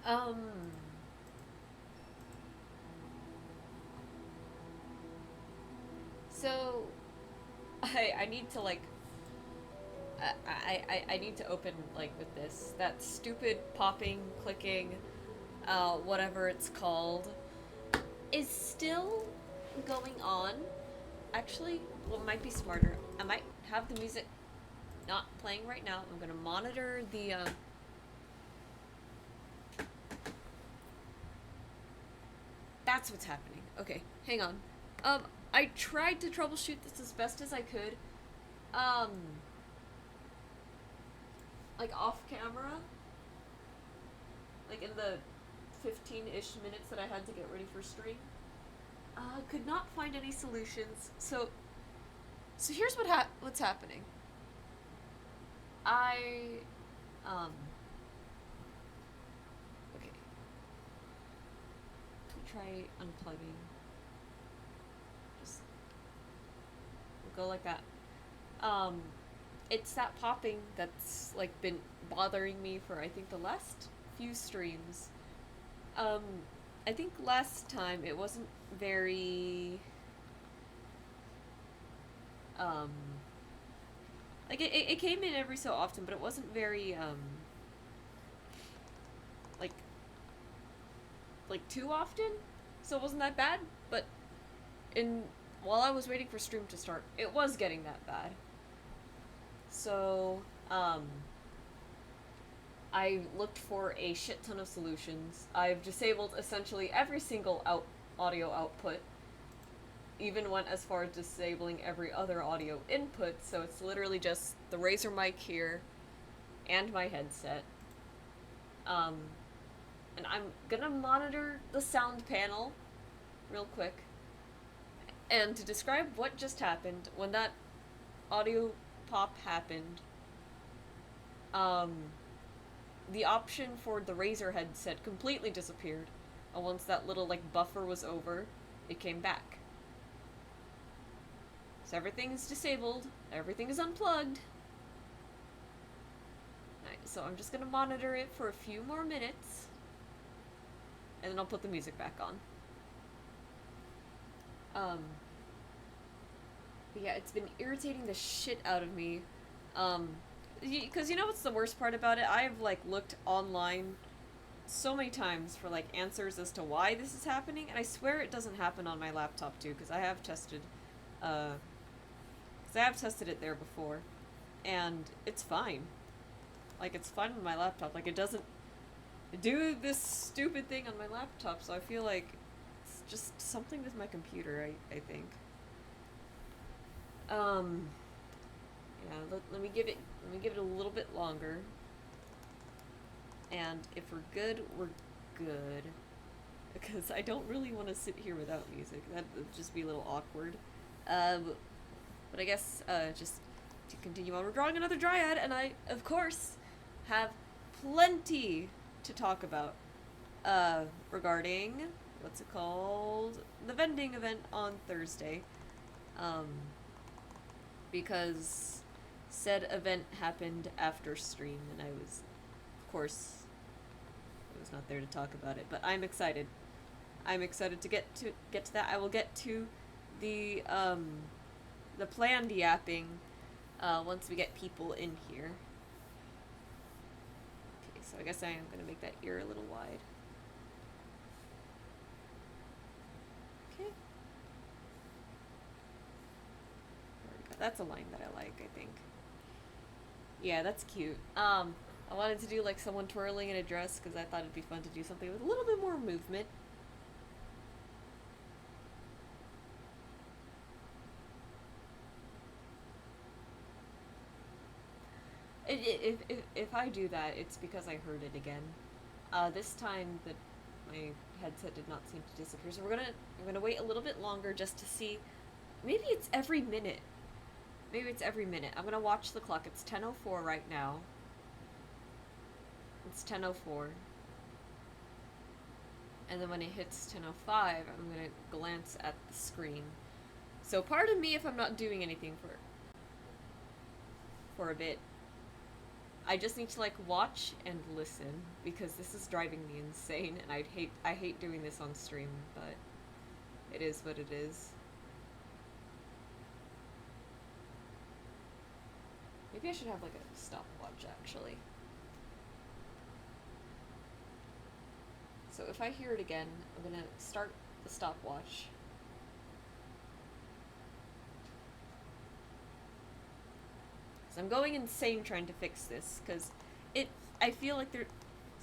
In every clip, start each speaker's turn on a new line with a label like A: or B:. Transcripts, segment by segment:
A: Um, so I need to like I need to open like with this that stupid popping, clicking, whatever it's called is still going on. Actually, what might be smarter, I might have the music not playing right now. I'm gonna monitor the. That's what's happening. Okay, hang on. I tried to troubleshoot this as best as I could. Um, like off camera, like in the 15-ish minutes that I had to get ready for stream. Could not find any solutions. So here's what's happening. I um okay. Try unplugging. Just go like that. Um, it's that popping that's like been bothering me for I think the last few streams. Um, I think last time it wasn't very um like it came in every so often, but it wasn't very like too often. So it wasn't that bad, but in while I was waiting for stream to start, it was getting that bad. So, I looked for a shit ton of solutions. I've disabled essentially every single audio output, even went as far as disabling every other audio input, so it's literally just the Razer mic here and my headset. Um, and I'm gonna monitor the sound panel real quick. And to describe what just happened, when that audio pop happened, um, the option for the Razer headset completely disappeared. And once that little like buffer was over, it came back. So everything is disabled, everything is unplugged. Right, so I'm just gonna monitor it for a few more minutes, and then I'll put the music back on. Um, but yeah, it's been irritating the shit out of me. Because you know what's the worst part about it? I've like looked online so many times for like answers as to why this is happening, and I swear it doesn't happen on my laptop too, because I have tested, uh, because I have tested it there before, and it's fine. Like it's fine on my laptop. Like it doesn't do this stupid thing on my laptop, so I feel like it's just something with my computer. I think. Um, yeah. Let me give it. Let me give it a little bit longer. And if we're good, we're good. Because I don't really want to sit here without music. That would just be a little awkward. But I guess just to continue on, we're drawing another Dryad, and I, of course, have plenty to talk about regarding what's it called? The vending event on Thursday. Um, because said event happened after stream, and I was, of course, I was not there to talk about it. But I'm excited. I'm excited to get to that. I will get to the planned yapping once we get people in here. Okay, so I guess I am gonna make that ear a little wide. Okay. That's a line that I like, I think. Yeah, that's cute. I wanted to do like someone twirling in a dress because I thought it'd be fun to do something with a little bit more movement. If I do that, it's because I heard it again. This time my headset did not seem to disappear, so I'm gonna wait a little bit longer just to see. Maybe it's every minute. Maybe it's every minute. I'm gonna watch the clock. It's 10:04 right now. It's 10:04. And then when it hits 10:05, I'm gonna glance at the screen. So pardon me if I'm not doing anything for a bit. I just need to like watch and listen because this is driving me insane, and I hate doing this on stream, but it is what it is. Maybe I should have like a stopwatch actually. So if I hear it again, I'm gonna start the stopwatch. So I'm going insane trying to fix this because I feel like there's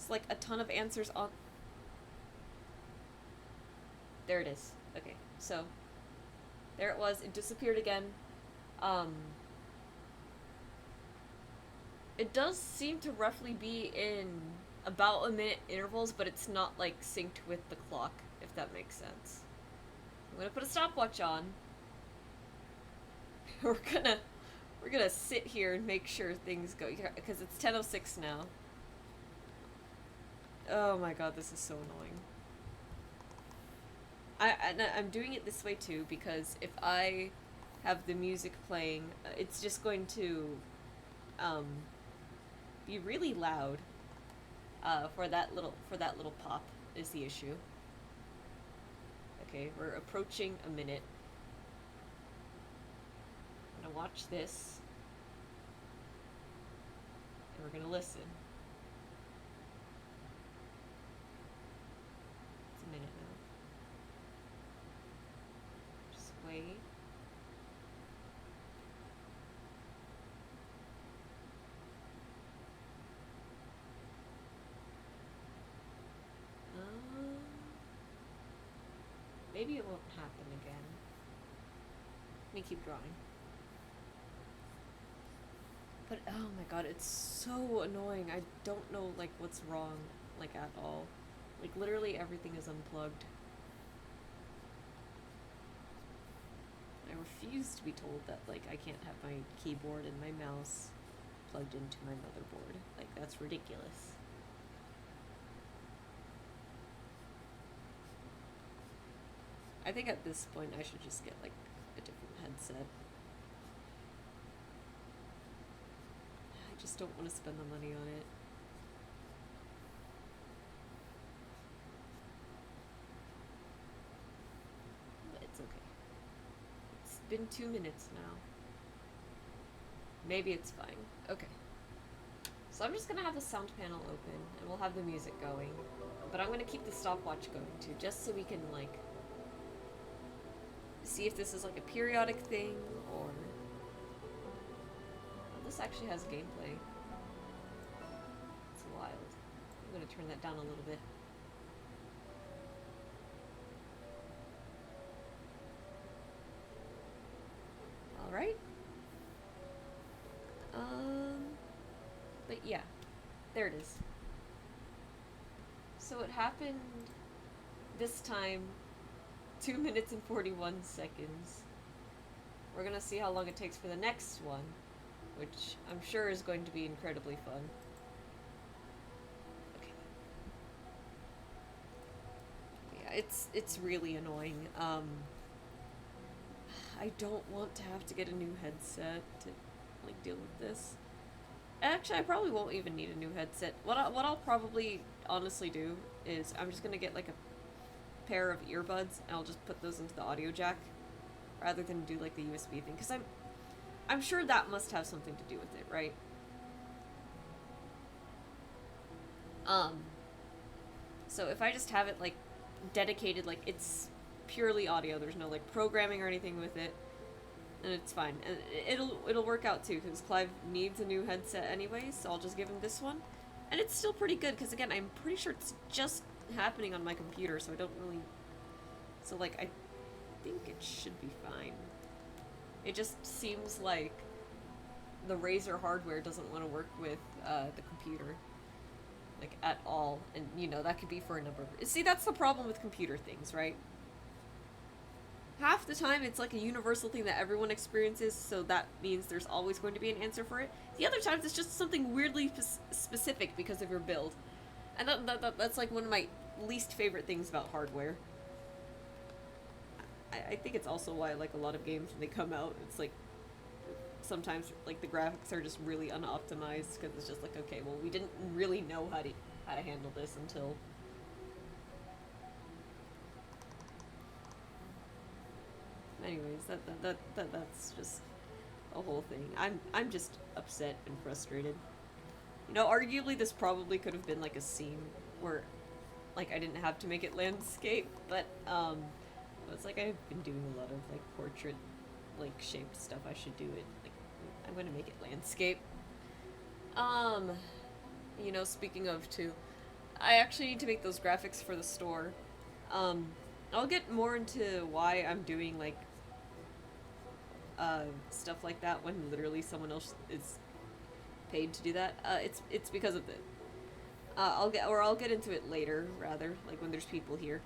A: like a ton of answers on. There it is. Okay, so there it was. It disappeared again. It does seem to roughly be in about a minute intervals, but it's not like synced with the clock, if that makes sense. I'm gonna put a stopwatch on. we're gonna sit here and make sure things go, because it's 10:06 now. Oh my god, this is so annoying. I'm doing it this way too because if I have the music playing, it's just going to be really loud. For that little pop is the issue. Okay, we're approaching a minute. I'm gonna watch this, and we're gonna listen. It's a minute now. Just wait. Maybe it won't happen again. Let me keep drawing. But oh my god, it's so annoying. I don't know like what's wrong, like at all. Like literally everything is unplugged. I refuse to be told that like I can't have my keyboard and my mouse plugged into my motherboard. Like that's ridiculous. I think at this point I should just get like a different headset. I just don't want to spend the money on it. But it's okay. It's been 2 minutes now. Maybe it's fine. Okay. So I'm just gonna have the sound panel open and we'll have the music going. But I'm gonna keep the stopwatch going too, just so we can like see if this is like a periodic thing or... Oh, this actually has gameplay. It's wild. I'm gonna turn that down a little bit. Alright. But yeah, there it is. So it happened this time 2 minutes and 41 seconds. We're gonna see how long it takes for the next one, which I'm sure is going to be incredibly fun. Okay. Yeah, it's really annoying. I don't want to have to get a new headset to like deal with this. Actually, I probably won't even need a new headset. What I'll probably honestly do is I'm just gonna get like a pair of earbuds and I'll just put those into the audio jack rather than do like the USB thing, because I'm sure that must have something to do with it, right? So if I just have it like dedicated, like it's purely audio, there's no like programming or anything with it, and it's fine, and it'll work out too, because Clive needs a new headset anyway, so I'll just give him this one, and it's still pretty good because again I'm pretty sure it's just happening on my computer, so I don't really, so like I think it should be fine. It just seems like the Razer hardware doesn't want to work with the computer like at all, and you know that could be for a number of... See, that's the problem with computer things, right? Half the time it's like a universal thing that everyone experiences, so that means there's always going to be an answer for it. The other times it's just something weirdly specific because of your build. And that's like one of my least favorite things about hardware. I think it's also why I like a lot of games when they come out. It's like sometimes like the graphics are just really unoptimized because it's just like, okay, well, we didn't really know how to handle this until. Anyways, that's just a whole thing. I'm just upset and frustrated. You know, arguably this probably could have been like a scene where like I didn't have to make it landscape, but it's like I've been doing a lot of like portrait like shaped stuff. I should do it. Like I'm gonna make it landscape. Um you know, speaking of too, I actually need to make those graphics for the store. Um I'll get more into why I'm doing like stuff like that when literally someone else is paid to do that. It's because of it. I'll get into it later, rather, like when there's people here.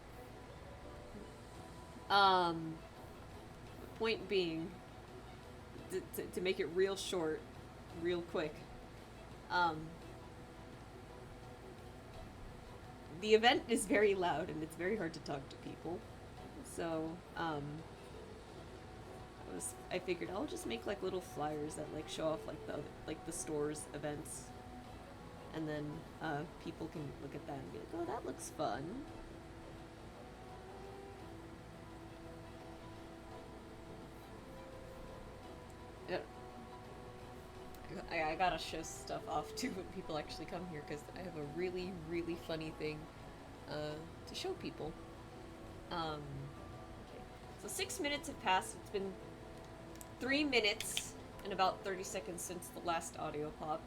A: Um, Point being, to make it real short, real quick. Um, the event is very loud and it's very hard to talk to people, so I figured I'll just make like little flyers that like show off like the store's events, and then people can look at that and be like, oh, that looks fun. Yeah. I gotta show stuff off too when people actually come here because I have a really funny thing to show people. Okay. So 6 minutes have passed. It's been 3 minutes and about 30 seconds since the last audio pop.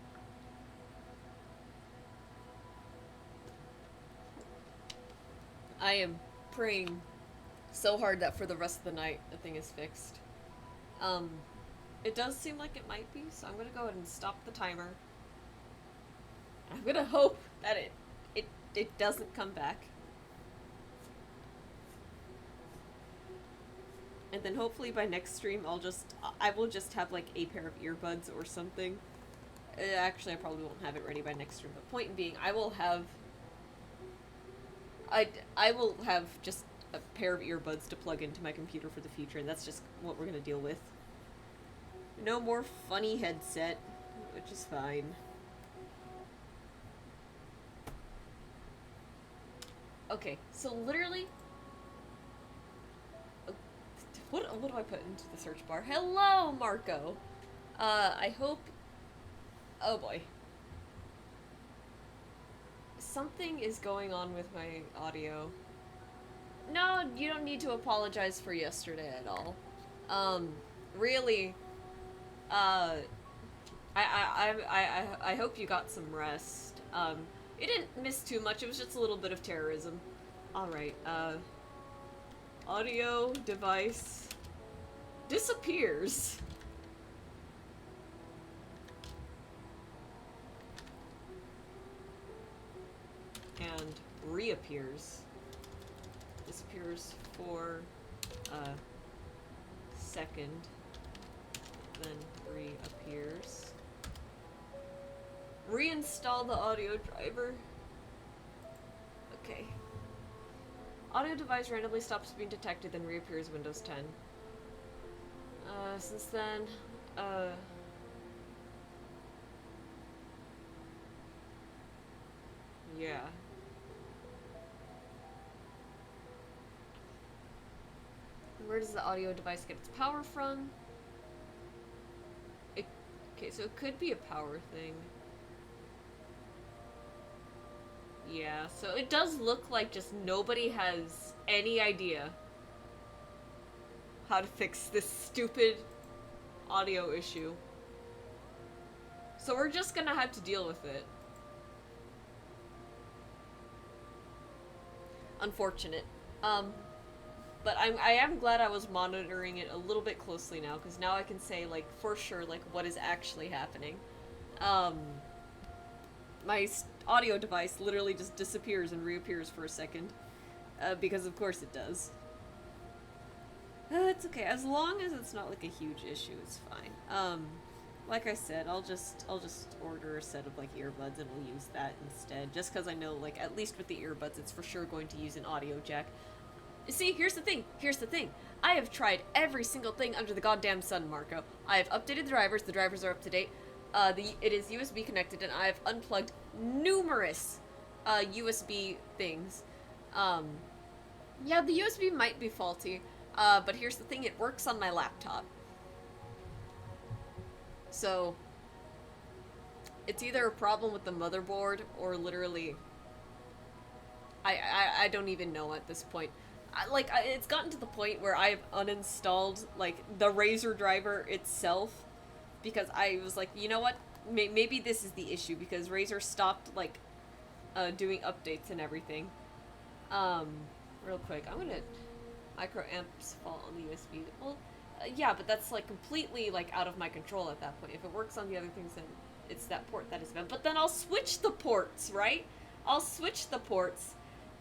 A: I am praying so hard that for the rest of the night the thing is fixed. It does seem like it might be, so I'm gonna go ahead and stop the timer. I'm gonna hope that it doesn't come back. And then hopefully by next stream I will just have like a pair of earbuds or something. Actually, I probably won't have it ready by next stream, but point being, I will have just a pair of earbuds to plug into my computer for the future, and that's just what we're gonna deal with. No more funny headset, which is fine. Okay, so literally, what do I put into the search bar? Hello, Marco. I hope. Oh boy. Something is going on with my audio. No, you don't need to apologize for yesterday at all. Really, I hope you got some rest. You didn't miss too much, it was just a little bit of terrorism. Alright, audio device disappears. And reappears. Disappears for a second, then reappears. Reinstall the audio driver. Okay. Audio device randomly stops being detected, then reappears Windows 10. Since then, yeah. Where does the audio device get its power from? Okay, so it could be a power thing. Yeah, so it does look like just nobody has any idea how to fix this stupid audio issue. So we're just gonna have to deal with it. Unfortunate. But I am glad I was monitoring it a little bit closely now, because now I can say, like, for sure, like, what is actually happening. My audio device literally just disappears and reappears for a second. Because of course it does. It's okay, as long as it's not, like, a huge issue, it's fine. Like I said, I'll just order a set of, like, earbuds and we'll use that instead. Just because I know, like, at least with the earbuds, it's for sure going to use an audio jack. See, here's the thing. Here's the thing. I have tried every single thing under the goddamn sun, Marco. I have updated the drivers. The drivers are up to date. It is USB connected, and I have unplugged numerous USB things. Yeah, the USB might be faulty, but here's the thing. It works on my laptop. So, it's either a problem with the motherboard or literally... I don't even know at this point. It's gotten to the point where I've uninstalled, like, the Razer driver itself, because I was like, you know what, maybe this is the issue, because Razer stopped, like, doing updates and everything. Real quick, I'm gonna... Microamps fault on the USB. Well, yeah, but that's, like, completely, like, out of my control at that point. If it works on the other things, then it's that port that is bad. But then I'll switch the ports, right? I'll switch the ports,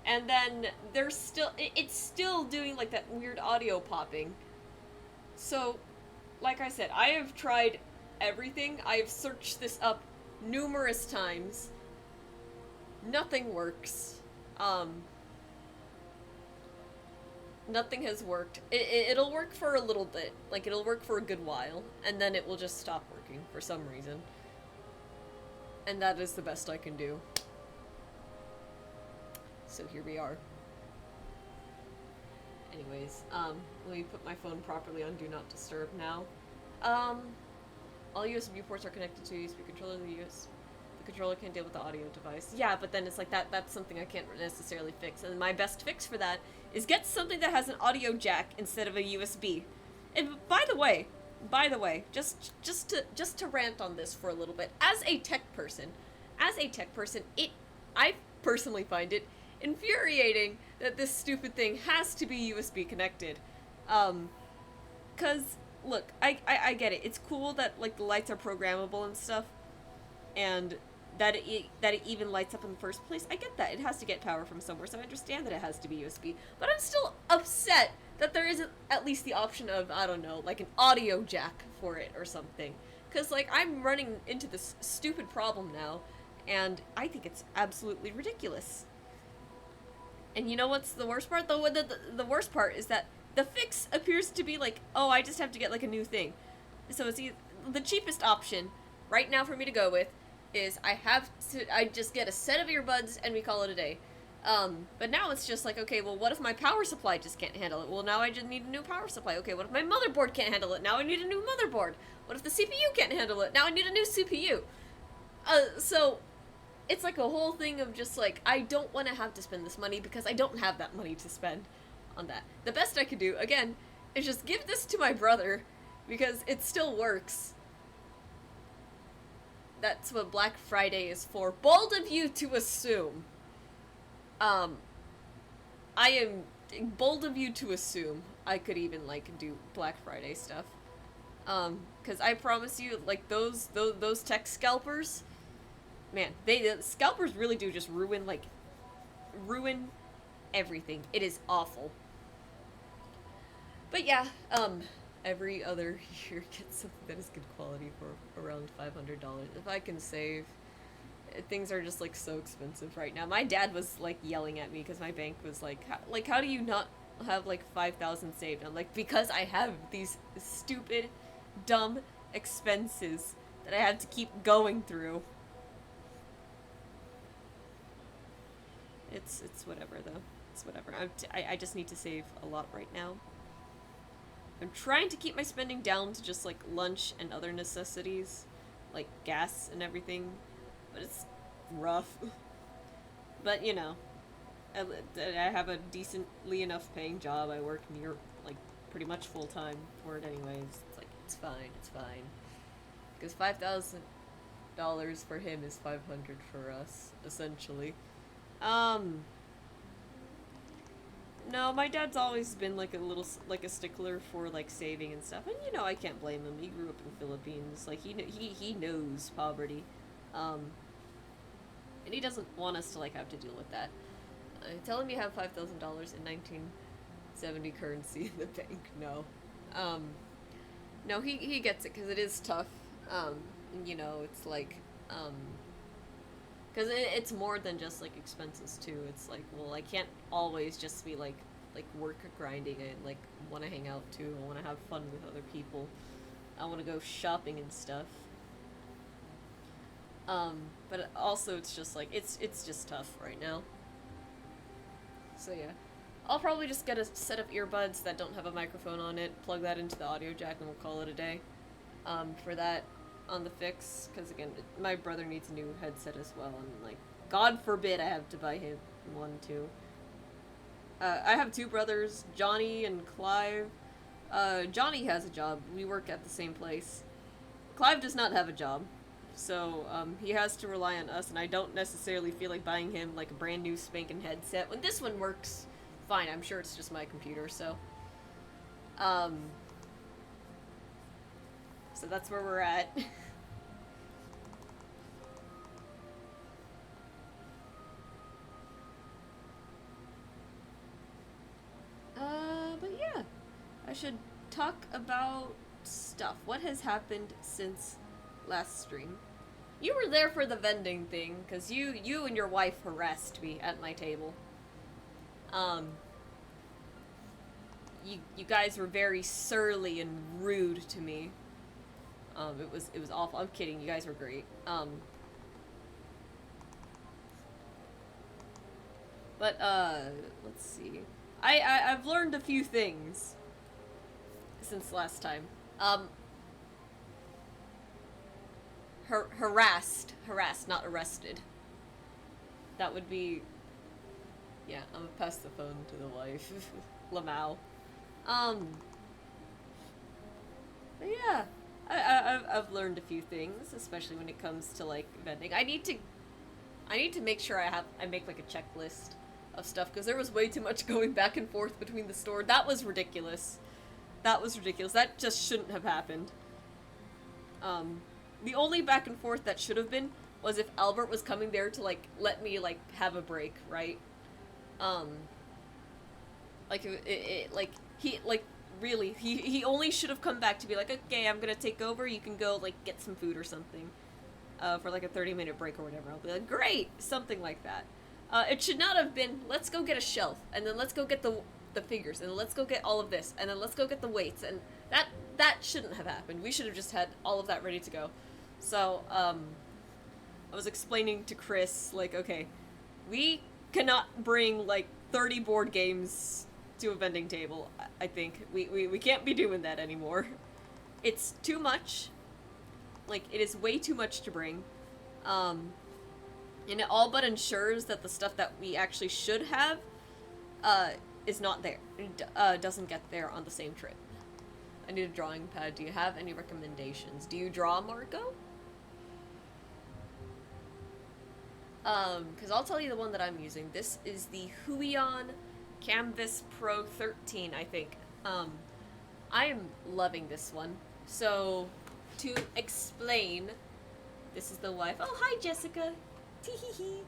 A: and then there's still... It's still doing, like, that weird audio popping. So, like I said, I have tried everything. I have searched this up numerous times. Nothing works. Nothing has worked. It'll work for a little bit. Like, it'll work for a good while, and then it will just stop working for some reason. And that is the best I can do. So here we are. Anyways, let me put my phone properly on Do Not Disturb now. All USB ports are connected to a USB controller. The controller can deal with the audio device. Yeah, but then it's like that's something I can't necessarily fix. And my best fix for that is get something that has an audio jack instead of a USB. And by the way, just to rant on this for a little bit, as a tech person, I personally find it infuriating that this stupid thing has to be USB connected. Cause look, I get it. It's cool that, like, the lights are programmable and stuff, and that it even lights up in the first place. I get that. It has to get power from somewhere, so I understand that it has to be USB. But I'm still upset that there isn't at least the option of, I don't know, like an audio jack for it or something. Because, like, I'm running into this stupid problem now, and I think it's absolutely ridiculous. And you know what's the worst part? The worst part is that the fix appears to be like, oh, I just have to get, like, a new thing. So it's the cheapest option right now for me to go with is I just get a set of earbuds and we call it a day. But now it's just like, okay, well, what if my power supply just can't handle it? Well, now I just need a new power supply. Okay, what if my motherboard can't handle it? Now I need a new motherboard. What if the CPU can't handle it? Now I need a new CPU. So it's like a whole thing of just like, I don't want to have to spend this money because I don't have that money to spend on that. The best I could do, again, is just give this to my brother because it still works. That's what Black Friday is for. Bold of you to assume. I am bold of you to assume I could even, like, do Black Friday stuff. Cause I promise you, like, those tech scalpers, man, the scalpers really do just ruin everything. It is awful. But yeah, every other year get something that is good quality for around $500. If I can save, things are just, like, so expensive right now. My dad was, like, yelling at me because my bank was like, how do you not have, like, 5,000 saved? And I'm like, because I have these stupid, dumb expenses that I have to keep going through. It's whatever, though. It's whatever. I just need to save a lot right now. I'm trying to keep my spending down to just, like, lunch and other necessities, like gas and everything, but it's rough. But, you know, I have a decently enough paying job. I work near, like, pretty much full-time for it anyways. It's like, it's fine. Because $5,000 for him is $500 for us, essentially. No, my dad's always been, like, a stickler for, like, saving and stuff, and, you know, I can't blame him. He grew up in the Philippines, like, he knows poverty, and he doesn't want us to, like, have to deal with that. Tell him you have $5,000 in 1970 currency in the bank. No. No, he gets it, because it is tough, you know, it's like, because it's more than just, like, expenses, too. It's like, well, I can't always just be, like, like work grinding. I like want to hang out too. I want to have fun with other people. I want to go shopping and stuff. But also it's just like it's just tough right now. So yeah. I'll probably just get a set of earbuds that don't have a microphone on it, plug that into the audio jack, and we'll call it a day. For that on the fix, because again, my brother needs a new headset as well, and like, God forbid I have to buy him one too. I have two brothers, Johnny and Clive. Johnny has a job. We work at the same place. Clive does not have a job. So, he has to rely on us, and I don't necessarily feel like buying him, like, a brand new spanking headset. When this one works fine, I'm sure it's just my computer, so. So that's where we're at. But yeah. I should talk about stuff. What has happened since last stream? You were there for the vending thing, because you and your wife harassed me at my table. You guys were very surly and rude to me. It was awful. I'm kidding, you guys were great. But, let's see. I've learned a few things since last time. Harassed, not arrested. That would be... Yeah, I'm gonna pass the phone to the wife. Lamau. But yeah, I've learned a few things, especially when it comes to, like, vending. I need to make sure I make, like, a checklist of stuff, because there was way too much going back and forth between the store. That was ridiculous. That was ridiculous. That just shouldn't have happened. The only back and forth that should have been was if Albert was coming there to, like, let me, like, have a break, right? Like, like, really, he only should have come back to be like, okay, I'm gonna take over, you can go, like, get some food or something, for, like, a 30-minute break or whatever. I'll be like, great! Something like that. It should not have been, let's go get a shelf, and then let's go get the figures, and then let's go get all of this, and then let's go get the weights, and that shouldn't have happened. We should have just had all of that ready to go. So, I was explaining to Chris, like, okay, we cannot bring, like, 30 board games to a vending table, I think. We can't be doing that anymore. It's too much. Like, it is way too much to bring. And it all but ensures that the stuff that we actually should have, is not there. It doesn't get there on the same trip. I need a drawing pad. Do you have any recommendations? Do you draw, Marco? Because I'll tell you the one that I'm using. This is the Huion Canvas Pro 13, I think. I am loving this one. So, to explain, this is the wife. Oh, hi, Jessica. Tee-hee-hee.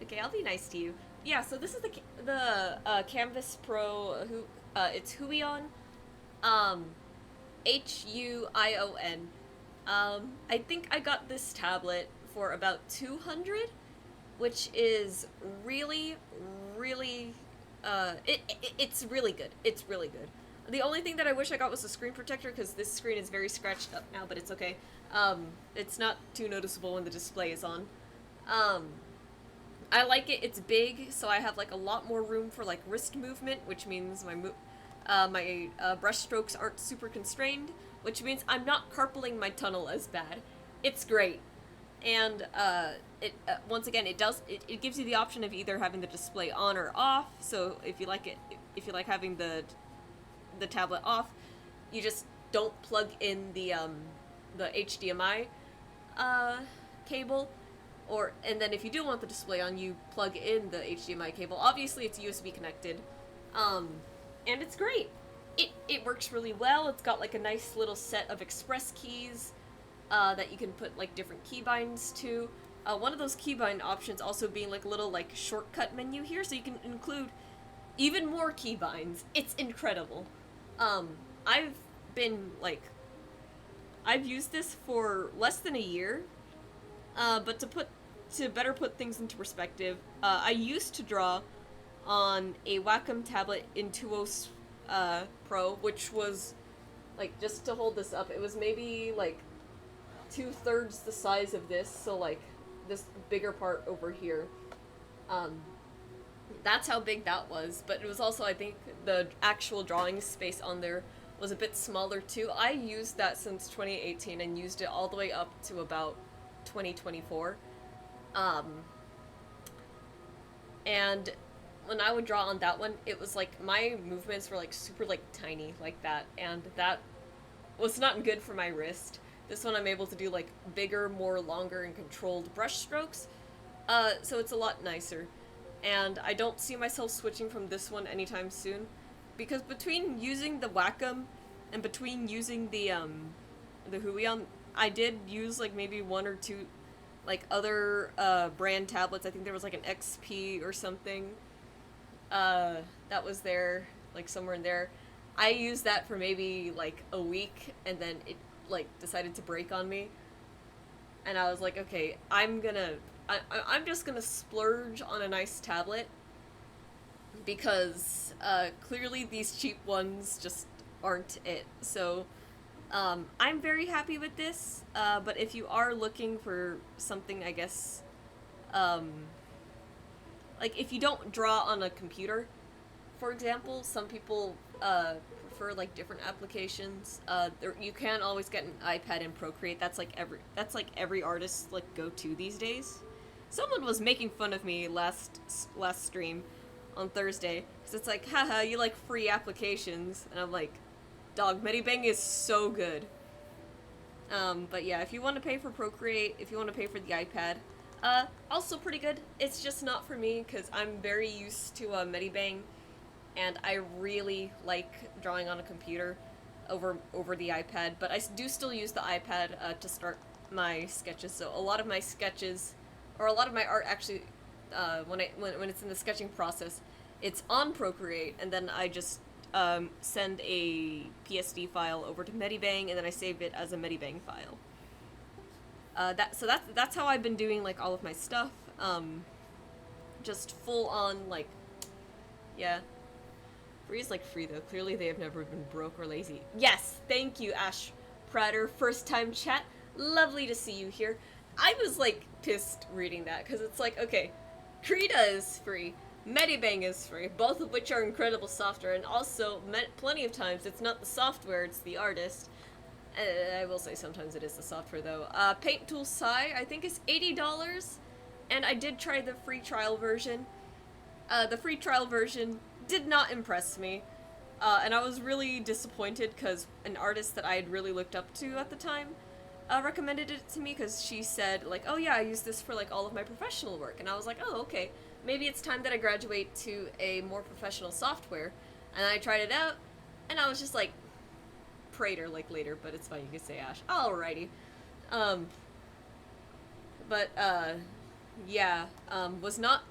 A: Okay, I'll be nice to you. Yeah, so this is the Canvas Pro, it's Huion, Huion. I think I got this tablet for about 200, which is really, really, it's really good. It's really good. The only thing that I wish I got was a screen protector, because this screen is very scratched up now, but it's okay. It's not too noticeable when the display is on. I like it. It's big, so I have, like, a lot more room for, like, wrist movement, which means my brush strokes aren't super constrained, which means I'm not carpeling my tunnel as bad. It's great. And, once again, it gives you the option of either having the display on or off, so if you like having the tablet off, you just don't plug in the HDMI, cable, and then if you do want the display on, you plug in the HDMI cable. Obviously, it's USB connected, and it's great. It works really well. It's got, like, a nice little set of express keys, that you can put, like, different keybinds to. One of those keybind options also being, like, a little, like, shortcut menu here, so you can include even more keybinds. It's incredible. I've been, like, I've used this for less than a year, but to better put things into perspective, I used to draw on a Wacom tablet Intuos Pro, which was, like, just to hold this up, it was maybe, like, 2/3 the size of this, so, like, this bigger part over here. That's how big that was, but it was also, I think, the actual drawing space on there was a bit smaller too. I used that since 2018 and used it all the way up to about 2024. And when I would draw on that one, it was like my movements were like super like tiny like that, and that was not good for my wrist. This one I'm able to do like bigger, more longer and controlled brush strokes, so it's a lot nicer. And I don't see myself switching from this one anytime soon, because between using the Wacom and between using the Huion, I did use like maybe one or two like other brand tablets. I think there was like an XP or something that was there, like somewhere in there. I used that for maybe like a week, and then it like decided to break on me, and I was like, okay, I'm just gonna splurge on a nice tablet, because clearly these cheap ones just aren't it. So I'm very happy with this, but if you are looking for something, I guess, like if you don't draw on a computer, for example, some people prefer like different applications. You can always get an iPad and Procreate. That's like every artist's like go-to these days. Someone was making fun of me last stream on Thursday, because it's like, haha, you like free applications, and I'm like, dog, Medibang is so good. But yeah, if you want to pay for Procreate, if you want to pay for the iPad, also pretty good. It's just not for me, because I'm very used to Medibang, and I really like drawing on a computer over the iPad, but I do still use the iPad to start my sketches. So a lot of my sketches, or a lot of my art actually, when it's in the sketching process, it's on Procreate, and then I just send a PSD file over to Medibang, and then I save it as a Medibang file. That's how I've been doing like all of my stuff. Just full on like, yeah. Free is like free though. Clearly they have never been broke or lazy. Yes, thank you, Ash Prater. First time chat. Lovely to see you here. I was like pissed reading that, because it's like, okay, Krita is free, Medibang is free, both of which are incredible software, and also plenty of times it's not the software, it's the artist. I will say sometimes it is the software though. Paint Tool Sai, I think, is $80, and I did try the free trial version. The free trial version did not impress me, and I was really disappointed, because an artist that I had really looked up to at the time recommended it to me, because she said, like, oh yeah, I use this for, like, all of my professional work, and I was like, oh, okay, maybe it's time that I graduate to a more professional software, and I tried it out, and I was just like, Prater, like, later, but it's fine, you can say Ash. Alrighty. Yeah, was not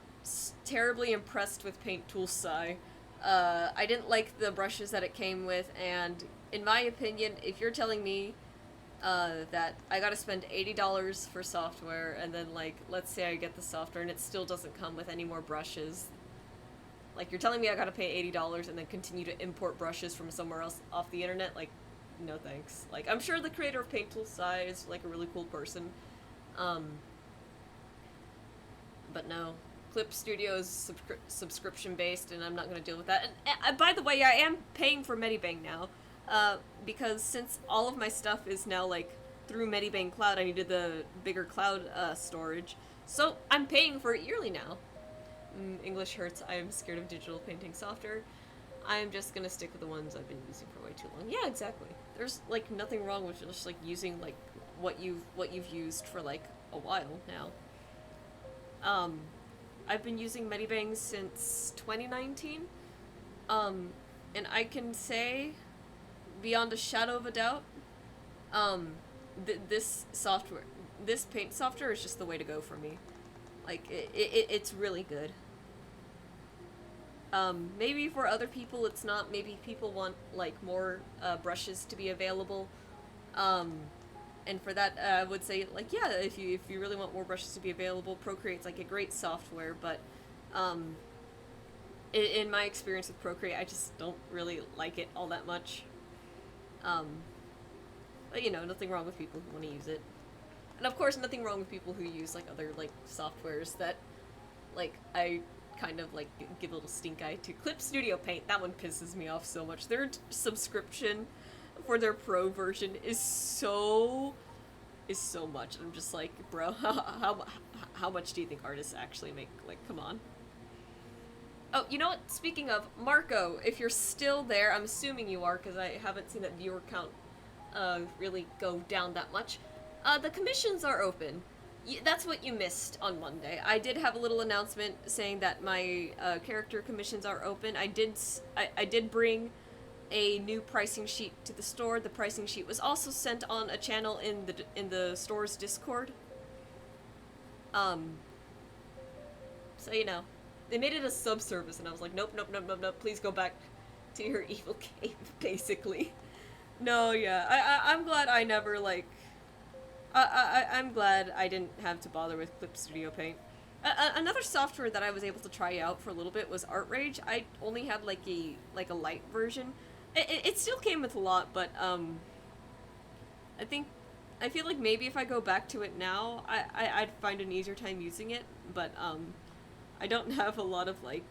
A: terribly impressed with Paint Tool Sai. I didn't like the brushes that it came with, and in my opinion, if you're telling me that I gotta spend $80 for software, and then, like, let's say I get the software and it still doesn't come with any more brushes. Like, you're telling me I gotta pay $80 and then continue to import brushes from somewhere else off the internet? Like, no thanks. Like, I'm sure the creator of Paint Tool Sai is, like, a really cool person. But no. Clip Studio is subscription-based, and I'm not gonna deal with that. And by the way, I am paying for Medibang now. Because since all of my stuff is now, like, through Medibang Cloud, I needed the bigger cloud storage. So I'm paying for it yearly now. English hurts. I'm scared of digital painting software. I'm just gonna stick with the ones I've been using for way too long. Yeah, exactly. There's, like, nothing wrong with just, like, using, like, what you've used for, like, a while now. I've been using Medibang since 2019. And I can say, beyond a shadow of a doubt, this paint software is just the way to go for me. Like, it's really good. Maybe for other people it's not. Maybe people want, like, more brushes to be available. And for that, I would say, like, yeah, if you really want more brushes to be available, Procreate's, like, a great software, but in my experience with Procreate, I just don't really like it all that much. Um, but you know, nothing wrong with people who want to use it. And of course, nothing wrong with people who use, like, other, like, softwares that, like, I kind of, like, give a little stink eye to. Clip Studio Paint, that one pisses me off so much. Their subscription for their pro version is so much. I'm just like, bro, how much do you think artists actually make? Like, come on. Oh, you know what? Speaking of, Marco, if you're still there, I'm assuming you are, because I haven't seen that viewer count really go down that much. The commissions are open. That's what you missed on Monday. I did have a little announcement saying that my character commissions are open. I did bring a new pricing sheet to the store. The pricing sheet was also sent on a channel in the store's Discord. So you know, they made it a subservice, and I was like, nope, please go back to your evil cave, basically. No, yeah, I'm glad I never, like, I'm glad I didn't have to bother with Clip Studio Paint. Another software that I was able to try out for a little bit was Artrage. I only had, like, a light version. It still came with a lot, but, I feel like maybe if I go back to it now, I'd find an easier time using it, but, I don't have a lot of, like,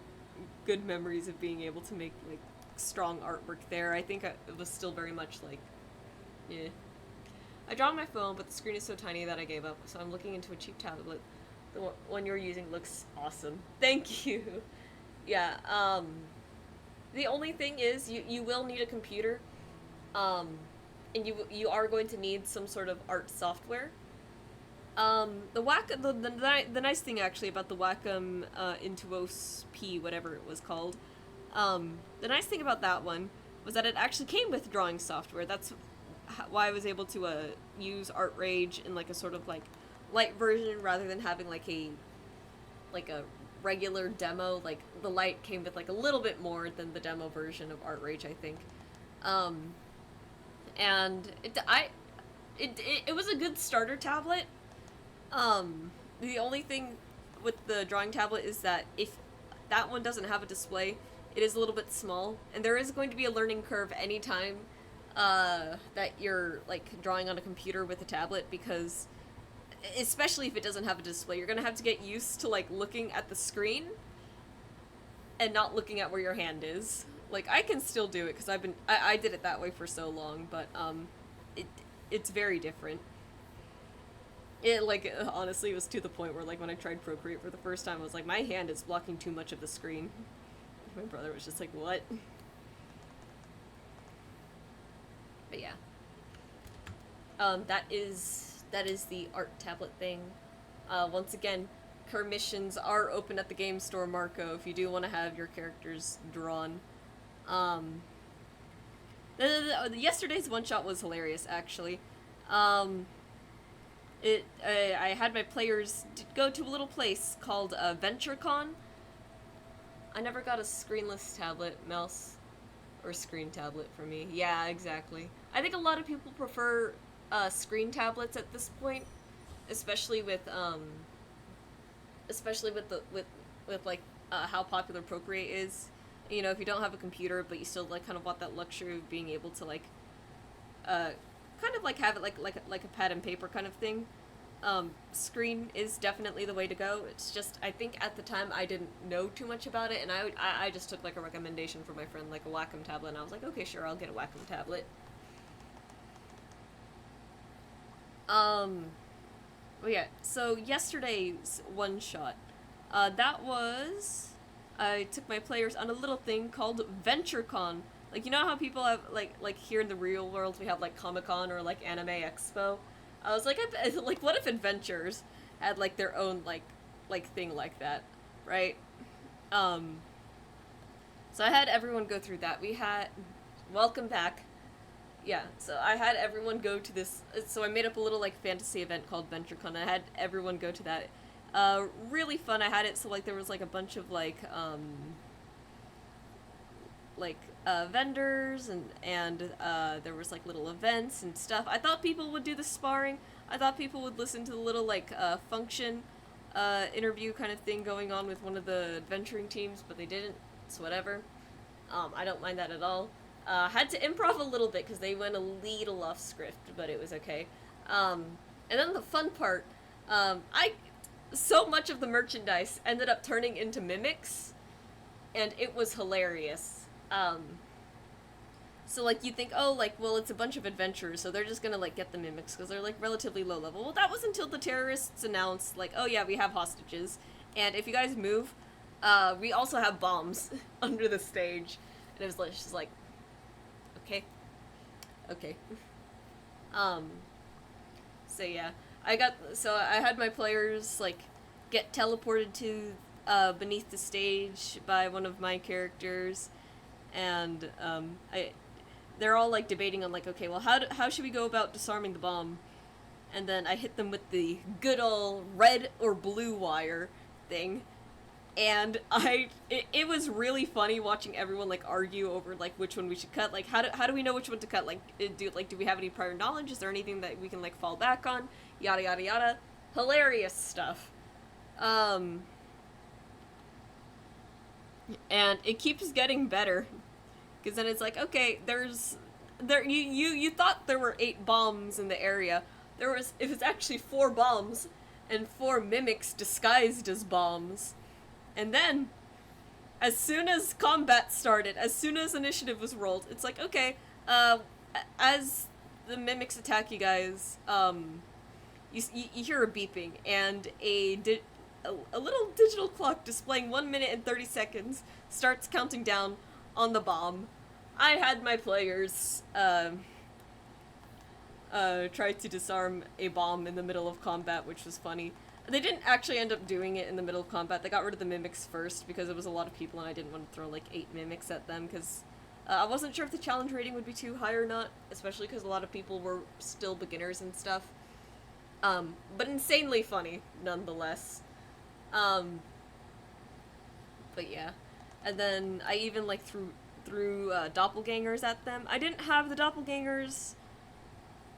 A: good memories of being able to make, like, strong artwork there. I think it was still very much, like, yeah. I draw on my phone, but the screen is so tiny that I gave up, so I'm looking into a cheap tablet. The one you're using looks awesome. Thank you! Yeah, the only thing is, you will need a computer, and you are going to need some sort of art software. The nice thing actually about the Wacom Intuos P, whatever it was called, the nice thing about that one was that it actually came with drawing software. That's why I was able to use Artrage in, like, a sort of, like, light version rather than having, like, a regular demo. Like, the light came with, like, a little bit more than the demo version of Artrage, I think. And it was a good starter tablet. The only thing with the drawing tablet is that if that one doesn't have a display, it is a little bit small, and there is going to be a learning curve anytime that you're, like, drawing on a computer with a tablet, because especially if it doesn't have a display, you're gonna have to get used to, like, looking at the screen and not looking at where your hand is. Like, I can still do it because I did it that way for so long, but it's very different. It, like, honestly, it was to the point where, like, when I tried Procreate for the first time, I was like, my hand is blocking too much of the screen. My brother was just like, what? But yeah. That is the art tablet thing. Once again, commissions are open at the game store, Marco, if you do want to have your characters drawn. Yesterday's one-shot was hilarious, actually. I had my players go to a little place called VentureCon. I never got a screenless tablet, mouse, or screen tablet for me. Yeah, exactly. I think a lot of people prefer screen tablets at this point, especially with how popular Procreate is. You know, if you don't have a computer, but you still, like, kind of want that luxury of being able to, like, kind of, like, have it like a pad and paper kind of thing. Screen is definitely the way to go. It's just, I think at the time I didn't know too much about it, and I just took, like, a recommendation from my friend, like a Wacom tablet, and I was like, okay, sure, I'll get a Wacom tablet. Well, yeah, so yesterday's one-shot, that was, I took my players on a little thing called VentureCon. Like, you know how people have, like here in the real world we have, like, Comic-Con or, like, Anime Expo? I was like, like, what if Adventures had, like, their own, like thing like that, right? So I had everyone go through that. We had, welcome back. Yeah, so I had everyone go to this, so I made up a little, like, fantasy event called VentureCon. I had everyone go to that. Really fun. I had it so, like, there was, like, a bunch of, like, vendors, and there was, like, little events and stuff. I thought people would do the sparring. I thought people would listen to the little, like, function interview kind of thing going on with one of the adventuring teams, but they didn't. It's whatever. I don't mind that at all. Had to improv a little bit because they went a little off script, but it was okay. And then the fun part, I so much of the merchandise ended up turning into mimics, and it was hilarious. So like you think, oh, like, well, it's a bunch of adventurers, so they're just gonna like get the mimics because they're like relatively low level. Well, that was until the terrorists announced like, oh yeah, we have hostages, and if you guys move, we also have bombs under the stage, and it was like, just like, okay, okay. Um, so yeah, I had my players like get teleported to beneath the stage by one of my characters, and they're all like debating on like, okay, well, how should we go about disarming the bomb? And then I hit them with the good old red or blue wire thing, and it was really funny watching everyone like argue over like which one we should cut. Like, how do we know which one to cut? Like, do we have any prior knowledge? Is there anything that we can like fall back on? Yada yada yada. Hilarious stuff. And it keeps getting better, because then it's like, okay, you thought there were 8 bombs in the area. It was actually 4 bombs and 4 mimics disguised as bombs. And then, as soon as combat started, as soon as initiative was rolled, it's like, okay, as the mimics attack you guys, you hear a beeping, and a little digital clock displaying 1 minute and 30 seconds starts counting down on the bomb. I had my players try to disarm a bomb in the middle of combat, which was funny. They didn't actually end up doing it in the middle of combat. They got rid of the mimics first because it was a lot of people and I didn't want to throw like 8 mimics at them because I wasn't sure if the challenge rating would be too high or not, especially because a lot of people were still beginners and stuff. But insanely funny, nonetheless. But yeah. And then I even like threw doppelgangers at them. I didn't have the doppelgangers.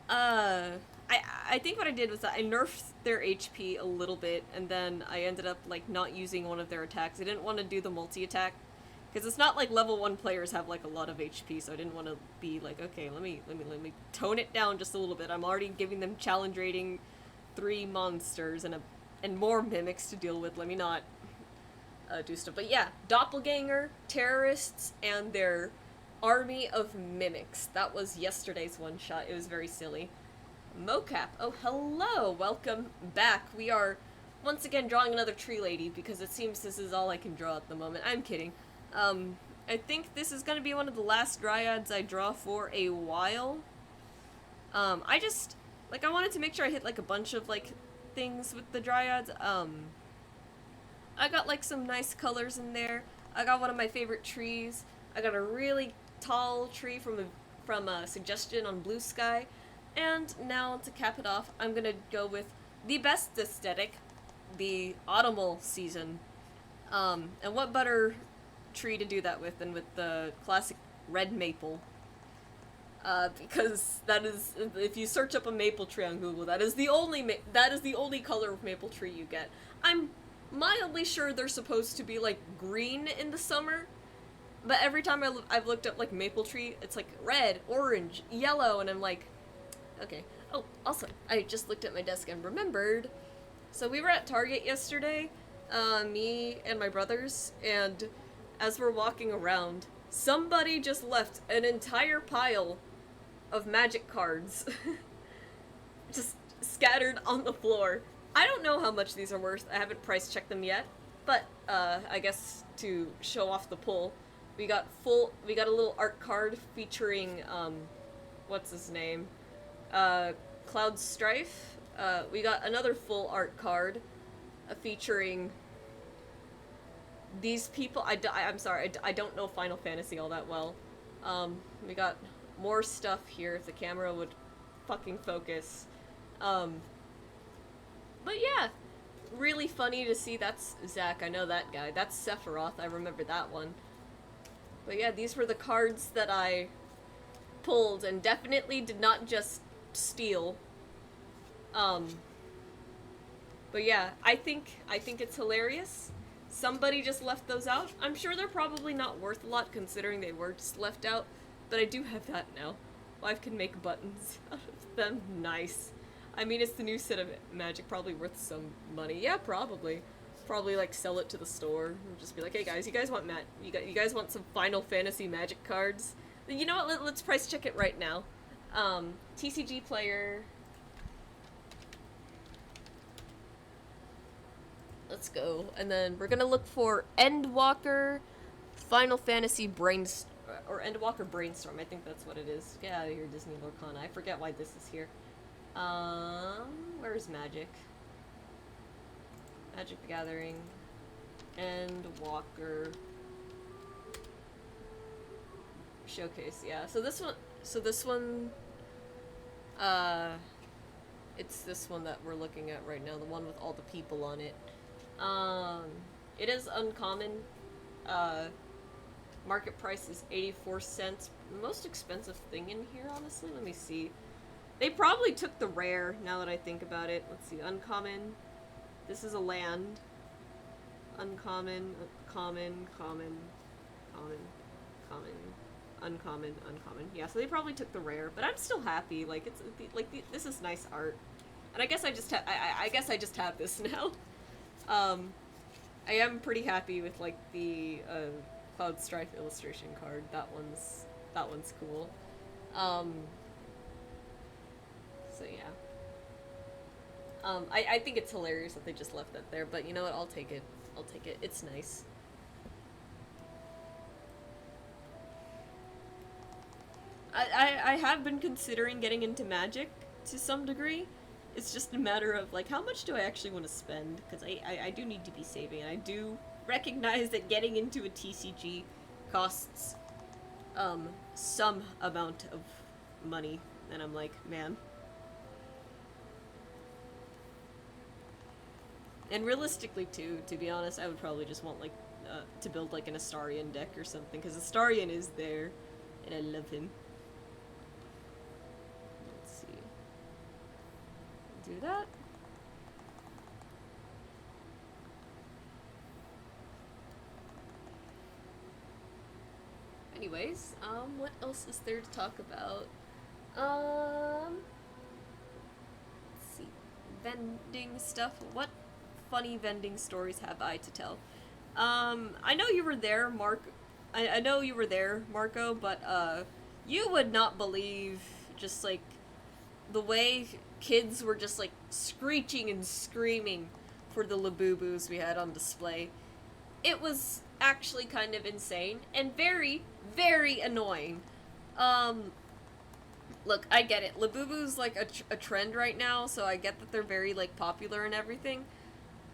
A: I think what I did was that I nerfed their HP a little bit, and then I ended up like not using one of their attacks. I didn't want to do the multi-attack because it's not like level 1 players have like a lot of HP, so I didn't want to be like, okay, let me tone it down just a little bit. I'm already giving them challenge rating 3 monsters and more mimics to deal with. Let me not do stuff. But yeah, doppelganger, terrorists, and their army of mimics. That was yesterday's one shot. It was very silly. Mocap. Oh, hello! Welcome back. We are once again drawing another tree lady because it seems this is all I can draw at the moment. I'm kidding. I think this is gonna be one of the last Dryads I draw for a while. I wanted to make sure I hit like a bunch of like things with the Dryads. I got like some nice colors in there. I got one of my favorite trees. I got a really tall tree from a suggestion on Blue Sky. And now, to cap it off, I'm gonna go with the best aesthetic, the autumnal season. And what better tree to do that with than with the classic red maple? Because that is, if you search up a maple tree on Google, that is the only color of maple tree you get. I'm mildly sure they're supposed to be like green in the summer, but every time I've looked up like maple tree, it's like red, orange, yellow, and I'm like, okay. Oh, also, I just looked at my desk and remembered. So we were at Target yesterday, me and my brothers, and as we're walking around, somebody just left an entire pile of magic cards just scattered on the floor. I don't know how much these are worth. I haven't price checked them yet, but I guess to show off the pull, we got a little art card featuring what's his name? Cloud Strife. We got another full art card featuring these people. I'm sorry, I don't know Final Fantasy all that well. We got more stuff here if the camera would fucking focus. But yeah, really funny to see. That's Zach, I know that guy. That's Sephiroth, I remember that one. But yeah, these were the cards that I pulled and definitely did not just steal. But yeah, I think it's hilarious. somebody just left those out. I'm sure they're probably not worth a lot considering they were just left out, but I do have that now. Wife can make buttons out of them. Nice. I mean, it's the new set of magic, probably worth some money. Yeah, probably. Probably like sell it to the store and just be like, hey guys, you guys want you guys want some Final Fantasy magic cards? You know what? Let's price check it right now. TCG player. Let's go. And then we're gonna look for Endwalker Final Fantasy or Endwalker Brainstorm. I think that's what it is. Get out of here, Disney Lorcana. I forget why this is here. Where's Magic? Magic the Gathering. Endwalker Showcase. Yeah. So this one. It's this one that we're looking at right now. The one with all the people on it. It is uncommon. Market price is 84 cents. The most expensive thing in here, honestly. Let me see. They probably took the rare, now that I think about it. Let's see. Uncommon. This is a land. Uncommon. Common. Common. Common. Common. Uncommon. Uncommon. Yeah, so they probably took the rare. But I'm still happy. Like, it's... this is nice art. And I guess I just I guess I just have this now. I am pretty happy with, like, the, Cloud Strife illustration card. That one's cool. So yeah. I think it's hilarious that they just left that there, but you know what, I'll take it. I'll take it. It's nice. I have been considering getting into Magic to some degree. It's just a matter of, like, how much do I actually want to spend? Because I do need to be saving, and I do recognize that getting into a TCG costs, some amount of money. And I'm like, man. And realistically, too, to be honest, I would probably just want, like, to build, like, an Astarion deck or something, because Astarion is there, and I love him. Do that. Anyways, what else is there to talk about? Let's see. Vending stuff. What funny vending stories have I to tell? I know you were there, I know you were there, Marco, but, you would not believe just, like, the way kids were just, like, screeching and screaming for the Labubus we had on display. It was actually kind of insane and very, very annoying. Look, I get it. Labubu's, like, a trend right now, so I get that they're very, like, popular and everything.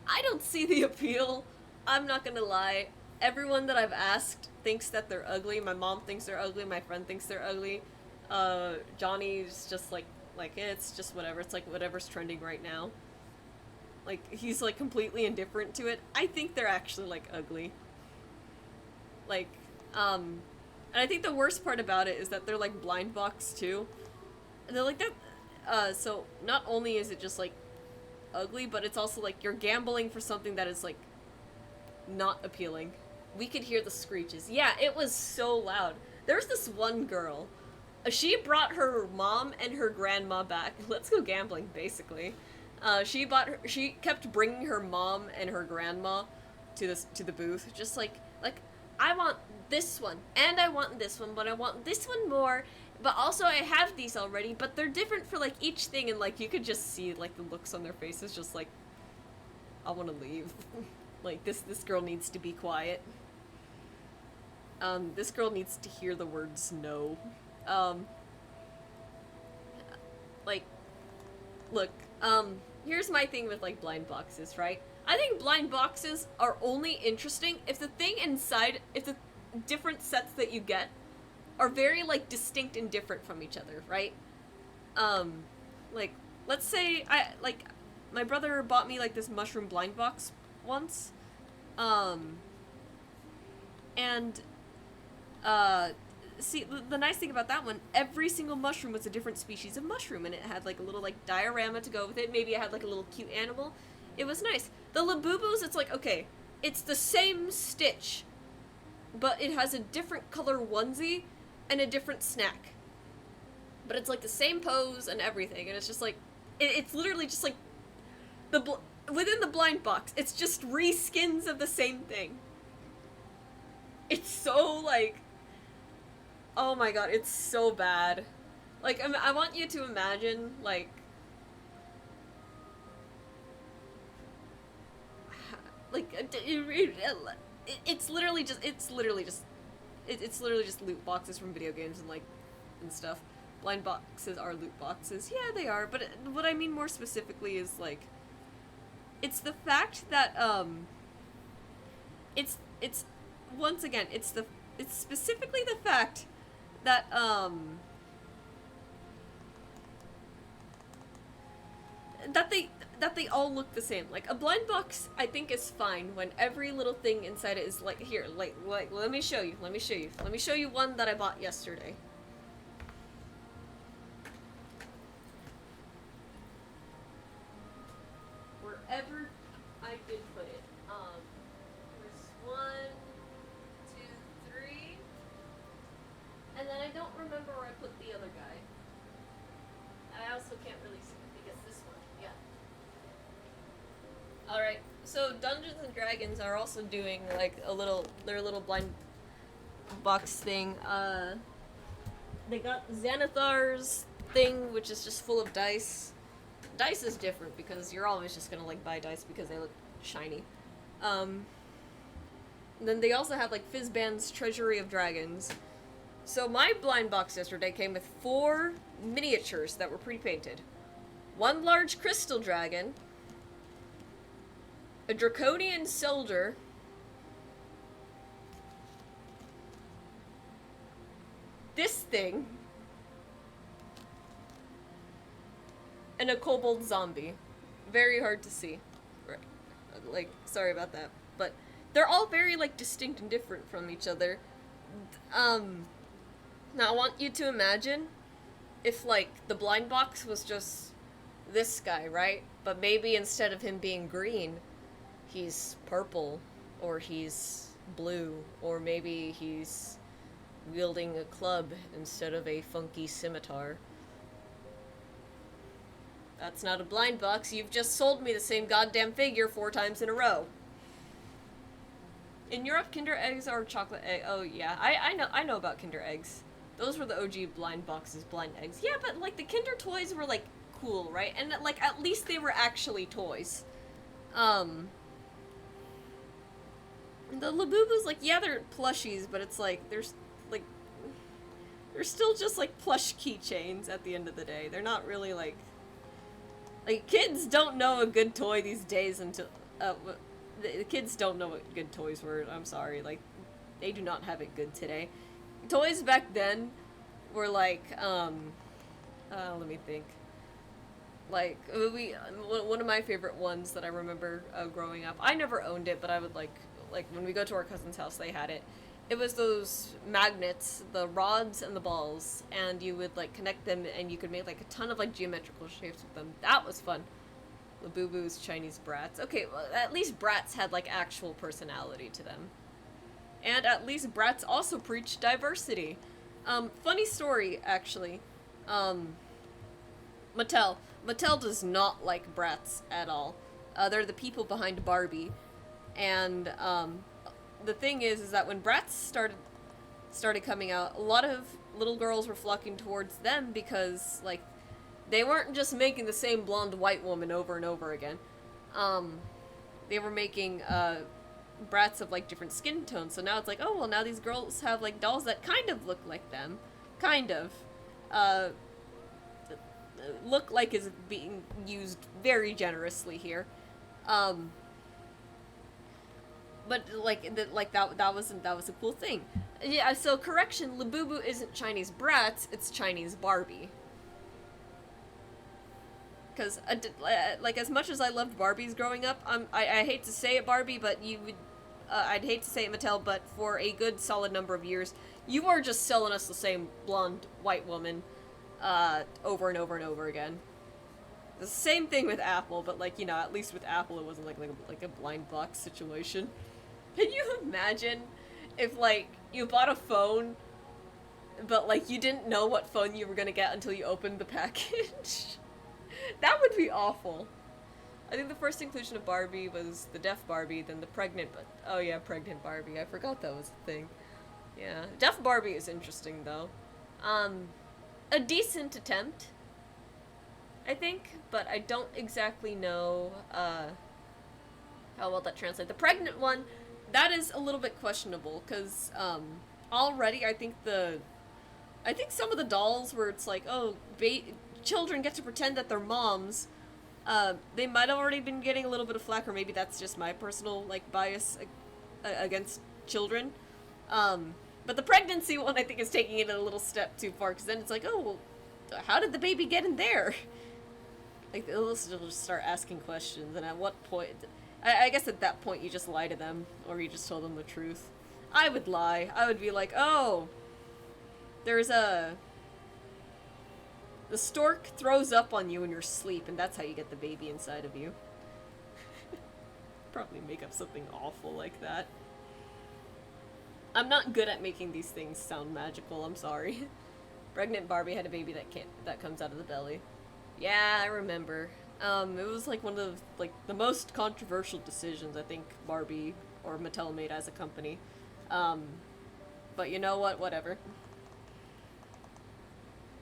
A: I don't see the appeal. I'm not gonna lie. Everyone that I've asked thinks that they're ugly. My mom thinks they're ugly. My friend thinks they're ugly. Johnny's just, like, it's just whatever. It's like whatever's trending right now. Like, he's, like, completely indifferent to it. I think they're actually, like, ugly. Like, and I think the worst part about it is that they're, like, blind box, too. And they're like that, so not only is it just, like, ugly, but it's also, like, you're gambling for something that is, like, not appealing. We could hear the screeches. Yeah, it was so loud. There's this one girl. She brought her mom and her grandma back. Let's go gambling, basically. She kept bringing her mom and her grandma to the booth, just like, I want this one, and I want this one, but I want this one more, but also I have these already, but they're different for, like, each thing, and, like, you could just see, like, the looks on their faces, just like, I want to leave. Like, this girl needs to be quiet. This girl needs to hear the words no. Like, look, here's my thing with, like, blind boxes, right? I think blind boxes are only interesting if the thing inside, if the different sets that you get are very, like, distinct and different from each other, right? Like, let's say, my brother bought me, like, this mushroom blind box once, see, the nice thing about that one, every single mushroom was a different species of mushroom, and it had, like, a little, like, diorama to go with it. Maybe it had, like, a little cute animal. It was nice. The Labubus, it's like, okay, it's the same Stitch, but it has a different color onesie and a different snack. But it's like the same pose and everything, and it's just like it's literally just like within the blind box. It's just reskins of the same thing. It's so like, oh my god, it's so bad. Like I want you to imagine like it's literally just loot boxes from video games and like and stuff. Blind boxes are loot boxes. Yeah, they are, but what I mean more specifically is like it's the fact that it's once again, it's specifically the fact that that they all look the same. Like a blind box I think is fine when every little thing inside it is like here, like let me show you one that I bought yesterday. Wherever I did put it. There's 1, 2, 3. And then I don't remember where I put the other guy. I also can't really see it because this one, yeah. Alright, so Dungeons and Dragons are also doing like their little blind box thing. They got Xanathar's thing, which is just full of dice. Dice is different because you're always just gonna like buy dice because they look shiny. Then they also have like Fizzband's Treasury of Dragons. So my blind box yesterday came with 4 miniatures that were pre-painted. 1 large crystal dragon, a draconian soldier, this thing, and a kobold zombie. Very hard to see. Right. Like, sorry about that. But they're all very, like, distinct and different from each other. Now I want you to imagine if, like, the blind box was just this guy, right? But maybe instead of him being green, he's purple, or he's blue, or maybe he's wielding a club instead of a funky scimitar. That's not a blind box. You've just sold me the same goddamn figure 4 times in a row. In Europe, Kinder Eggs are chocolate egg. Oh yeah, I know about Kinder Eggs. Those were the OG blind boxes, blind eggs. Yeah, but like the Kinder toys were like cool, right? And like at least they were actually toys. The Labubus, like, yeah, they're plushies, but it's like they're still just like plush keychains at the end of the day. They're not really like kids don't know a good toy these days until the kids don't know what good toys were. I'm sorry, like they do not have it good today. Toys back then were like let me think. Like one of my favorite ones that I remember growing up. I never owned it, but I would like when we go to our cousin's house, they had it. It was those magnets, the rods and the balls, and you would like connect them, and you could make like a ton of like geometrical shapes with them. That was fun. Labubu's Chinese brats. Okay, well, at least brats had like actual personality to them, and at least brats also preach diversity. Funny story actually. Mattel does not like brats at all. They're the people behind Barbie, and the thing is that when Bratz started coming out, a lot of little girls were flocking towards them because, like, they weren't just making the same blonde white woman over and over again. They were making brats of, like, different skin tones. So now it's like, oh, well, now these girls have, like, dolls that kind of look like them. Kind of. Look like is being used very generously here. But that was a cool thing. Yeah, so correction, Labubu isn't Chinese Bratz, it's Chinese Barbie. Because, like, as much as I loved Barbies growing up, I hate to say it, Barbie, but you would, I'd hate to say it, Mattel, but for a good solid number of years, you are just selling us the same blonde white woman, over and over and over again. The same thing with Apple, but, like, you know, at least with Apple it wasn't like a blind box situation. Can you imagine if, like, you bought a phone, but, like, you didn't know what phone you were gonna get until you opened the package? That would be awful. I think the first inclusion of Barbie was the deaf Barbie, then the pregnant, but oh yeah, pregnant Barbie. I forgot that was a thing. Yeah, deaf Barbie is interesting though. Um, a decent attempt, I think, but I don't exactly know how well that translates. The pregnant one, that is a little bit questionable because already I think some of the dolls where it's like, oh, children get to pretend that they're moms. They might have already been getting a little bit of flack, or maybe that's just my personal like bias against children. But the pregnancy one, I think, is taking it a little step too far, because then it's like, oh, well, how did the baby get in there? Like, they'll just start asking questions, and at what point... I guess at that point you just lie to them, or you just tell them the truth. I would lie. I would be like, oh, there's a... The stork throws up on you in your sleep, and that's how you get the baby inside of you. Probably make up something awful like that. I'm not good at making these things sound magical, I'm sorry. Pregnant Barbie had a baby that comes out of the belly. Yeah, I remember. It was like one of like the most controversial decisions I think Barbie or Mattel made as a company. But you know what? Whatever.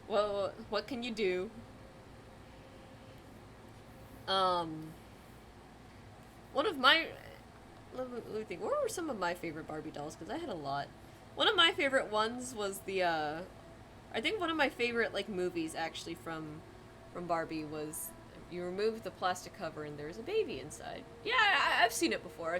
A: Well, what can you do? One of my... Let me think. What were some of my favorite Barbie dolls? Because I had a lot. One of my favorite ones was the, I think one of my favorite, like, movies, actually, from Barbie was... You remove the plastic cover and there's a baby inside. Yeah, I've seen it before.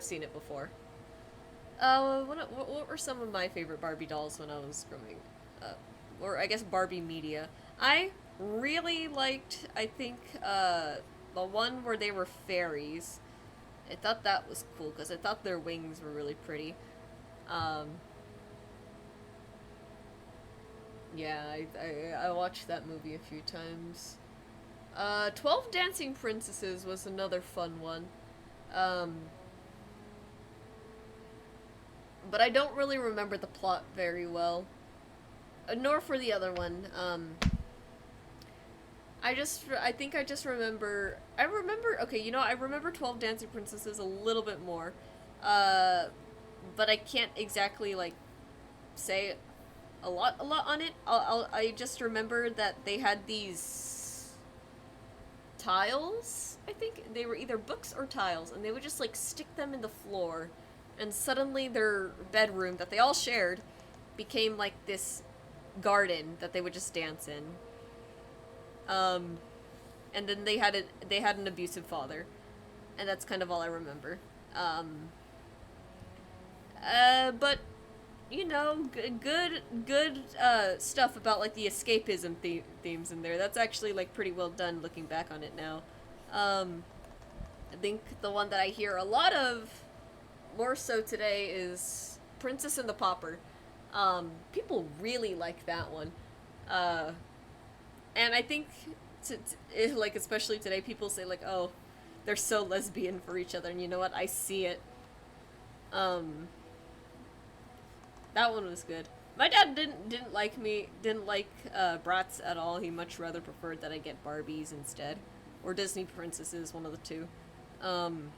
A: What were some of my favorite Barbie dolls when I was growing up? Or I guess Barbie media. I really liked, I think, the one where they were fairies. I thought that was cool because I thought their wings were really pretty. Yeah, I watched that movie a few times. 12 Dancing Princesses was another fun one. But I don't really remember the plot very well. Nor for the other one. I think I just remember... okay, you know, I remember 12 Dancing Princesses a little bit more. But I can't exactly, like, say a lot on it. I just remember that they had these tiles, I think. They were either books or tiles, and they would just, like, stick them in the floor, and suddenly their bedroom that they all shared became, like, this garden that they would just dance in. And then they had an abusive father, and that's kind of all I remember. But you know, good stuff about like the escapism themes in there. That's actually like pretty well done looking back on it now. I think the one that I hear a lot of more so today is Princess and the Pauper. People really like that one. And I think, like, especially today, people say, like, oh, they're so lesbian for each other, and you know what? I see it. That one was good. My dad didn't like Bratz at all. He much rather preferred that I get Barbies instead. Or Disney princesses, one of the two. And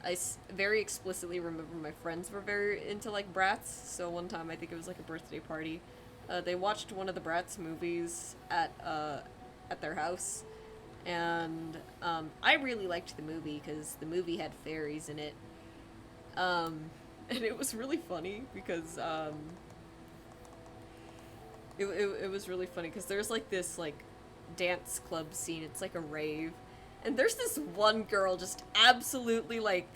A: I very explicitly remember my friends were very into, like, Bratz, so one time, I think it was, like, a birthday party, they watched one of the Bratz movies at their house, and, I really liked the movie, because the movie had fairies in it, and it was really funny, because, it was really funny, because there's, like, this, like, dance club scene, it's like a rave, and there's this one girl just absolutely, like,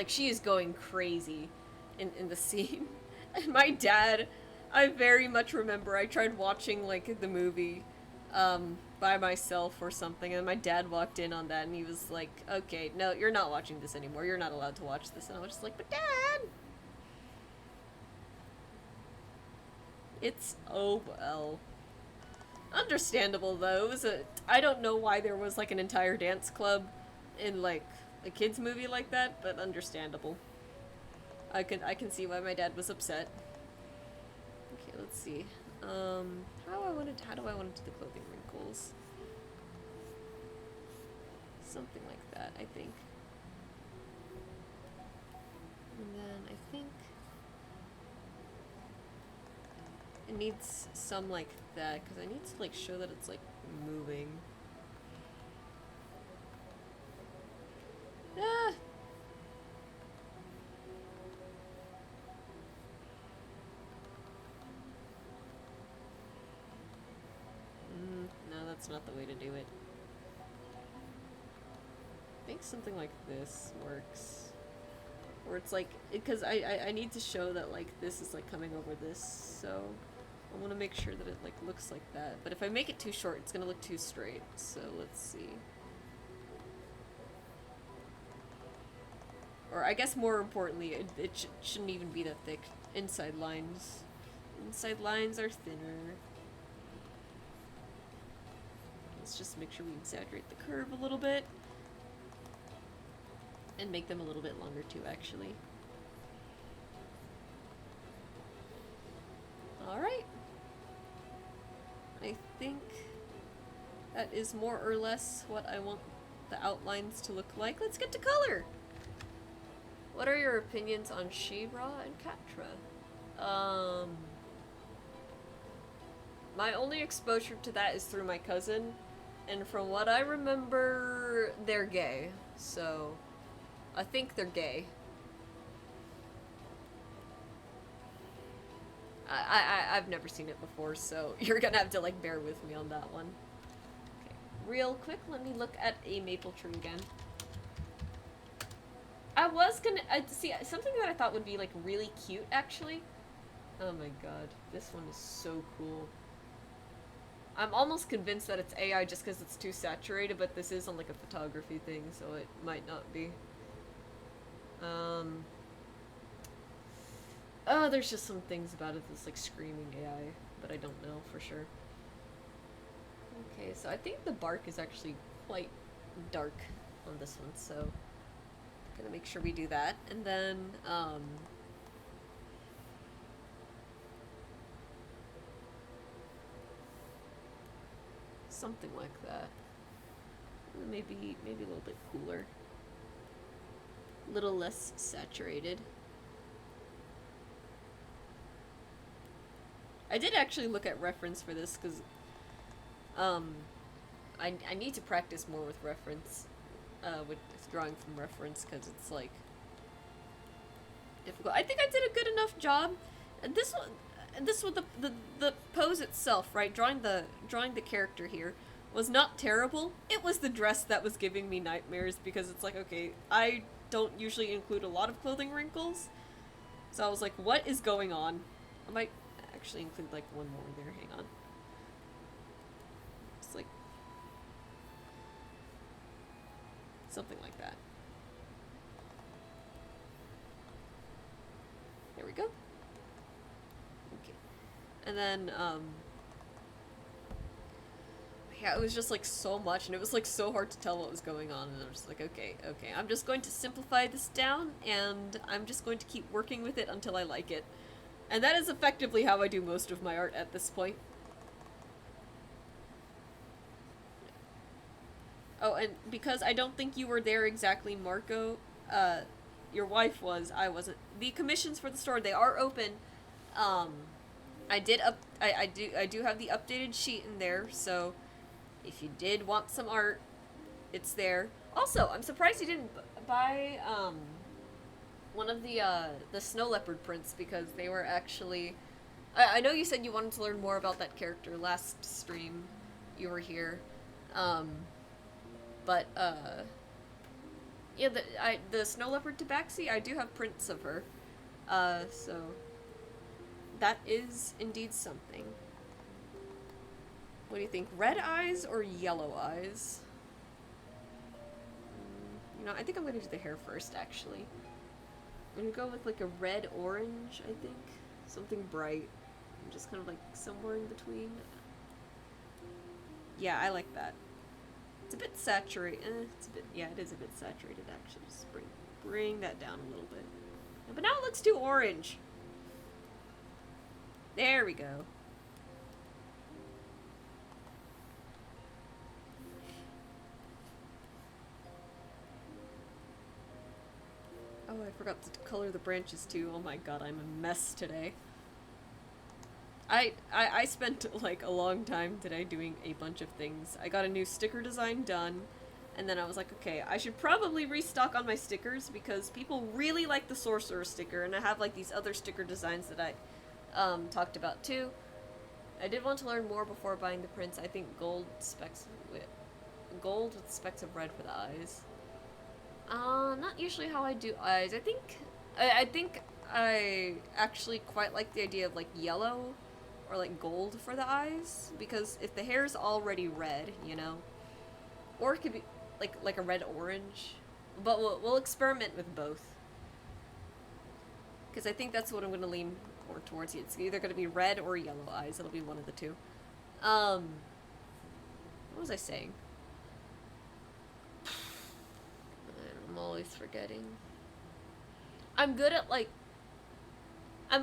A: she is going crazy in the scene. And my dad, I very much remember, I tried watching, like, the movie, by myself or something, and my dad walked in on that, and he was like, okay, no, you're not watching this anymore, you're not allowed to watch this, and I was just like, but Dad! It's, oh well. Understandable, though. I don't know why there was, like, an entire dance club in like a kids movie like that, but understandable. I can see why my dad was upset. Okay, let's see. How do I want to do the clothing wrinkles? Something like that, I think. And then I think it needs some like that, because I need to like show that it's like moving. Ah! No, that's not the way to do it. I think something like this works. Or it's like, because I need to show that like this is like coming over this, so I want to make sure that it like looks like that. But if I make it too short, it's gonna look too straight. So let's see. Or I guess more importantly, it shouldn't even be that thick. Inside lines. Inside lines are thinner. Let's just make sure we exaggerate the curve a little bit. And make them a little bit longer too, actually. Alright. I think that is more or less what I want the outlines to look like. Let's get to color! What are your opinions on She-Ra and Catra? My only exposure to that is through my cousin, and from what I remember, they're gay, so I think they're gay. I've never seen it before, so you're gonna have to like bear with me on that one. Okay, real quick, let me look at a maple tree again. I was gonna see something that I thought would be like really cute, actually. Oh my god, this one is so cool. I'm almost convinced that it's AI just because it's too saturated, but this is on like a photography thing, so it might not be. Oh, there's just some things about it that's like screaming AI, but I don't know for sure. Okay, so I think the bark is actually quite dark on this one, so I'm gonna make sure we do that. And then, something like that. Maybe a little bit cooler. A little less saturated. I did actually look at reference for this because I need to practice more with reference, with drawing from reference, because it's like difficult. I think I did a good enough job. And this was the pose itself, right? Drawing the character here was not terrible. It was the dress that was giving me nightmares, because it's like, okay, I don't usually include a lot of clothing wrinkles, so I was like, what is going on? I might actually include like one more there. Hang on. It's like something like that. There we go. Okay. And then, yeah, it was just like so much, and it was like so hard to tell what was going on, and I'm just like, okay, I'm just going to simplify this down, and I'm just going to keep working with it until I like it. And that is effectively how I do most of my art at this point. Oh, and because I don't think you were there exactly, Marco, your wife was, I wasn't. The commissions for the store, they are open. I do have the updated sheet in there, so if you did want some art, it's there. Also, I'm surprised you didn't buy one of the snow leopard prints, because they were actually. I know you said you wanted to learn more about that character last stream you were here, but yeah, the snow leopard tabaxi, I do have prints of her, so that is indeed something. What do you think? Red eyes or yellow eyes? You know, I think I'm gonna do the hair first, actually. I'm gonna go with like a red-orange, I think. Something bright. Just kind of like somewhere in between. Yeah, I like that. It's a bit saturated. It's a bit, yeah, it is a bit saturated actually. Just bring that down a little bit. But now it looks too orange. There we go. Oh, I forgot to color the branches too. Oh my god, I'm a mess today. I spent like a long time today doing a bunch of things. I got a new sticker design done, and then I was like, okay, I should probably restock on my stickers because people really like the sorcerer sticker, and I have like these other sticker designs that I talked about too. I did want to learn more before buying the prints. I think gold with specks of red for the eyes. Not usually how I do eyes. I think I actually quite like the idea of like yellow or like gold for the eyes, because if the hair's already red, you know, or it could be like a red orange, but we'll experiment with both, because I think that's what I'm gonna lean more towards. It's either gonna be red or yellow eyes. It'll be one of the two. What was I saying? I'm always forgetting. I'm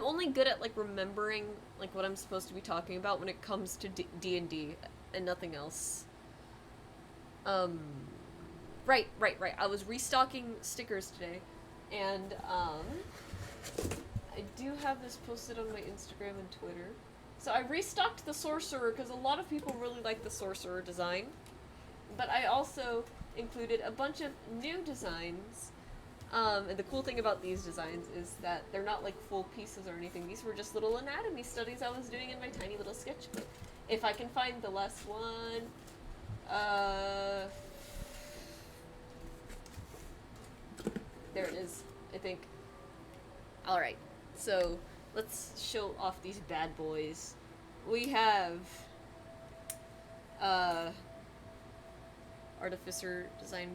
A: only good at like remembering like what I'm supposed to be talking about when it comes to D&D and nothing else. Right. I was restocking stickers today, and I do have this posted on my Instagram and Twitter. So I restocked the sorcerer because a lot of people really like the sorcerer design, but I also included a bunch of new designs. And the cool thing about these designs is that they're not like full pieces or anything. These were just little anatomy studies I was doing in my tiny little sketchbook. If I can find the last one, there it is, I think. Alright, so let's show off these bad boys. We have, Artificer design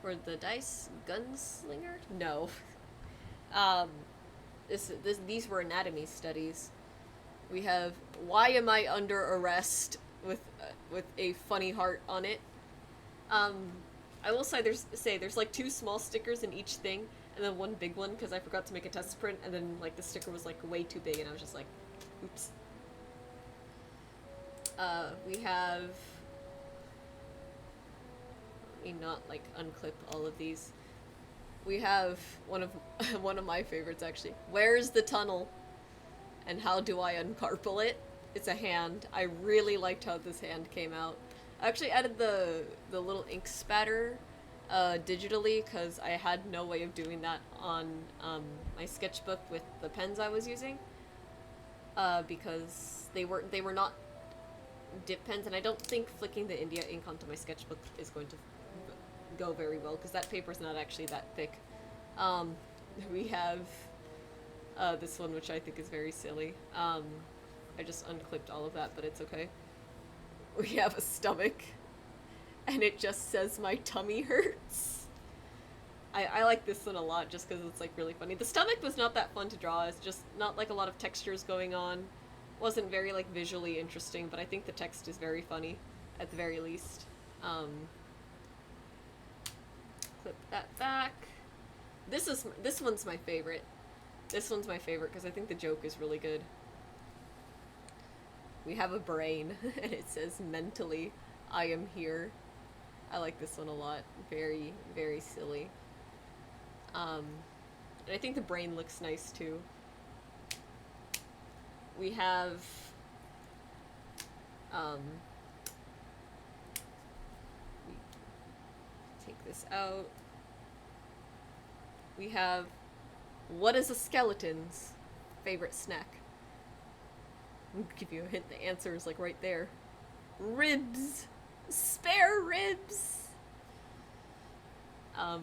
A: for the dice gunslinger? No. These were anatomy studies. We have why am I under arrest with a funny heart on it. I will say there's like 2 small stickers in each thing, and then 1 big one because I forgot to make a test print, and then like the sticker was like way too big, and I was just like, oops. We have. Let me not like unclip all of these. We have one of my favorites actually. Where's the tunnel? And how do I uncarpal it? It's a hand. I really liked how this hand came out. I actually added the little ink spatter digitally because I had no way of doing that on my sketchbook with the pens I was using, because they were not dip pens, and I don't think flicking the India ink onto my sketchbook is going to go very well because that paper's not actually that thick. We have this one, which I think is very silly. I just unclipped all of that, but it's okay. We have a stomach, and it just says my tummy hurts. I like this one a lot just because it's like really funny. The stomach was not that fun to draw. It's just not like a lot of textures going on. Wasn't very like visually interesting, but I think the text is very funny at the very least. Clip that back. This one's my favorite. This one's my favorite because I think the joke is really good. We have a brain, and it says mentally, I am here. I like this one a lot. Very, very silly. And I think the brain looks nice too. We have, take this out. We have, what is a skeleton's favorite snack? I'll give you a hint, the answer is like right there. Ribs! Spare ribs! I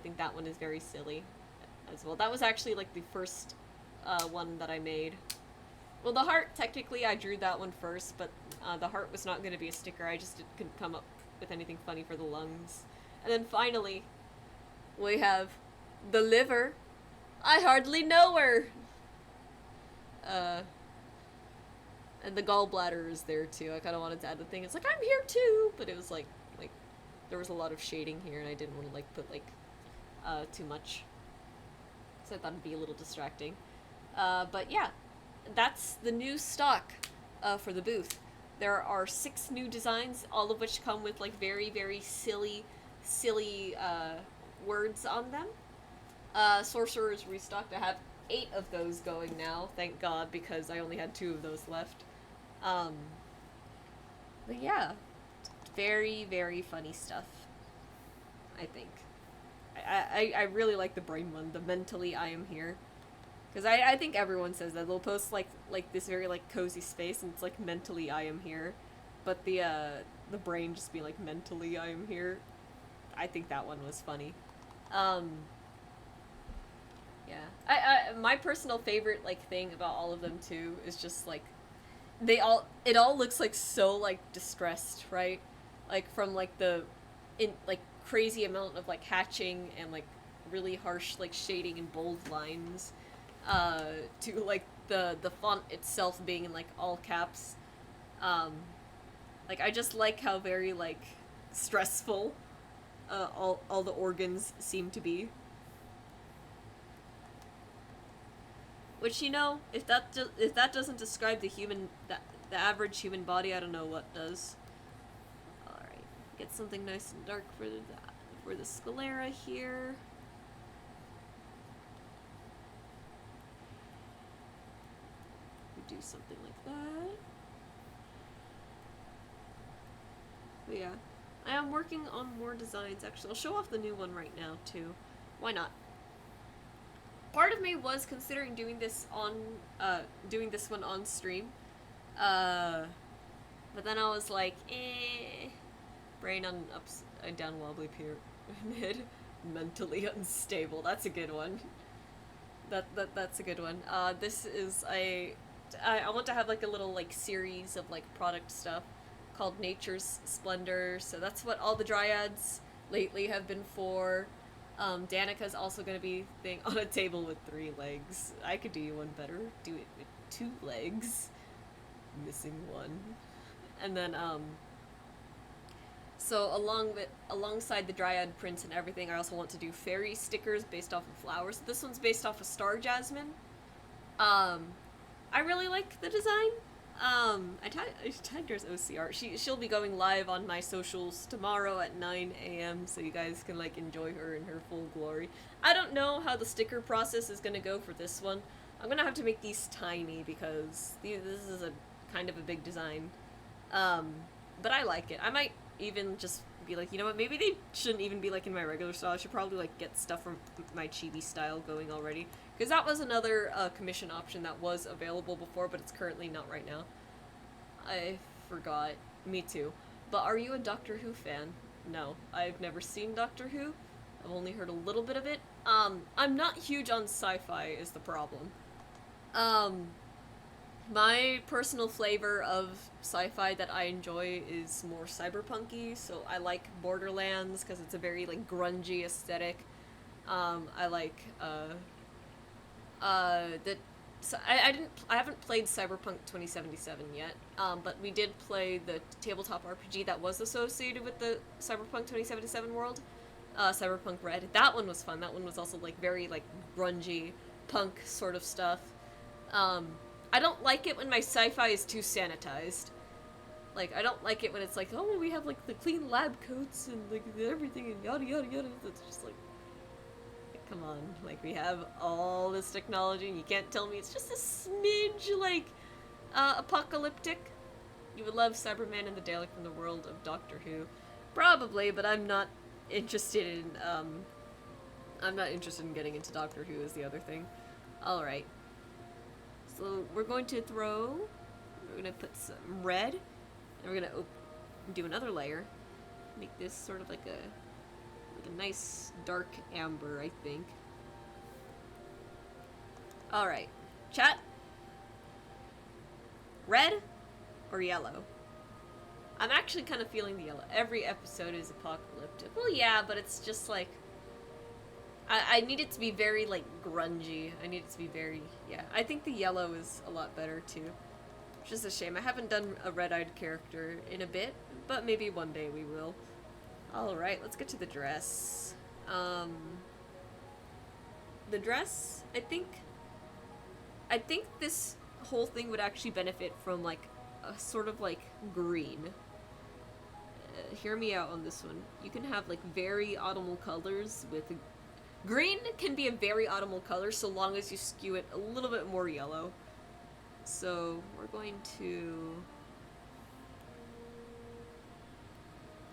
A: think that one is very silly as well. That was actually like the first one that I made. Well, the heart, technically I drew that one first, but the heart was not going to be a sticker. I just couldn't come up with anything funny for the lungs. And then finally, we have the liver. I hardly know her! And the gallbladder is there too. I kind of wanted to add the thing. It's like, I'm here too! But it was like there was a lot of shading here, and I didn't want to like put like too much, so I thought it'd be a little distracting. But yeah, that's the new stock for the booth. There are 6 new designs, all of which come with like very, very silly words on them. Sorcerer's restocked. I have 8 of those going now, thank God, because I only had 2 of those left. Um, but yeah, very, very funny stuff, I think. I really like the brain one, the mentally I am here. Because I think everyone says that. They'll post like this very like cozy space and it's like mentally I am here. But the brain just be like mentally I am here. I think that one was funny. Um yeah. My personal favorite like thing about all of them too is just like it all looks like so like distressed, right? Like from like the in like crazy amount of like hatching and like really harsh like shading and bold lines uh to like the font itself being in like all caps. um like I just like how very like stressful all the organs seem to be, which, you know, if that doesn't describe the average human body, I don't know what does. All right, get something nice and dark for the sclera here. Do something like that. But yeah, I am working on more designs. Actually, I'll show off the new one right now too. Why not? Part of me was considering doing this one on stream, but then I was like, brain on upside down wobbly pyramid, mentally unstable. That's a good one. That's a good one. This is I want to have like a little like series of like product stuff called Nature's Splendor. So that's what all the Dryads lately have been for. Danica's also going to be thing on a table with 3 legs. I could do you one better. Do it with 2 legs. Missing one. And then so alongside the Dryad prints and everything, I also want to do fairy stickers based off of flowers. This one's based off of Star Jasmine. I really like the design. I tagged her as OCR. She'll be going live on my socials tomorrow at 9 a.m. so you guys can like enjoy her in her full glory. I don't know how the sticker process is gonna go for this one. I'm gonna have to make these tiny because this is a kind of a big design. But I like it. I might even just be like, you know what, maybe they shouldn't even be like in my regular style. I should probably like get stuff from my chibi style going already. Because that was another commission option that was available before, but it's currently not right now. I forgot. Me too. But are you a Doctor Who fan? No. I've never seen Doctor Who. I've only heard a little bit of it. I'm not huge on sci-fi is the problem. My personal flavor of sci-fi that I enjoy is more cyberpunky, so I like Borderlands because it's a very like grungy aesthetic. I like so I haven't played Cyberpunk 2077 yet, but we did play the tabletop RPG that was associated with the Cyberpunk 2077 world, Cyberpunk Red. That one was fun. That one was also like very like grungy punk sort of stuff. I don't like it when my sci-fi is too sanitized. Like, I don't like it when it's like, oh, we have like the clean lab coats and like everything and yada yada yada. It's just like, come on, like we have all this technology and you can't tell me it's just a smidge like apocalyptic. You would love Cyberman and the Dalek from the world of Doctor Who, probably, but I'm not interested in getting into Doctor Who is the other thing. All right, so we're going to put some red, and we're gonna do another layer, make this sort of like a nice dark amber, I think. Alright. Chat? Red or yellow? I'm actually kind of feeling the yellow. Every episode is apocalyptic. Well, yeah, but it's just like... I need it to be very, like, grungy. I need it to be very... Yeah, I think the yellow is a lot better, too. It's just a shame. I haven't done a red-eyed character in a bit, but maybe one day we will. Alright, let's get to the dress. The dress, I think this whole thing would actually benefit from, like, a sort of, like, green. Hear me out on this one. You can have, like, very autumnal colors with... Green can be a very autumnal color so long as you skew it a little bit more yellow. So, we're going to...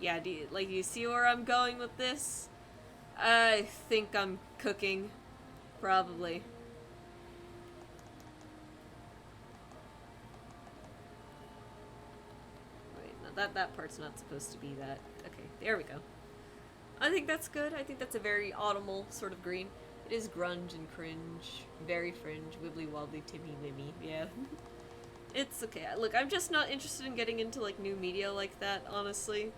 A: Yeah, do you see where I'm going with this? I think I'm cooking. Probably. Wait, no, that part's not supposed to be that. Okay, there we go. I think that's good. I think that's a very autumnal sort of green. It is grunge and cringe. Very fringe. Wibbly wobbly timmy wimmy. Yeah. It's okay. Look, I'm just not interested in getting into, like, new media like that, honestly.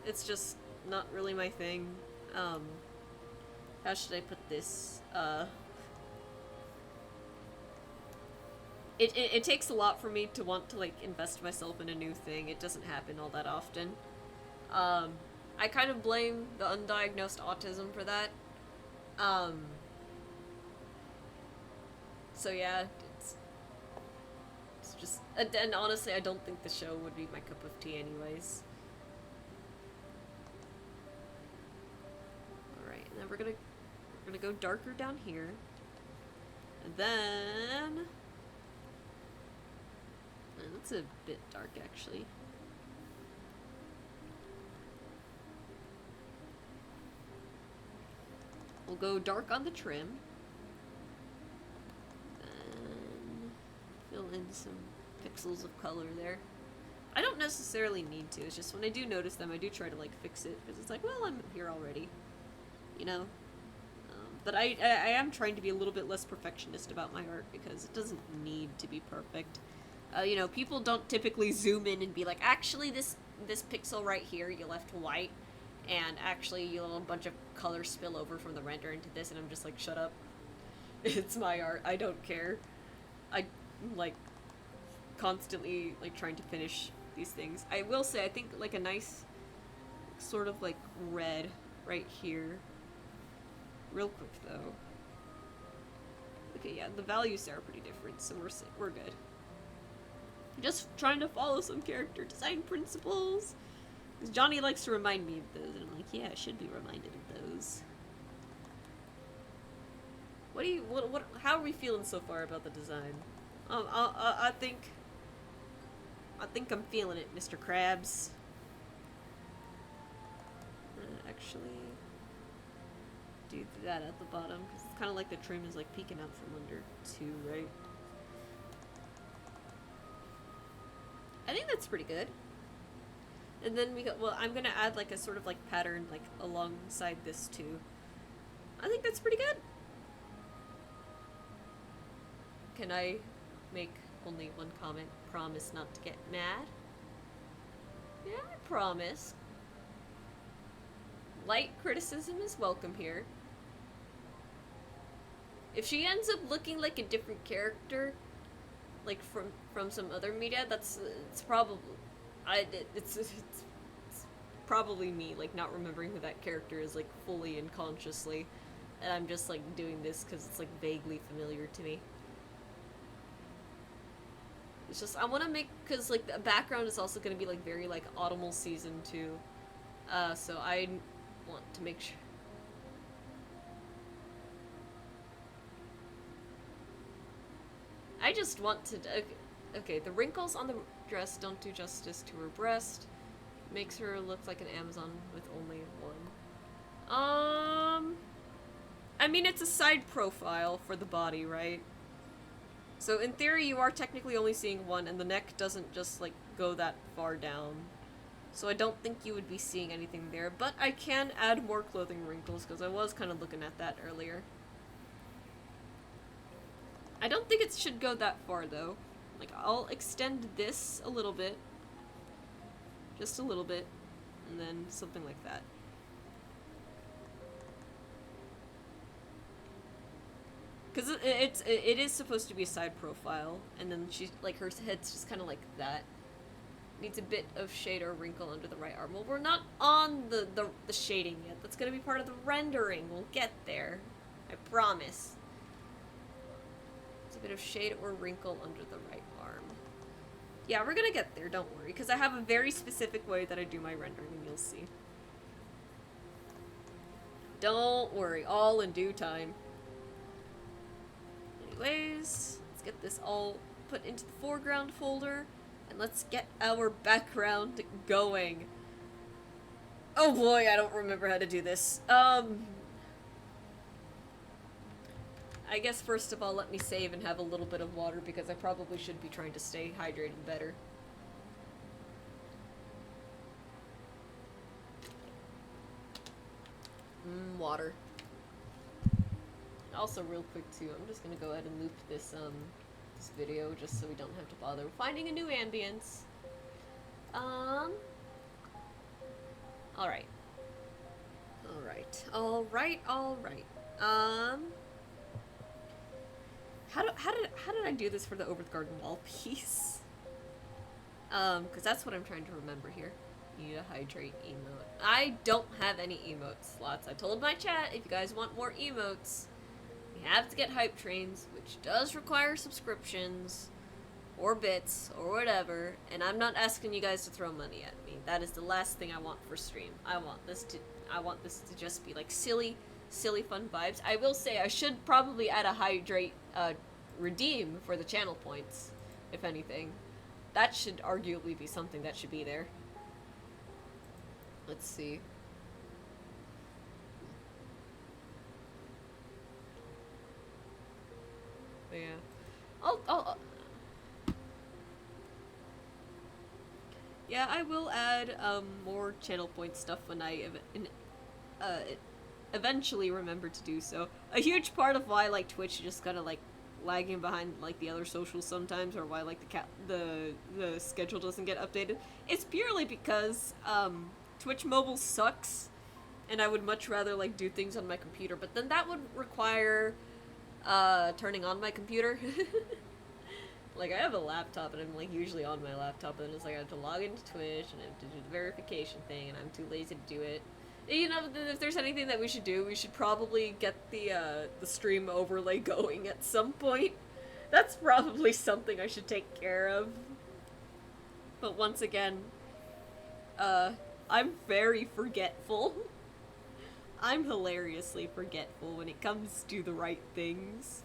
A: It's just not really my thing. How should I put this? It takes a lot for me to want to, like, invest myself in a new thing. It doesn't happen all that often. I kind of blame the undiagnosed autism for that. So yeah, it's just, and honestly, I don't think the show would be my cup of tea anyways. Alright, and then we're gonna go darker down here. And then... that's a bit dark, actually. We'll go dark on the trim. And fill in some pixels of color there. I don't necessarily need to, it's just when I do notice them, I do try to, like, fix it, because it's like, well, I'm here already. You know? But I am trying to be a little bit less perfectionist about my art, because it doesn't need to be perfect. You know, people don't typically zoom in and be like, actually, this pixel right here, you left white, and actually, you let a bunch of color spill over from the render into this, and I'm just like, shut up. It's my art, I don't care. I'm, like, constantly, like, trying to finish these things. I will say, I think, like, a nice sort of, like, red right here. Real quick, though. Okay, yeah, the values there are pretty different, so we're good. Just trying to follow some character design principles. Because Johnny likes to remind me of those, and I'm like, yeah, I should be reminded of those. How are we feeling so far about the design? I think I'm feeling it, Mr. Krabs. Actually, do that at the bottom, because it's kind of like the trim is, like, peeking out from under, too, right? I think that's pretty good. And then we got, well, I'm gonna add, like, a sort of, like, pattern, like, alongside this, too. I think that's pretty good. Can I make only one comment? Promise not to get mad? Yeah, I promise. Light criticism is welcome here. If she ends up looking like a different character, like from some other media, it's probably it's probably me, like, not remembering who that character is, like, fully and consciously, and I'm just, like, doing this because it's, like, vaguely familiar to me. It's just, I want to make, because, like, the background is also going to be, like, very, like, autumnal season too, so I want to make sure. I just want to, okay, the wrinkles on the dress don't do justice to her breast. Makes her look like an Amazon with only one. I mean, it's a side profile for the body, right? So in theory, you are technically only seeing one, and the neck doesn't just, like, go that far down. So I don't think you would be seeing anything there, but I can add more clothing wrinkles, because I was kind of looking at that earlier. I don't think it should go that far, though. Like, I'll extend this a little bit. Just a little bit. And then something like that. Because it is supposed to be a side profile, and then she's, like, her head's just kind of like that. Needs a bit of shade or wrinkle under the right arm. Well, we're not on the shading yet. That's gonna be part of the rendering. We'll get there. I promise. It's a bit of shade or wrinkle under the right arm. Yeah, we're gonna get there, don't worry, because I have a very specific way that I do my rendering, and you'll see. Don't worry, all in due time. Anyways, let's get this all put into the foreground folder, and let's get our background going. Oh boy, I don't remember how to do this. I guess first of all, let me save and have a little bit of water, because I probably should be trying to stay hydrated better. Water. Also, real quick too, I'm just gonna go ahead and loop this this video just so we don't have to bother finding a new ambience. Alright. How did I do this for the over the garden wall piece? Because that's what I'm trying to remember here. Need a hydrate emote. I don't have any emote slots. I told my chat, if you guys want more emotes, you have to get hype trains, which does require subscriptions, or bits, or whatever, and I'm not asking you guys to throw money at me. That is the last thing I want for stream. I want this to just be like silly fun vibes. I will say I should probably add a hydrate redeem for the channel points, if anything. That should arguably be something that should be there. Let's see. But yeah. Yeah, I will add more channel point stuff when I eventually remember to do so. A huge part of why like Twitch just kind of like lagging behind like the other socials sometimes, or why like the schedule doesn't get updated, it's purely because Twitch mobile sucks, and I would much rather like do things on my computer, but then that would require turning on my computer. Like, I have a laptop, and I'm like usually on my laptop, and it's like I have to log into Twitch, and I have to do the verification thing, and I'm too lazy to do it. You know, if there's anything that we should do, we should probably get the stream overlay going at some point. That's probably something I should take care of. But once again, I'm very forgetful. I'm hilariously forgetful when it comes to the right things.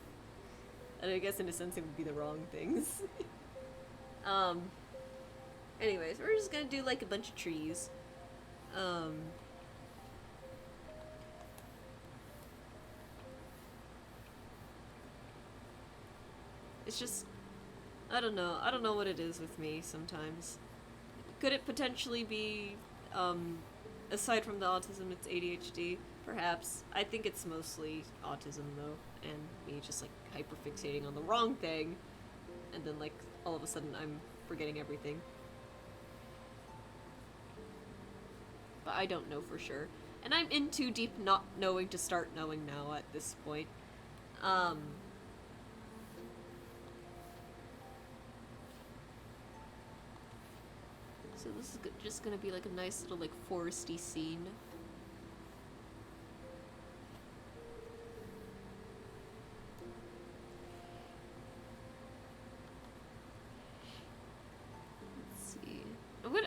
A: And I guess in a sense it would be the wrong things. Anyways, we're just gonna do like a bunch of trees. It's just, I don't know what it is with me sometimes. Could it potentially be, aside from the autism, it's ADHD? Perhaps. I think it's mostly autism, though, and me just, like, hyperfixating on the wrong thing, and then, like, all of a sudden I'm forgetting everything. But I don't know for sure. And I'm in too deep not knowing to start knowing now at this point. So this is just gonna be like a nice little like foresty scene. Let's see.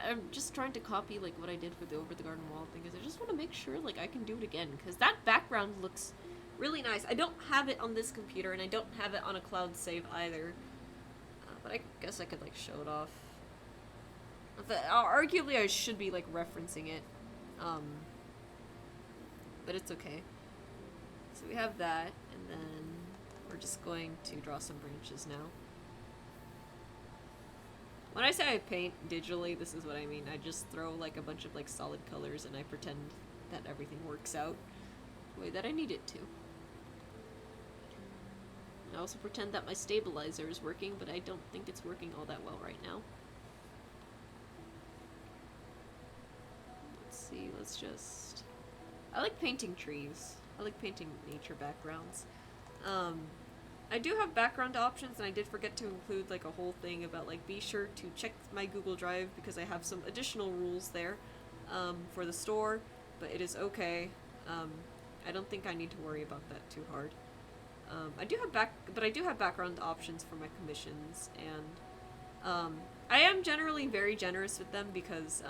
A: I'm just trying to copy like what I did for the over the garden wall thing, because I just want to make sure like I can do it again, because that background looks really nice. I don't have it on this computer, and I don't have it on a cloud save either. But I guess I could like show it off. Arguably I should be like referencing it, but it's okay. So we have that, and then we're just going to draw some branches now. When I say I paint digitally, this is what I mean. I just throw like a bunch of like solid colors, and I pretend that everything works out the way that I need it to. I also pretend that my stabilizer is working, but I don't think it's working all that well right now. See, let's just... I like painting trees. I like painting nature backgrounds. I I do have background options, and I did forget to include like a whole thing about like be sure to check my Google Drive because I have some additional rules there for the store, but it is okay. I don't think I need to worry about that too hard. I do have background options for my commissions, and I am generally very generous with them because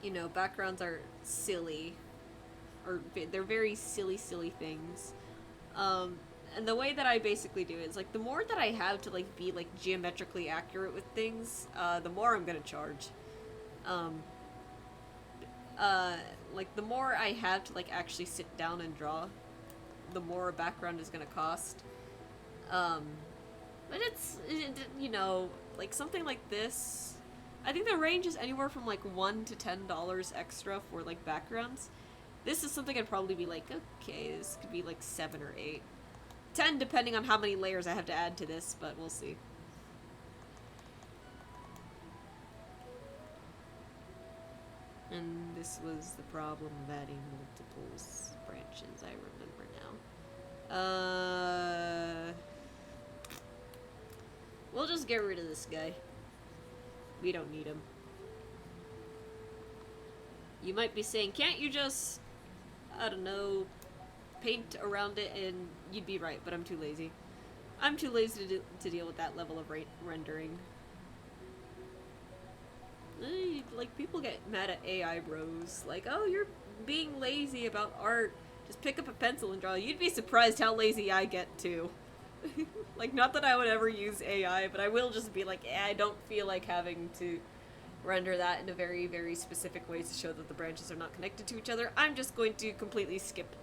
A: you know, backgrounds are silly, or they're very silly things. And the way that I basically do it is like the more that I have to like be like geometrically accurate with things, the more I'm gonna charge. Like the more I have to like actually sit down and draw, the more a background is gonna cost. But you know, like something like this, I think the range is anywhere from like $1 to $10 extra for like backgrounds. This is something I'd probably be like, okay, this could be like 7 or 8. 10 depending on how many layers I have to add to this, but we'll see. And this was the problem of adding multiple branches, I remember now. We'll just get rid of this guy. We don't need him. You might be saying, can't you just, I don't know, paint around it? And you'd be right, but I'm too lazy. I'm too lazy to deal with that level of rendering. Like, people get mad at AI bros. Like, oh, you're being lazy about art. Just pick up a pencil and draw. You'd be surprised how lazy I get, too. Like, not that I would ever use AI, but I will just be like, I don't feel like having to render that in a very, very specific way to show that the branches are not connected to each other. I'm just going to completely skip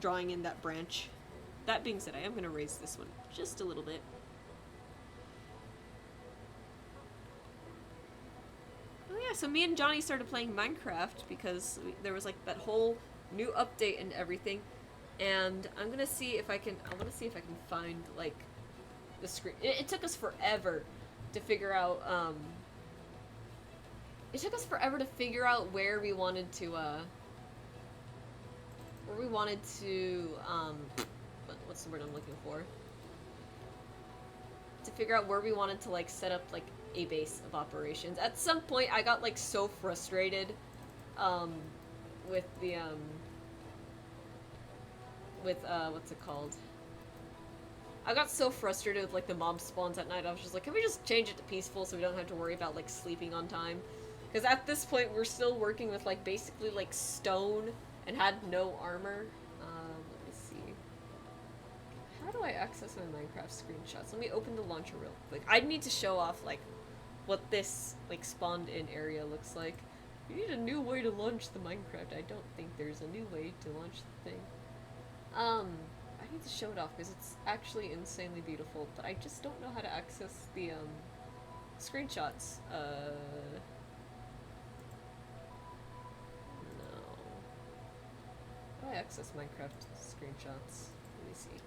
A: drawing in that branch. That being said, I am going to raise this one just a little bit. Oh yeah, so me and Johnny started playing Minecraft because there was like that whole new update and everything. And I'm gonna see if I can. I want to see if I can find like the screen. It took us forever to figure out. It took us forever to figure out where we wanted to. What's the word I'm looking for? To figure out where we wanted to like set up like a base of operations. At some point, I got like so frustrated, with the what's it called? I got so frustrated with like the mob spawns at night. I was just like, can we just change it to peaceful so we don't have to worry about like sleeping on time? Because at this point we're still working with like basically like stone and had no armor. Let me see. How do I access my Minecraft screenshots? Let me open the launcher real quick. I need to show off like what this like spawned in area looks like. You need a new way to launch the Minecraft. I don't think there's a new way to launch the thing. I need to show it off because it's actually insanely beautiful, but I just don't know how to access the, screenshots. No. How do I access Minecraft screenshots? Let me see.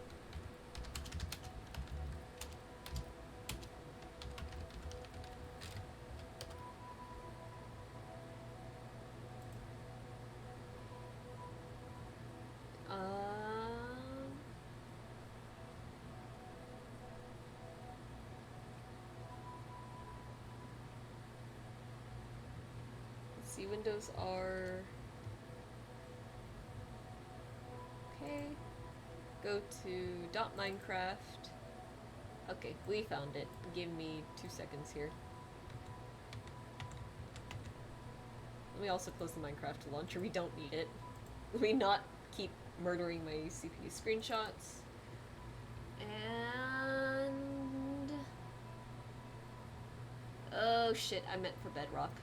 A: See, windows are okay. Go to .minecraft. Okay, we found it. Give me 2 seconds here. Let me also close the Minecraft launcher. We don't need it. Let me not keep murdering my CPU screenshots. And oh shit, I meant for Bedrock.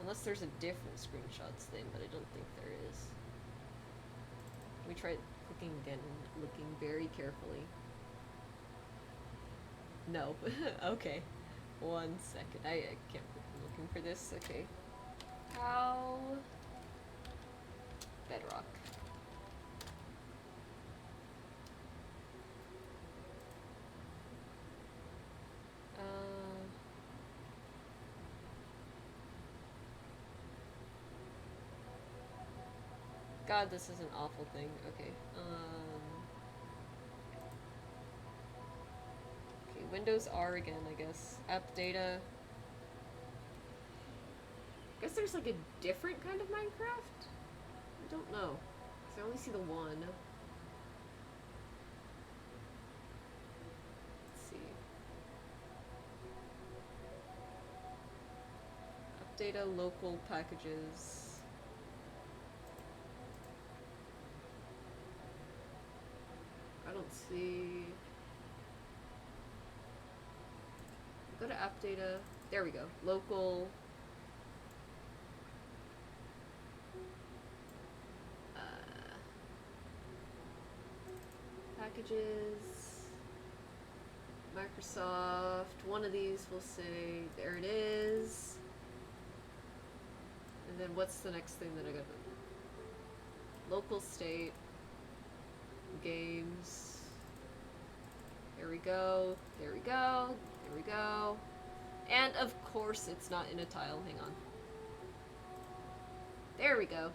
A: Unless there's a different screenshots thing, but I don't think there is. Let me try clicking again and looking very carefully. No. Okay. 1 second. I can't. I'm looking for this. Okay. How? Bedrock. God, this is an awful thing. Okay. Okay, Windows R again, I guess. App data. I guess there's like a different kind of Minecraft? I don't know. 'Cause I only see the one. Let's see. App data, local packages. I don't see. Go to app data. There we go. Local. Packages. Microsoft. One of these will say, there it is. And then what's the next thing that I got? Local state. Games. There we go. There we go. There we go. And of course it's not in a tile. Hang on. There we go.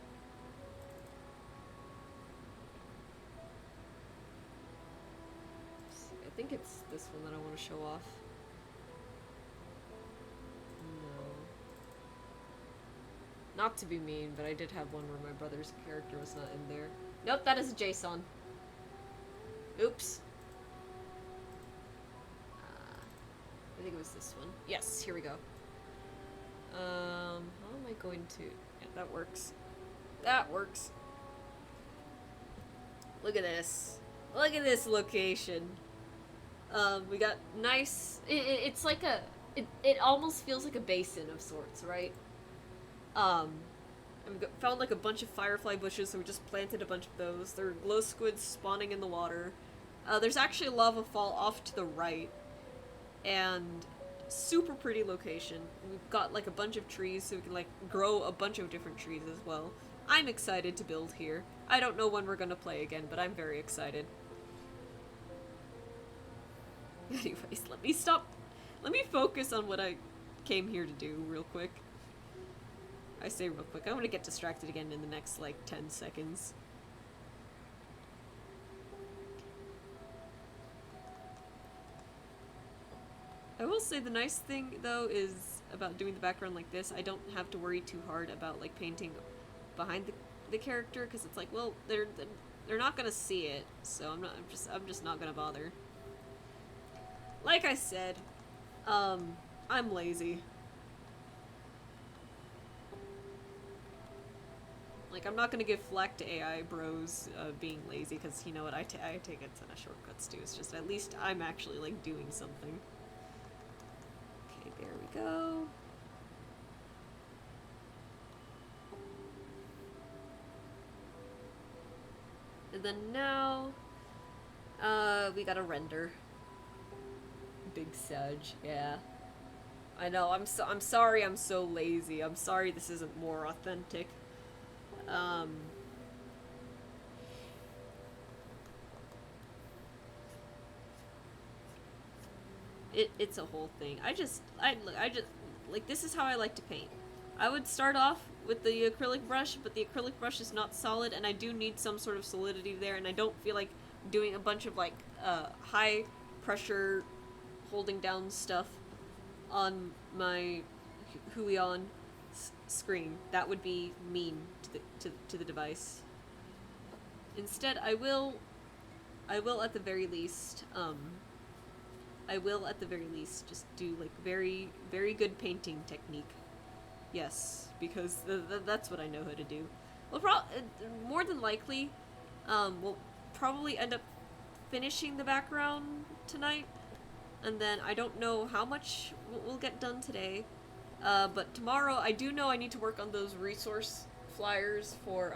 A: I think it's this one that I want to show off. No. Not to be mean, but I did have one where my brother's character was not in there. Nope, that is a JSON. Oops. I think it was this one. Yes, here we go. How am I going to... Yeah, that works. That works. Look at this. Look at this location. We got nice... It's like a... It almost feels like a basin of sorts, right? We found like a bunch of firefly bushes, so we just planted a bunch of those. There are glow squids spawning in the water. There's actually a lava fall off to the right. And super pretty location. We've got like a bunch of trees, so we can like grow a bunch of different trees as well. I'm excited to build here. I don't know when we're gonna play again, but I'm very excited. Anyways, let me stop. Let me focus on what I came here to do real quick. I say real quick. I'm gonna get distracted again in the next like 10 seconds. I will say the nice thing though is about doing the background like this, I don't have to worry too hard about like painting behind the character, because it's like, well, they're not gonna see it, so I'm just not gonna bother. Like I said, I'm lazy. Like, I'm not gonna give flack to AI bros being lazy, because you know what, I take a ton of shortcuts too. It's just at least I'm actually like doing something. Okay, there we go. And then now, we gotta render. Big Sedge, yeah. I know, I'm sorry I'm so lazy. I'm sorry this isn't more authentic. It's a whole thing. I just, like, this is how I like to paint. I would start off with the acrylic brush, but the acrylic brush is not solid, and I do need some sort of solidity there, and I don't feel like doing a bunch of, like, high pressure holding down stuff on my Huion screen. That would be mean to the device. Instead, I will at the very least, just do like very, very good painting technique. Yes, because that's what I know how to do. Well, more than likely, we'll probably end up finishing the background tonight, and then I don't know how much we'll get done today. But tomorrow, I do know I need to work on those resource flyers for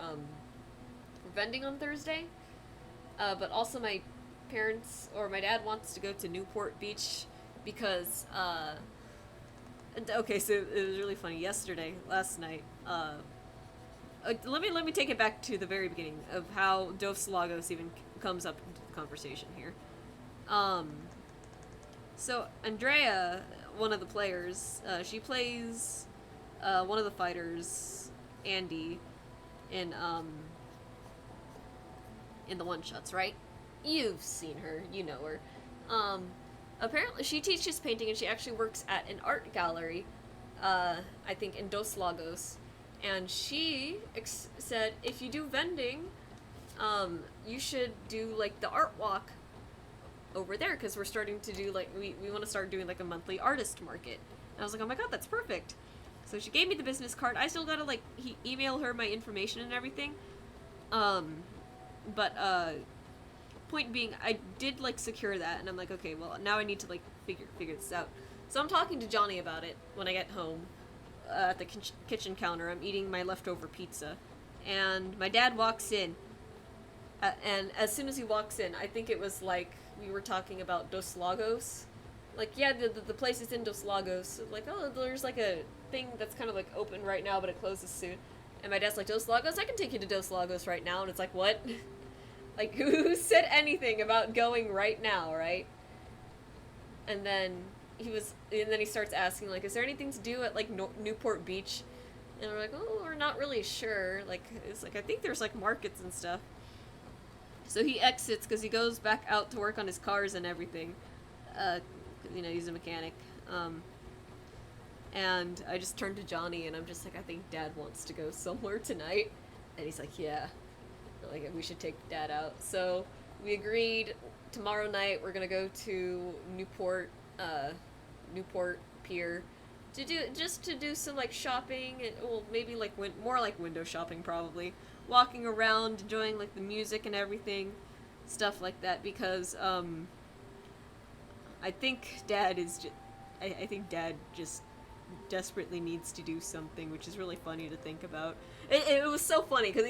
A: vending on Thursday. But also my parents, or my dad wants to go to Newport Beach because, okay, so it was really funny. Last night, let me take it back to the very beginning of how Dos Lagos even comes up into the conversation here. So Andrea, one of the players, she plays one of the fighters, Andy, in in the one-shots, right? You've seen her, you know her. Um, Apparently she teaches painting and she actually works at an art gallery, I think in Dos Lagos. And she said if you do vending, you should do like the art walk over there because we're starting to do like we want to start doing like a monthly artist market. And I was like, oh my god, that's perfect. So she gave me the business card. I still gotta like email her my information and everything. But point being, I did like secure that, and I'm like, okay, well now I need to like figure this out. So I'm talking to Johnny about it when I get home. At the kitchen counter, I'm eating my leftover pizza, and my dad walks in. And as soon as he walks in, I think it was like we were talking about Dos Lagos. Like, yeah, the place is in Dos Lagos. Like, oh, there's like a thing that's kind of like open right now, but it closes soon. And my dad's like, Dos Lagos? I can take you to Dos Lagos right now. And it's like, what? Like, who said anything about going right now, right? And then he starts asking, like, is there anything to do at, like, Newport Beach? And we're like, oh, we're not really sure. Like, it's like, I think there's, like, markets and stuff. So he exits because he goes back out to work on his cars and everything. You know, he's a mechanic. And I just turned to Johnny and I'm just like, I think Dad wants to go somewhere tonight. And he's like, yeah. Like, we should take Dad out. So we agreed tomorrow night we're gonna go to Newport Pier to do some like shopping and, well, maybe like more like window shopping probably, walking around enjoying like the music and everything, stuff like that, because I think Dad just desperately needs to do something, which is really funny to think about. It was so funny because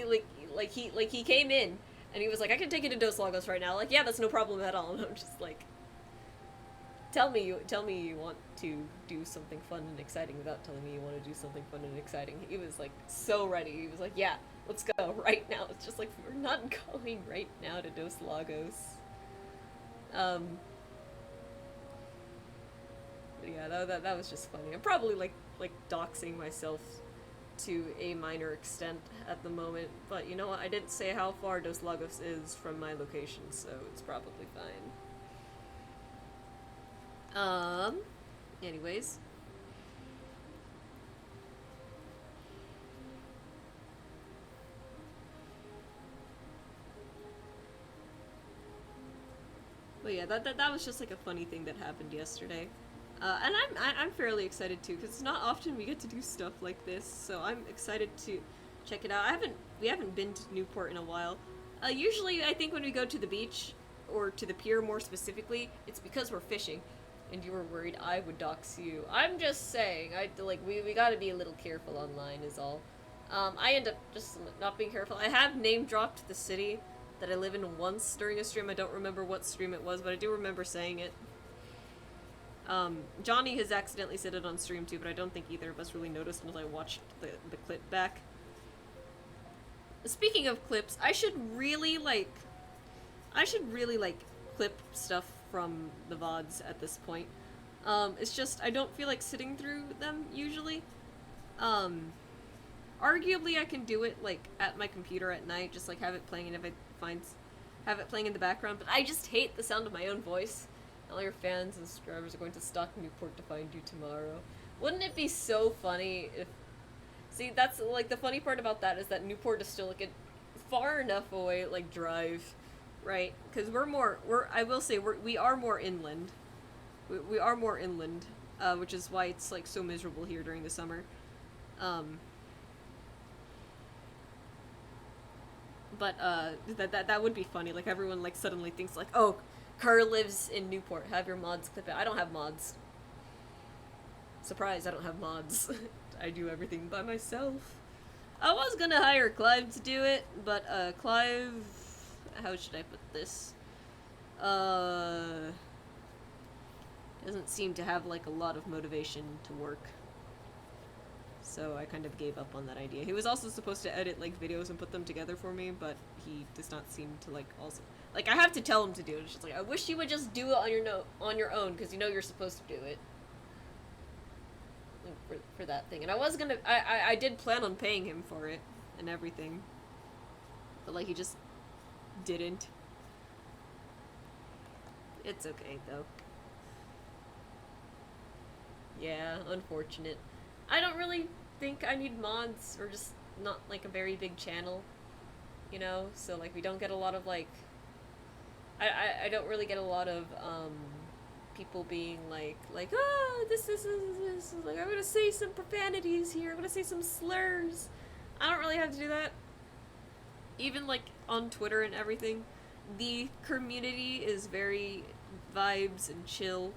A: he came in and he was like, I can take you to Dos Lagos right now. Like, yeah, that's no problem at all. And I'm just like, tell me you want to do something fun and exciting without telling me you want to do something fun and exciting. He was like so ready. He was like, yeah, let's go right now. It's just like, we're not going right now to Dos Lagos. Yeah, that was just funny. I'm probably like doxing myself to a minor extent at the moment, but you know what? I didn't say how far Dos Lagos is from my location, so it's probably fine. Anyways. But yeah, that was just like a funny thing that happened yesterday. And I'm fairly excited too, because it's not often we get to do stuff like this, so I'm excited to check it out. We haven't been to Newport in a while. Usually I think when we go to the beach, or to the pier more specifically, it's because we're fishing, and you were worried I would dox you. I'm just saying, we gotta be a little careful online is all. I end up just not being careful. I have name dropped the city that I live in once during a stream. I don't remember what stream it was, but I do remember saying it. Johnny has accidentally said it on stream too, but I don't think either of us really noticed until I watched the clip back. Speaking of clips, I should really clip stuff from the VODs at this point. It's just, I don't feel like sitting through them usually. Arguably I can do it, like, at my computer at night, just, like, have it playing, and if have it playing in the background, but I just hate the sound of my own voice. All your fans and subscribers are going to stalk Newport to find you tomorrow. Wouldn't it be so funny if... See, that's, like, the funny part about that is that Newport is still, like, a far enough away, like, drive, right? Because I will say, we are more inland. We are more inland, which is why it's, like, so miserable here during the summer. But, that would be funny. Like, everyone, like, suddenly thinks, like, oh, Kerr lives in Newport. Have your mods clip it. I don't have mods. Surprise, I don't have mods. I do everything by myself. I was gonna hire Clive to do it, but, Clive... How should I put this? Doesn't seem to have, like, a lot of motivation to work. So I kind of gave up on that idea. He was also supposed to edit, like, videos and put them together for me, but he does not seem to, like, also... Like, I have to tell him to do it. It's just like, I wish you would just do it on your own, because you know you're supposed to do it. For that thing. And I was gonna... I did plan on paying him for it, and everything. But, like, he just didn't. It's okay, though. Yeah, unfortunate. I don't really think I need mods, or just not, like, a very big channel, you know? So, like, we don't get a lot of, like... I don't really get a lot of, people being like, oh, this, like, I'm gonna say some profanities here, I'm gonna say some slurs. I don't really have to do that. Even, like, on Twitter and everything, the community is very vibes and chill.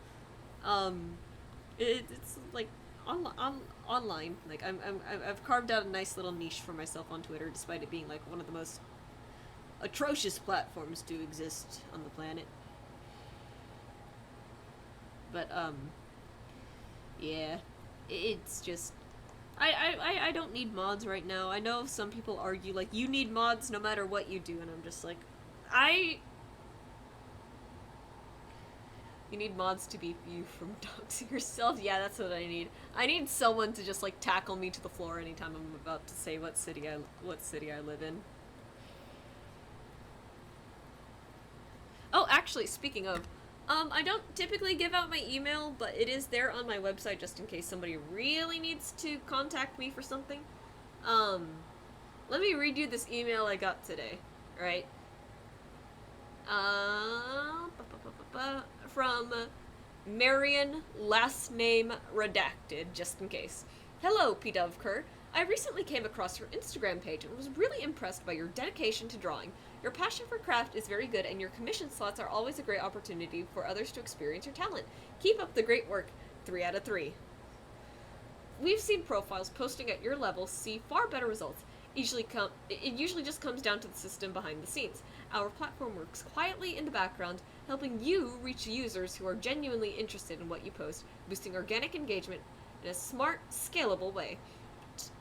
A: It's like online. Like I've carved out a nice little niche for myself on Twitter, despite it being like one of the most atrocious platforms to exist on the planet. But yeah, it's just I don't need mods right now. I know some people argue like you need mods no matter what you do, and I'm just like, you need mods to keep you from doxing yourself? Yeah, that's what I need. I need someone to just, like, tackle me to the floor anytime I'm about to say what city I live in. Oh, actually, speaking of, I don't typically give out my email, but it is there on my website just in case somebody really needs to contact me for something. Let me read you this email I got today, right? From Marion, last name redacted, just in case. Hello, P. Dovker. I recently came across your Instagram page and was really impressed by your dedication to drawing. Your passion for craft is very good, and your commission slots are always a great opportunity for others to experience your talent. Keep up the great work. 3 out of 3. We've seen profiles posting at your level see far better results. It usually just comes down to the system behind the scenes. Our platform works quietly in the background, helping you reach users who are genuinely interested in what you post, boosting organic engagement in a smart, scalable way.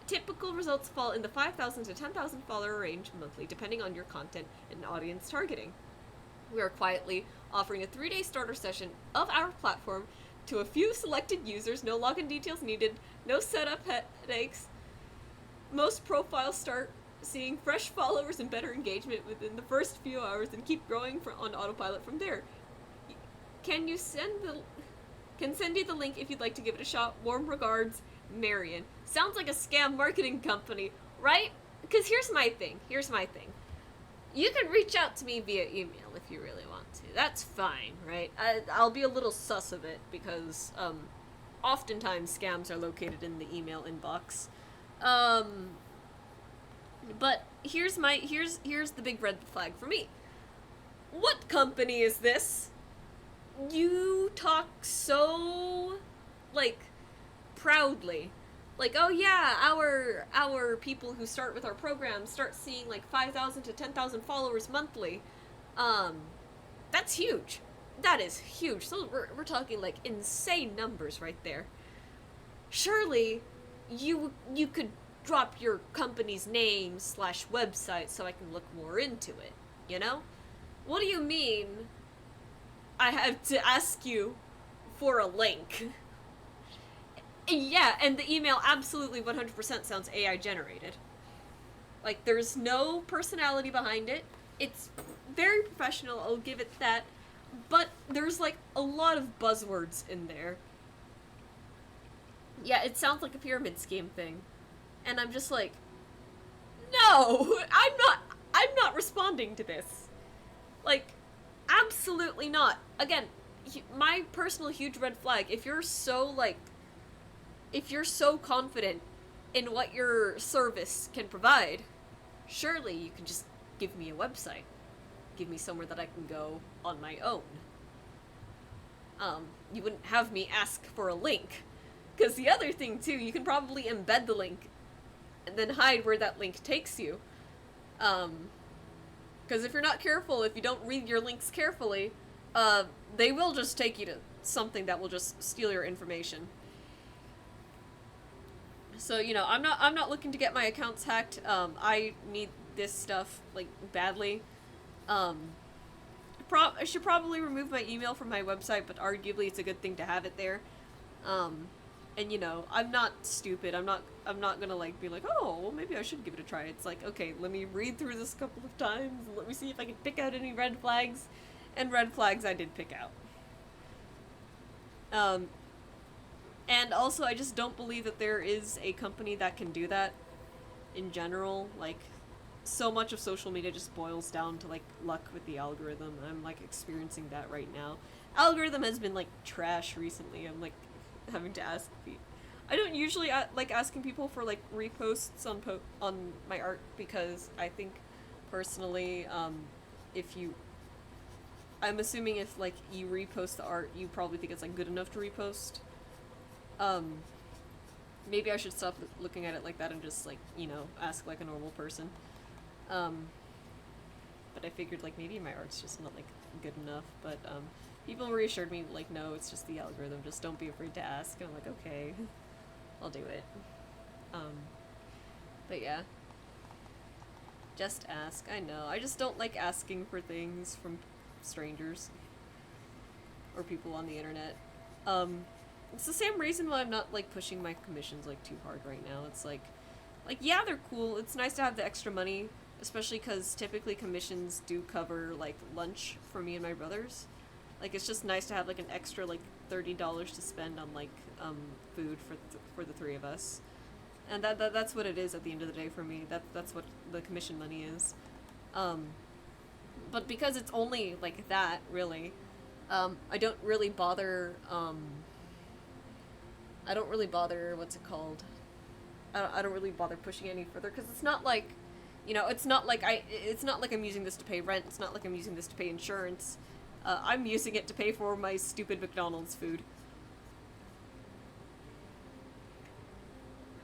A: Typical results fall in the 5,000 to 10,000 follower range monthly, depending on your content and audience targeting. We are quietly offering a 3-day starter session of our platform to a few selected users, no login details needed, no setup headaches. Most profiles start seeing fresh followers and better engagement within the first few hours and keep growing on autopilot from there. Can send you the link if you'd like to give it a shot. Warm regards, Marion. Sounds like a scam marketing company, right? Because here's my thing. You can reach out to me via email if you really want to. That's fine, right? I'll be a little sus of it because oftentimes scams are located in the email inbox. But here's the big red flag for me. What company is this? You talk so, like, proudly. Like, oh yeah, our people who start with our program start seeing like 5,000 to 10,000 followers monthly. That's huge. That is huge. So we're talking like insane numbers right there. Surely you could drop your company's name / website so I can look more into it, you know? What do you mean I have to ask you for a link? Yeah, and the email absolutely 100% sounds AI generated. Like, there's no personality behind it. It's very professional, I'll give it that. But there's, like, a lot of buzzwords in there. Yeah, it sounds like a pyramid scheme thing. And I'm just like, no! I'm not responding to this. Like, absolutely not. Again, my personal huge red flag, if you're so confident in what your service can provide, surely you can just give me a website. Give me somewhere that I can go on my own. You wouldn't have me ask for a link. Because the other thing, too, you can probably embed the link and then hide where that link takes you. Because if you're not careful, if you don't read your links carefully, they will just take you to something that will just steal your information. So, you know, I'm not looking to get my accounts hacked. I need this stuff, like, badly. I should probably remove my email from my website, but arguably it's a good thing to have it there. And I'm not stupid. I'm not gonna like be like, oh, well, maybe I should give it a try. It's like, okay, let me read through this a couple of times. Let me see if I can pick out any red flags. And red flags I did pick out. And also, I just don't believe that there is a company that can do that in general. Like, so much of social media just boils down to, like, luck with the algorithm. I'm, like, experiencing that right now. Algorithm has been, like, trash recently. I'm, like, having to ask people. I don't usually, like, asking people for, like, reposts on my art because I think, personally, if you... I'm assuming if, like, you repost the art, you probably think it's, like, good enough to repost. Maybe I should stop looking at it like that and just, like, ask like a normal person. But I figured, like, maybe my art's just not, like, good enough. But, people reassured me, like, no, it's just the algorithm. Just don't be afraid to ask. And I'm like, okay, I'll do it. But yeah. Just ask. I know. I just don't like asking for things from strangers. Or people on the internet. It's the same reason why I'm not, like, pushing my commissions, like, too hard right now. It's like, yeah, they're cool. It's nice to have the extra money, especially because typically commissions do cover, like, lunch for me and my brothers. Like, it's just nice to have, like, an extra, like, $30 to spend on, like, food for the three of us. And that's what it is at the end of the day for me. That's what the commission money is. But because it's only, like, that, really, I don't really bother, what's it called? I don't really bother pushing any further because it's not like, it's not like I'm using this to pay rent. It's not like I'm using this to pay insurance. I'm using it to pay for my stupid McDonald's food.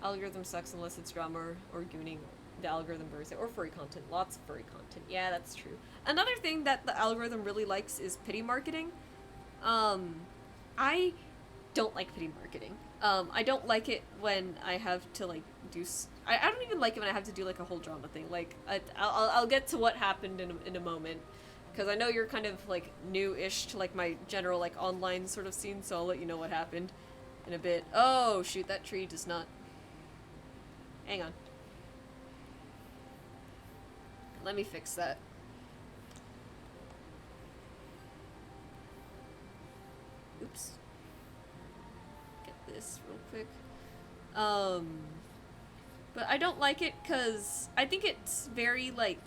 A: Algorithm sucks unless it's drama or gooning. The algorithm buries it. Or furry content. Lots of furry content. Yeah, that's true. Another thing that the algorithm really likes is pity marketing. I don't like pity marketing. I don't like it when I have to, like, I don't even like it when I have to do, like, a whole drama thing. Like, I'll get to what happened in a moment. Because I know you're kind of, like, new-ish to, like, my general, like, online sort of scene, so I'll let you know what happened in a bit. Oh, shoot, that tree does not... Hang on. Let me fix that. Oops. Get this real quick. But I don't like it because I think it's very, like...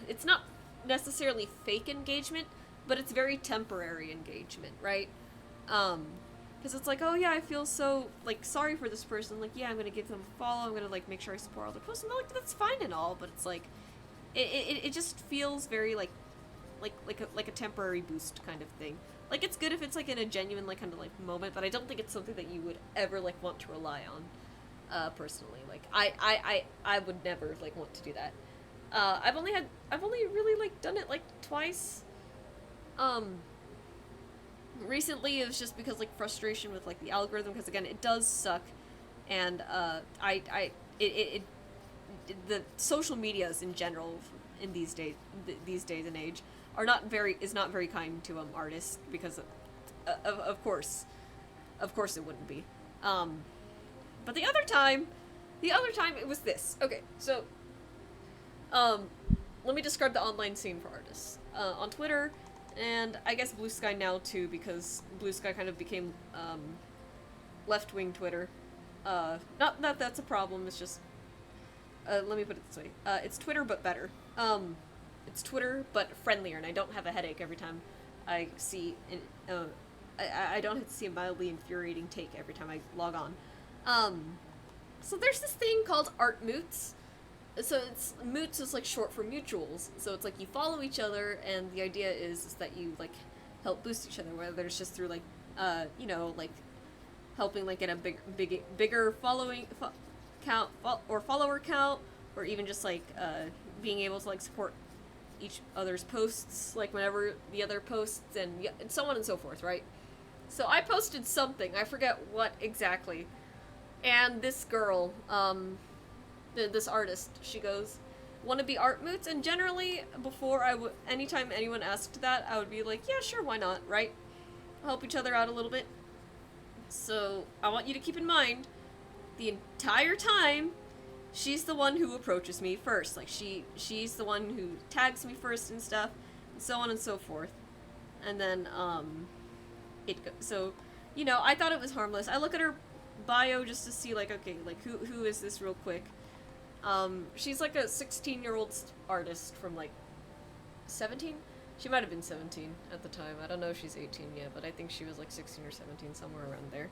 A: It's not necessarily fake engagement, but it's very temporary engagement, right? Because it's like, oh yeah, I feel so, like, sorry for this person. Like, yeah, I'm gonna give them a follow. I'm gonna, like, make sure I support all their posts. And, like, that's fine and all, but it's like, it just feels very, like a temporary boost kind of thing. Like, it's good if it's, like, in a genuine, like, kind of, like, moment, but I don't think it's something that you would ever, like, want to rely on, personally. Like, I would never, like, want to do that. I've only really, like, done it, like, twice. Recently it was just because, like, frustration with, like, the algorithm, because, again, it does suck, and, the social medias in general in these days and age is not very kind to, artists, because, of course it wouldn't be. But the other time it was this. Okay, so, let me describe the online scene for artists. On Twitter, and I guess Blue Sky now too, because Blue Sky kind of became, left-wing Twitter. Not that that's a problem, it's just, let me put it this way. It's Twitter, but better. It's Twitter, but friendlier, and I don't have a headache every time I see, I don't have to see a mildly infuriating take every time I log on. So there's this thing called Art Moots. So Moots is, like, short for mutuals. So it's like you follow each other, and the idea is that you, like, help boost each other, whether it's just through, like, like, helping, like, get a bigger following count, or follower count, or even just, like, being able to, like, support each other's posts, like, whenever the other posts, and so on and so forth, right? So I posted something, I forget what exactly, and this girl, this artist, she goes, "Want to be Art Moots?" And generally, anytime anyone asked that, I would be like, yeah, sure, why not, right? Help each other out a little bit. So I want you to keep in mind, the entire time, she's the one who approaches me first. Like, she's the one who tags me first and stuff, and so on and so forth. And then, so, you know, I thought it was harmless. I look at her bio just to see, like, okay, like, who is this real quick? She's like a 16-year-old artist from, like, 17? She might have been 17 at the time. I don't know if she's 18 yet, but I think she was, like, 16 or 17, somewhere around there.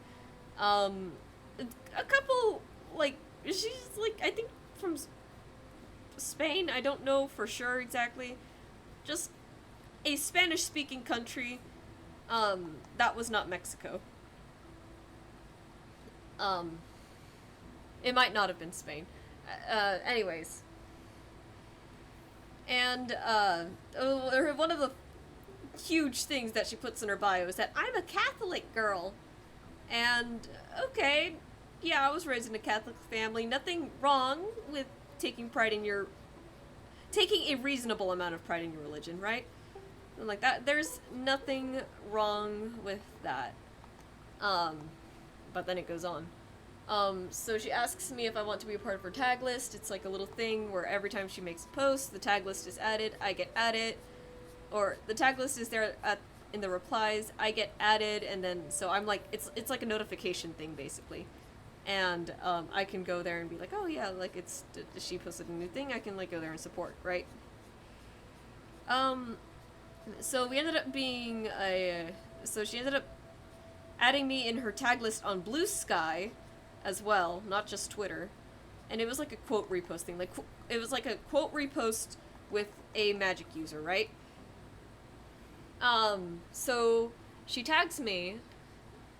A: A couple, like, she's, like, I think from Spain. I don't know for sure exactly. Just a Spanish-speaking country. That was not Mexico. It might not have been Spain. Anyways. And, one of the huge things that she puts in her bio is that I'm a Catholic girl. And, okay, yeah, I was raised in a Catholic family. Nothing wrong with taking a reasonable amount of pride in your religion, right? And like that, there's nothing wrong with that. But then it goes on. So she asks me if I want to be a part of her tag list. It's like a little thing where every time she makes a post, the tag list is added, I get added. Or the tag list is there in the replies, I get added, and then, so I'm like, it's like a notification thing, basically. And, I can go there and be like, oh yeah, like, she posted a new thing, I can, like, go there and support, right? So we ended up being so she ended up adding me in her tag list on Blue Sky as well, not just Twitter. And it was like a quote repost thing. Like, it was like a quote repost with a magic user, right? So she tags me,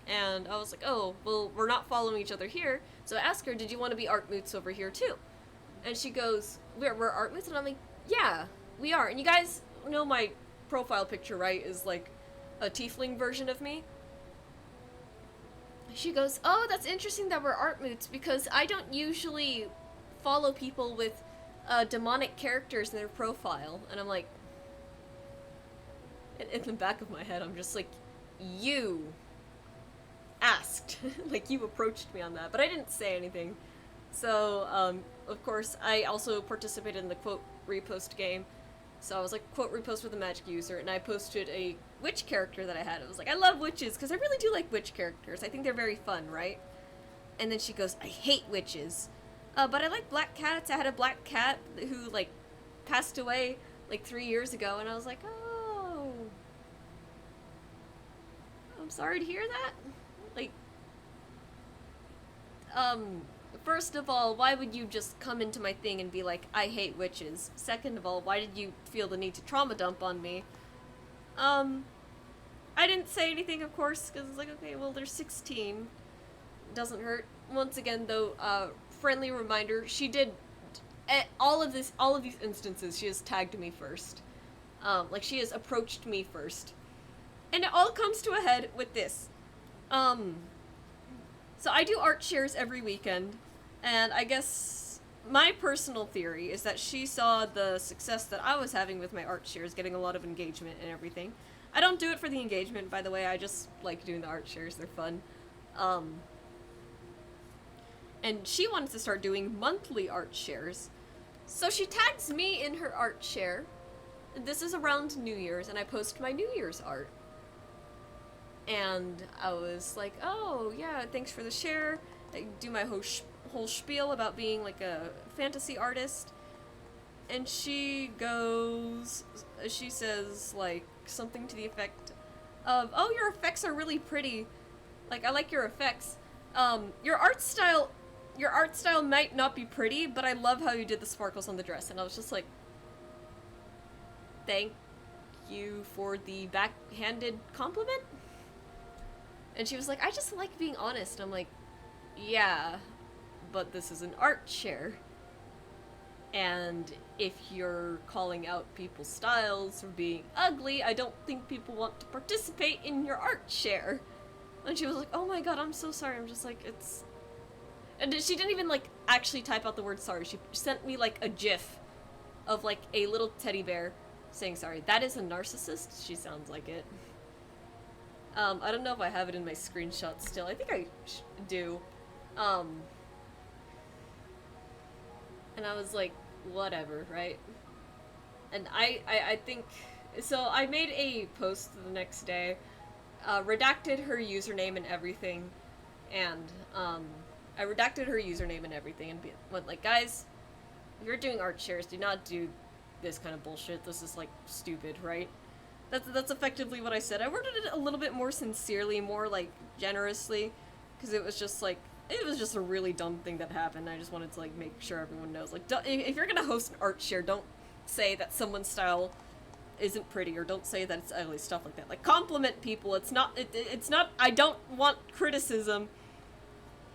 A: and I was like, oh, well, we're not following each other here. So I asked her, did you want to be art moots over here too? And she goes, we're art moots? And I'm like, yeah, we are. And you guys know my profile picture, right, is like a tiefling version of me. She goes, oh, that's interesting that we're art moots, because I don't usually follow people with demonic characters in their profile. And I'm like, in the back of my head, I'm just like, you asked. Like, you approached me on that. But I didn't say anything. So, of course, I also participated in the quote repost game. So I was like, quote repost with a magic user, and I posted a witch character that I had. It was like, I love witches, because I really do like witch characters. I think they're very fun, right? And then she goes, I hate witches. But I like black cats. I had a black cat who, like, passed away, like, 3 years ago, and I was like, oh, I'm sorry to hear that. Like, first of all, why would you just come into my thing and be like, I hate witches? Second of all, why did you feel the need to trauma dump on me? I didn't say anything, of course, because it's like, okay, well, they're 16. Doesn't hurt. Once again, though, friendly reminder, she did, all of these instances, she has tagged me first. Like, she has approached me first. And it all comes to a head with this. So I do art shares every weekend, and I guess my personal theory is that she saw the success that I was having with my art shares, getting a lot of engagement and everything. I don't do it for the engagement, by the way, I just like doing the art shares, they're fun. And she wanted to start doing monthly art shares. So she tags me in her art share. This is around New Year's, and I post my New Year's art. And I was like, oh, yeah, thanks for the share. I do my whole spiel about being, like, a fantasy artist. And she says, like, something to the effect of, oh, your effects are really pretty. Like, I like your effects. Your art style might not be pretty, but I love how you did the sparkles on the dress. And I was just like, thank you for the backhanded compliment? And she was like, I just like being honest. I'm like, yeah, but this is an art share. And if you're calling out people's styles for being ugly, I don't think people want to participate in your art share. And she was like, oh my god, I'm so sorry. I'm just like, it's... And she didn't even, like, actually type out the word sorry. She sent me, like, a gif of, like, a little teddy bear saying sorry. That is a narcissist? She sounds like it. I don't know if I have it in my screenshot still. I think I do. Um, and I was like, whatever, right? And I think... So I made a post the next day, redacted her username and everything, and, I redacted her username and everything and went like, guys, if you're doing art shares, do not do this kind of bullshit. This is, like, stupid, right? That's effectively what I said. I worded it a little bit more sincerely, more, like, generously, because it was just, like, it was just a really dumb thing that happened. I just wanted to, like, make sure everyone knows. Like, if you're gonna host an art share, don't say that someone's style isn't pretty, or don't say that it's ugly, stuff like that. Like, compliment people. It's not, it's not, I don't want criticism.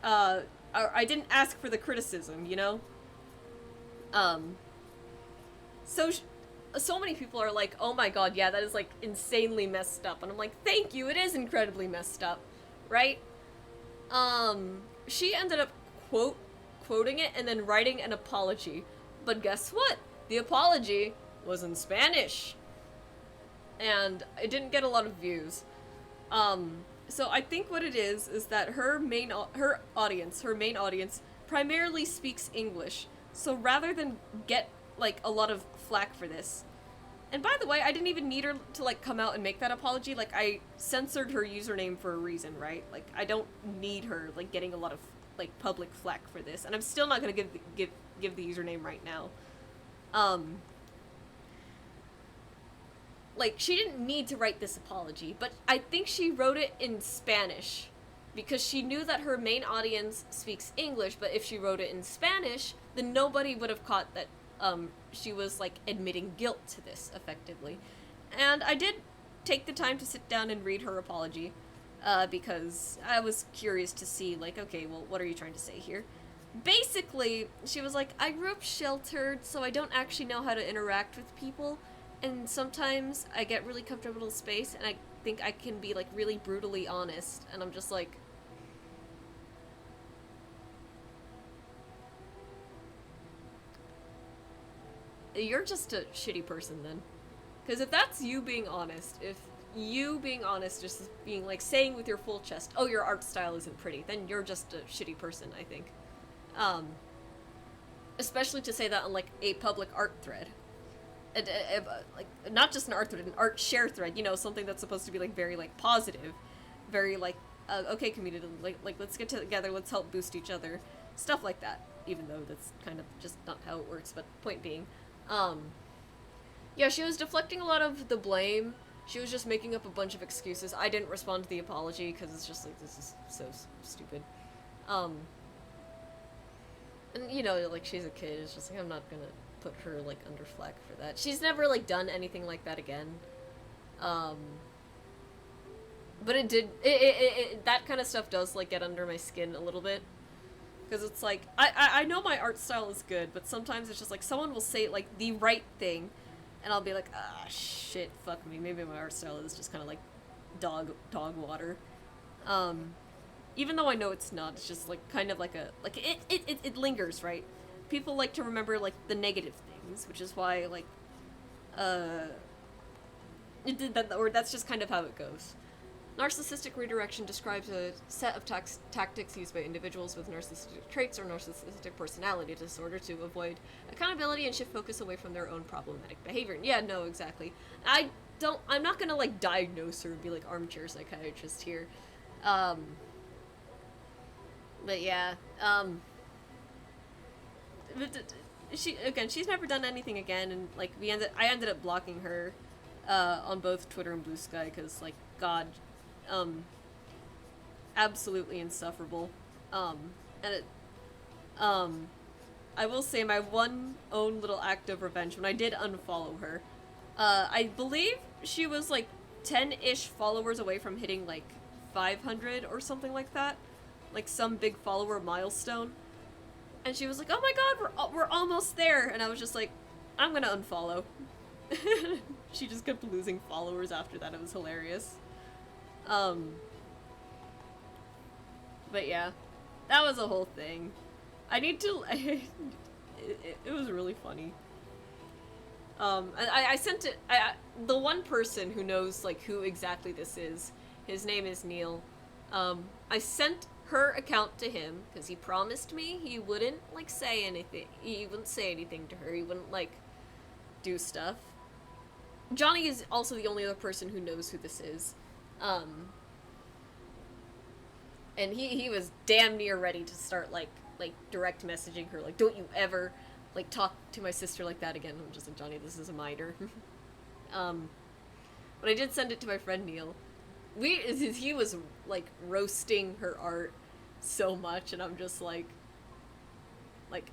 A: I didn't ask for the criticism, you know? So many people are like, oh my god, yeah, that is, like, insanely messed up. And I'm like, thank you, it is incredibly messed up, right? She ended up quoting it and then writing an apology. But guess what? The apology was in Spanish. And it didn't get a lot of views. So I think what it is that her main audience primarily speaks English. So rather than get, like, a lot of flack for this, and by the way, I didn't even need her to, like, come out and make that apology. Like, I censored her username for a reason, right? Like, I don't need her, like, getting a lot of, like, public flack for this, and I'm still not gonna give the username right now. Like, she didn't need to write this apology, but I think she wrote it in Spanish because she knew that her main audience speaks English, but if she wrote it in Spanish, then nobody would have caught that she was, like, admitting guilt to this, effectively. And I did take the time to sit down and read her apology, because I was curious to see, like, okay, well, what are you trying to say here? Basically, she was like, I grew up sheltered, so I don't actually know how to interact with people, and sometimes I get really comfortable in space, and I think I can be, like, really brutally honest, and I'm just like... You're just a shitty person, then. Because if that's you being honest, if you being honest, just being, like, saying with your full chest, oh, your art style isn't pretty, then you're just a shitty person, I think. Especially to say that on, like, a public art thread. Like, not just an art thread, an art share thread, you know, something that's supposed to be, like, very, like, positive. Very, like, okay, community, like, let's get together, let's help boost each other. Stuff like that. Even though that's kind of just not how it works, but point being. Yeah, she was deflecting a lot of the blame. She was just making up a bunch of excuses. I didn't respond to the apology, because it's just, like, this is so stupid. And, you know, like, she's a kid, it's just, like, I'm not gonna put her, like, under flack for that. She's never, like, done anything like that again. But it did, that kind of stuff does, like, get under my skin a little bit. Because it's like, I know my art style is good, but sometimes it's just like, someone will say, like, the right thing, and I'll be like, ah, shit, fuck me, maybe my art style is just kind of like dog water. Even though I know it's not, it's just, like, kind of like a, like, it lingers, right? People like to remember, like, the negative things, which is why, like, that's just kind of how it goes. Narcissistic redirection describes a set of tactics used by individuals with narcissistic traits or narcissistic personality disorder to avoid accountability and shift focus away from their own problematic behavior. Yeah, no, exactly. I'm not gonna, like, diagnose her and be like armchair psychiatrist here. But yeah, she's never done anything again, and, like, I ended up blocking her, on both Twitter and Blue Sky, because, like, God, absolutely insufferable. And it, I will say my one own little act of revenge, when I did unfollow her, I believe she was, like, 10-ish followers away from hitting, like, 500 or something like that. Like, some big follower milestone. And she was like, oh my god, we're almost there! And I was just like, I'm gonna unfollow. She just kept losing followers after that. It was hilarious. But yeah, that was a whole thing. I need to, it was really funny. I sent it, the one person who knows, like, who exactly this is, His name is Neil. I sent her account to him because he promised me he wouldn't like say anything. He wouldn't say anything to her. He wouldn't like do stuff. Johnny is also the only other person who knows who this is. And he was damn near ready to start like direct messaging her, like, don't you ever like talk to my sister like that again. I'm just like, Johnny, this is a minor. But I did send it to my friend Neil. He was like roasting her art so much, and I'm just like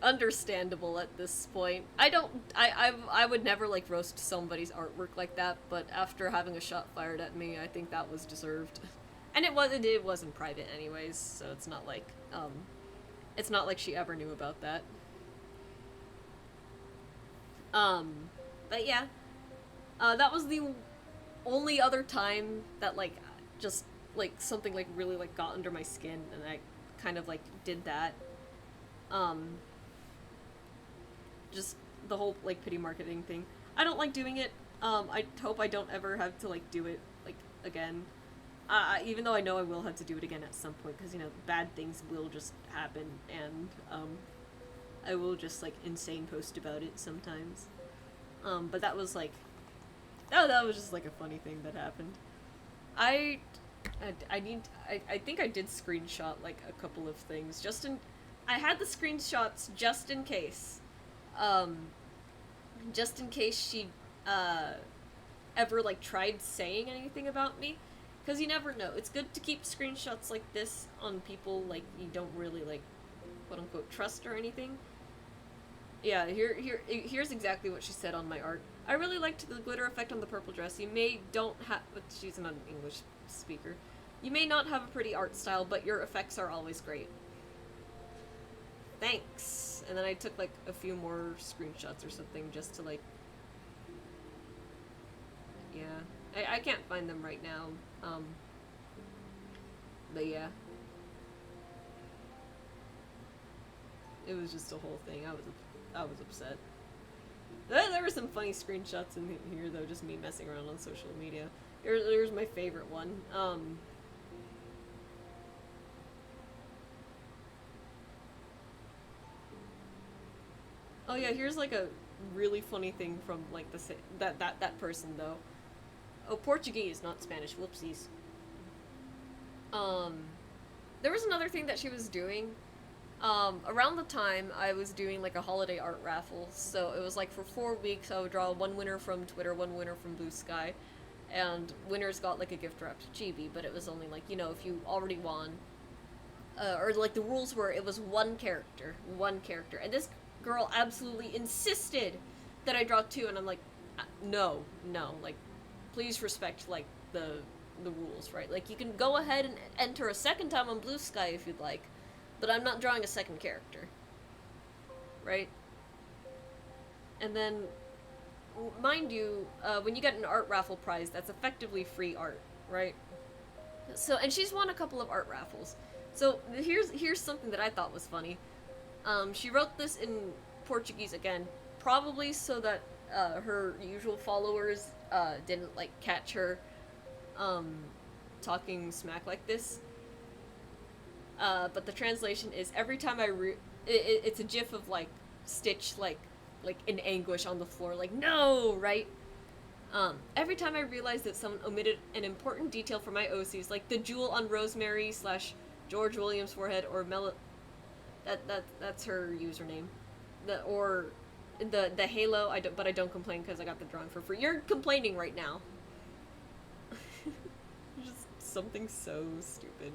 A: understandable at this point. I would never like roast somebody's artwork like that, but after having a shot fired at me, I think that was deserved. And it was in private anyways, so it's not like she ever knew about that. But yeah, that was the only other time that like just like something like really like got under my skin, and I kind of like did that. Just the whole like pity marketing thing. I don't like doing it. I hope I don't ever have to like do it like again. Even though I know I will have to do it again at some point, because, you know, bad things will just happen, and, I will just, like, insane post about it sometimes. But that was, like, that was just, like, a funny thing that happened. I think I did screenshot, like, a couple of things, I had the screenshots just in case. Just in case she, ever, like, tried saying anything about me. Because you never know. It's good to keep screenshots like this on people, like, you don't really, like, quote-unquote, trust or anything. Yeah, here's exactly what she said on my art. I really liked the glitter effect on the purple dress. You may don't have... But she's not an English speaker. You may not have a pretty art style, but your effects are always great. Thanks. And then I took, like, a few more screenshots or something just to, like... Yeah. I can't find them right now. But yeah. It was just a whole thing. I was upset. There were some funny screenshots in here, though, just me messing around on social media. Here's my favorite one. Oh yeah, here's like a really funny thing from like that person though. Oh, Portuguese, not Spanish. Whoopsies. There was another thing that she was doing. Around the time I was doing like a holiday art raffle, so it was like for 4 weeks I would draw one winner from Twitter, one winner from Blue Sky, and winners got like a gift wrapped chibi, but it was only like, you know, if you already won, or like the rules were it was one character, and this girl absolutely insisted that I draw 2, and I'm like, no, like, please respect like the rules, right? Like, you can go ahead and enter a second time on Blue Sky if you'd like, but I'm not drawing a second character, right? And then, mind you, when you get an art raffle prize, that's effectively free art, right? So, and she's won a couple of art raffles. So here's something that I thought was funny. She wrote this in Portuguese again, probably so that her usual followers didn't like catch her talking smack like this. But the translation is every time it's a gif of like Stitch like in anguish on the floor, like no, right? Every time I realize that someone omitted an important detail from my OCs, like the jewel on Rosemary / George Williams' forehead, or that's her username, or the halo. But I don't complain because I got the drawing for free. You're complaining right now. Just something so stupid.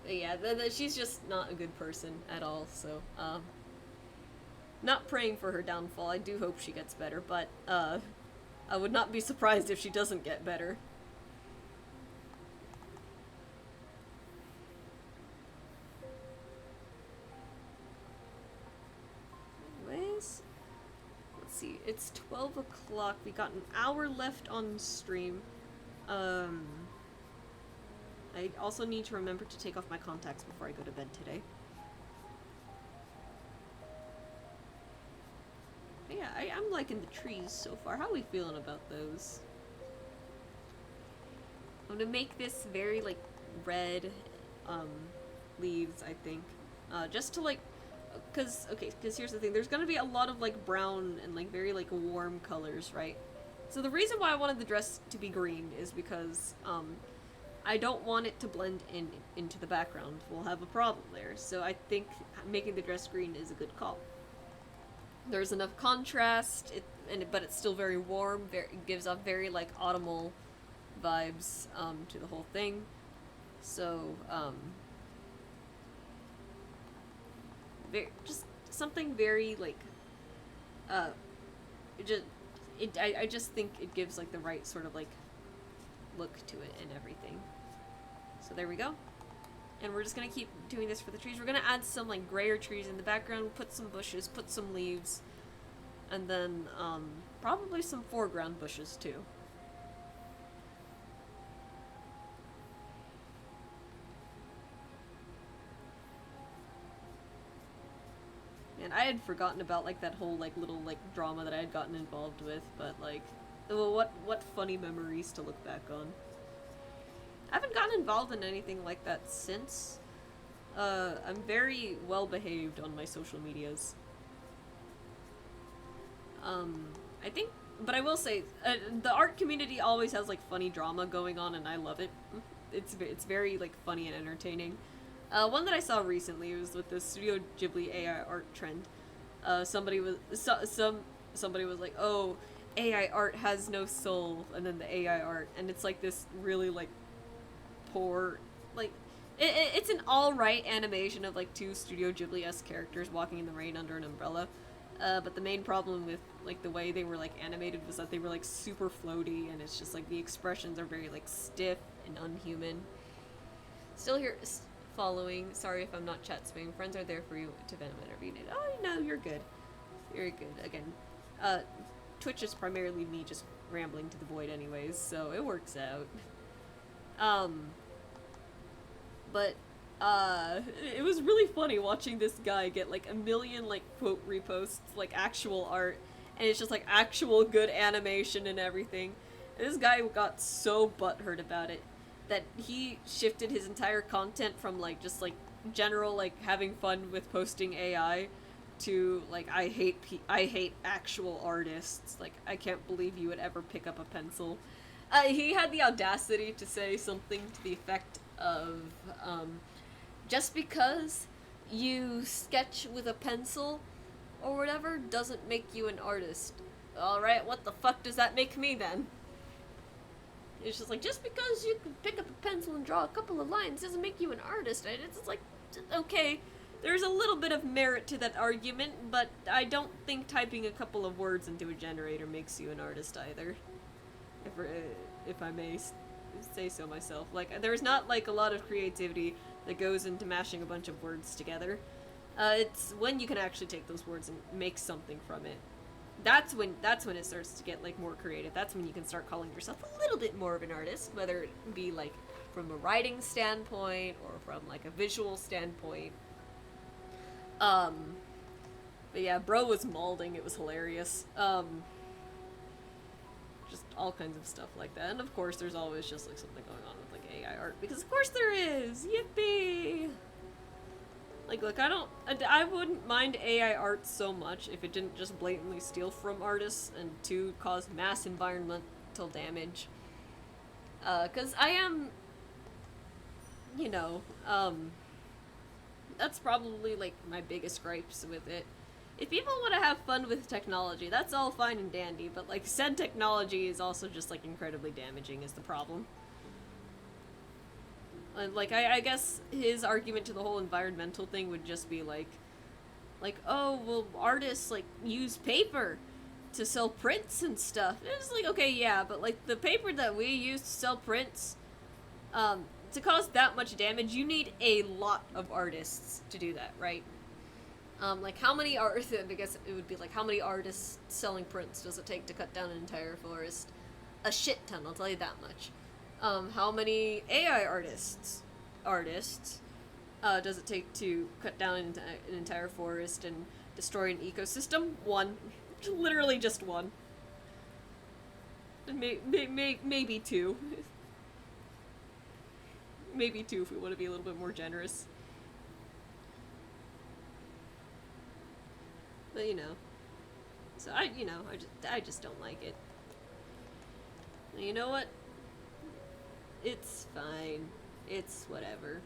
A: Yeah, she's just not a good person at all, so, not praying for her downfall. I do hope she gets better, but, I would not be surprised if she doesn't get better. Anyways, let's see, it's 12 o'clock, we got an hour left on stream. I also need to remember to take off my contacts before I go to bed today. But yeah,
B: I'm liking the trees so far. How are we feeling about those? I'm gonna make this very, like, red, leaves, I think. Just to, like, because here's the thing. There's gonna be a lot of, like, brown and, like, very, like, warm colors, right? So the reason why I wanted the dress to be green is because, I don't want it to blend into the background. We'll have a problem there. So I think making the dress green is a good call. There's enough contrast, but it's still very warm. It gives off very, like, autumnal vibes to the whole thing. So, just something very, like, I just think it gives, like, the right sort of, like, look to it and everything. So there we go. And we're just gonna keep doing this for the trees. We're gonna add some, like, grayer trees in the background, put some bushes, put some leaves, and then, probably some foreground bushes, too. And I had forgotten about, like, that whole, like, little, like, drama that I had gotten involved with, but, like, what funny memories to look back on. I haven't gotten involved in anything like that since. I'm very well behaved on my social medias. I think, but I will say, the art community always has, like, funny drama going on, and I love it. It's very, like, funny and entertaining. One that I saw recently was with the Studio Ghibli AI art trend. Somebody was like, "Oh, AI art has no soul," and then the AI art, and it's like this really, like, poor, like, it's an all-right animation of, like, two Studio Ghibli-esque characters walking in the rain under an umbrella. But the main problem with, like, the way they were, like, animated was that they were, like, super floaty, and it's just, like, the expressions are very, like, stiff and unhuman. Still here, following. Sorry if I'm not chat spamming. Friends are there for you to vent whenever you need. Oh, no, you're good. You're good. Again, Twitch is primarily me just rambling to the void anyways, so it works out. But, it was really funny watching this guy get, like, a million, like, quote reposts, like, actual art, and it's just, like, actual good animation and everything. And this guy got so butthurt about it that he shifted his entire content from, like, just, like, general, like, having fun with posting AI to, like, I hate actual artists. Like, I can't believe you would ever pick up a pencil. He had the audacity to say something to the effect of, just because you sketch with a pencil or whatever doesn't make you an artist. Alright, what the fuck does that make me then? It's just like, just because you can pick up a pencil and draw a couple of lines doesn't make you an artist. It's like, okay, there's a little bit of merit to that argument, but I don't think typing a couple of words into a generator makes you an artist either. If I may say so myself. Like, there's not, like, a lot of creativity that goes into mashing a bunch of words together. It's when you can actually take those words and make something from it. That's when it starts to get, like, more creative. That's when you can start calling yourself a little bit more of an artist, whether it be, like, from a writing standpoint or from, like, a visual standpoint. But yeah, bro was molding. It was hilarious. Just all kinds of stuff like that. And of course, there's always just, like, something going on with, like, AI art, because of course there is! Yippee! Like, look, I wouldn't mind AI art so much if it didn't just blatantly steal from artists and to cause mass environmental damage. Cause I am, you know, that's probably, like, my biggest gripes with it. If people want to have fun with technology, that's all fine and dandy, but, like, said technology is also just, like, incredibly damaging is the problem. Like, I guess his argument to the whole environmental thing would just be, like, oh, well, artists, like, use paper to sell prints and stuff. It's like, okay, yeah, but, like, the paper that we use to sell prints, to cause that much damage, you need a lot of artists to do that, right? Like, how many artists, I guess it would be, like, how many artists selling prints does it take to cut down an entire forest? A shit ton, I'll tell you that much. How many AI artists does it take to cut down an entire forest and destroy an ecosystem? One. Literally just one. Maybe two. Maybe two if we want to be a little bit more generous. But you know. So I just don't like it. And you know what? It's fine. It's whatever.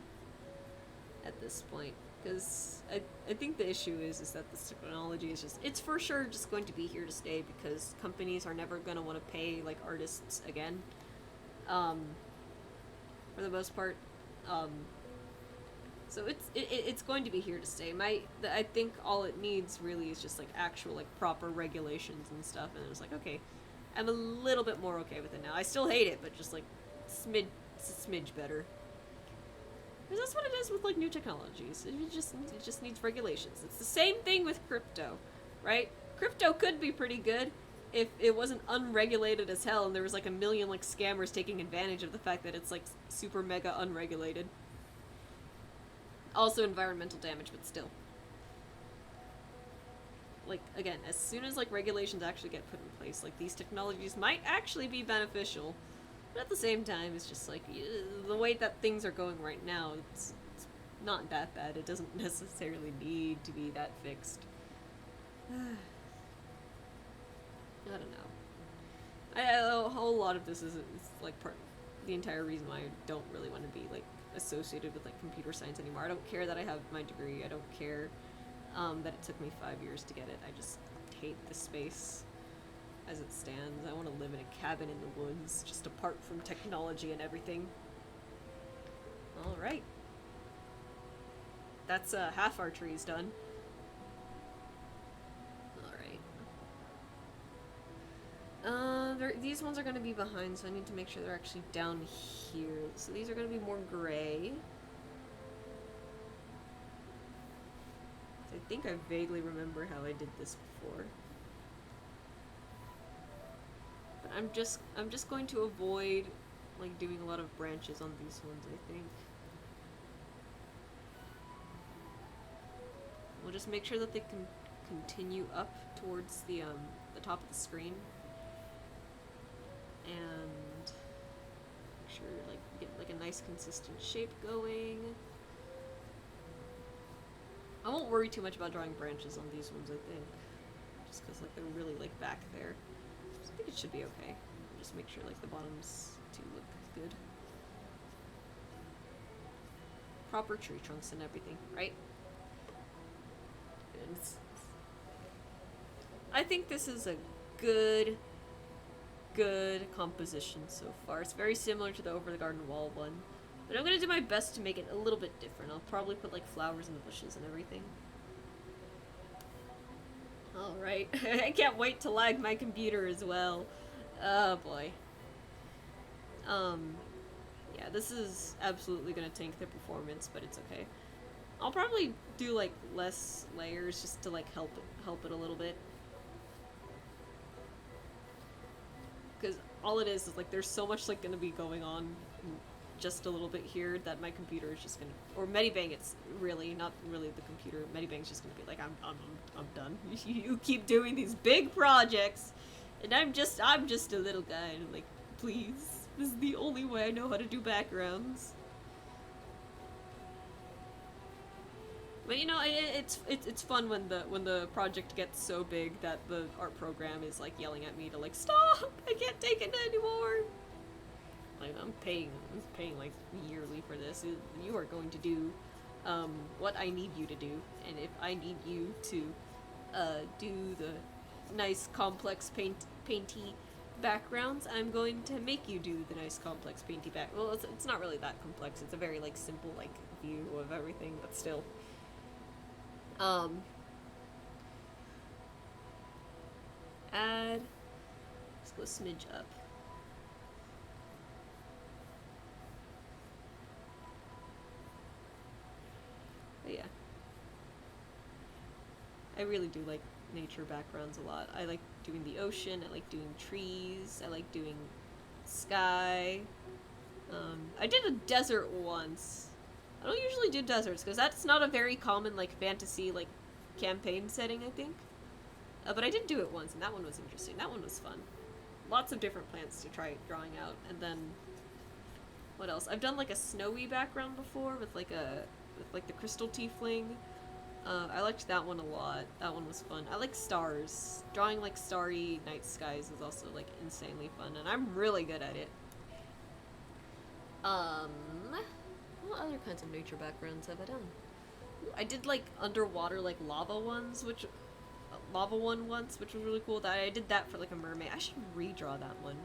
B: At this point. Because I think the issue is that this technology is just, it's for sure just going to be here to stay because companies are never going to want to pay, like, artists again. For the most part. So it's going to be here to stay. I think all it needs really is just, like, actual, like, proper regulations and stuff, and it's like, okay, I'm a little bit more okay with it now. I still hate it, but just, like, it's a smidge better. Because that's what it is with, like, new technologies. It just needs regulations. It's the same thing with crypto, right? Crypto could be pretty good if it wasn't unregulated as hell and there was, like, a million, like, scammers taking advantage of the fact that it's, like, super mega unregulated. Also environmental damage, but still. Like, again, as soon as, like, regulations actually get put in place, like, these technologies might actually be beneficial. But at the same time, it's just like, the way that things are going right now, it's not that bad. It doesn't necessarily need to be that fixed. I don't know. A whole lot of this is like, the entire reason why I don't really want to be, like, associated with, like, computer science anymore. I don't care that I have my degree. I don't care that it took me 5 years to get it. I just hate the space. As it stands, I want to live in a cabin in the woods, just apart from technology and everything. Alright. That's half our trees done. Alright. These ones are going to be behind, so I need to make sure they're actually down here. So these are going to be more gray. I think I vaguely remember how I did this before. I'm just going to avoid, like, doing a lot of branches on these ones, I think. We'll just make sure that they can continue up towards the top of the screen. And make sure, like, get, like, a nice consistent shape going. I won't worry too much about drawing branches on these ones, I think. Just because, like, they're really, like, back there. I think it should be okay. Just make sure, like, the bottoms do look good. Proper tree trunks and everything, right? And I think this is a good composition so far. It's very similar to the Over the Garden Wall one. But I'm gonna do my best to make it a little bit different. I'll probably put, like, flowers in the bushes and everything. Alright. I can't wait to lag my computer as well. Oh boy. Yeah, this is absolutely gonna tank the performance, but it's okay. I'll probably do, like, less layers just to, like, help it a little bit. Because all it is, like, there's so much, like, gonna be going on just a little bit here that my computer is just gonna, or Medibang, it's really not really the computer. Medibang's just gonna be like, I'm done. You keep doing these big projects, and I'm just a little guy, and I'm like, please, this is the only way I know how to do backgrounds. But you know, it's fun when the project gets so big that the art program is, like, yelling at me to, like, stop! I can't take it anymore. Like, I'm paying like yearly for this. You are going to do what I need you to do, and if I need you to do the nice complex painty backgrounds, I'm going to make you do the nice complex painty back. Well, it's not really that complex. It's a very, like, simple, like, view of everything, but still. Add. Let's go smidge up. But yeah. I really do like nature backgrounds a lot. I like doing the ocean, I like doing trees, I like doing sky. I did a desert once. I don't usually do deserts, because that's not a very common, like, fantasy, like, campaign setting, I think. But I did do it once, and that one was interesting. That one was fun. Lots of different plants to try drawing out, and then what else? I've done like a snowy background before with like the crystal tiefling. I liked that one a lot. That one was fun. I like stars. Drawing like starry night skies is also like insanely fun, and I'm really good at it. What other kinds of nature backgrounds have I done? I did like underwater like lava ones, which lava one once, which was really cool. That I did that for like a mermaid. I should redraw that one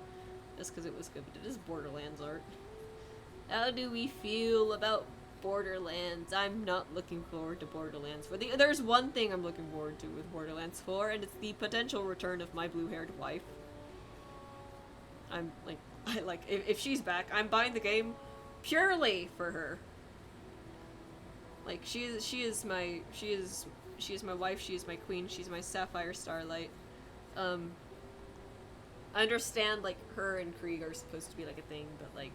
B: just because it was good. But it is Borderlands art. How do we feel about Borderlands? I'm not looking forward to Borderlands 4. There's one thing I'm looking forward to with Borderlands 4, and it's the potential return of my blue-haired wife. I'm like, if she's back, I'm buying the game purely for her. Like she is my wife. She is my queen. She's my sapphire starlight. I understand like her and Krieg are supposed to be like a thing, but like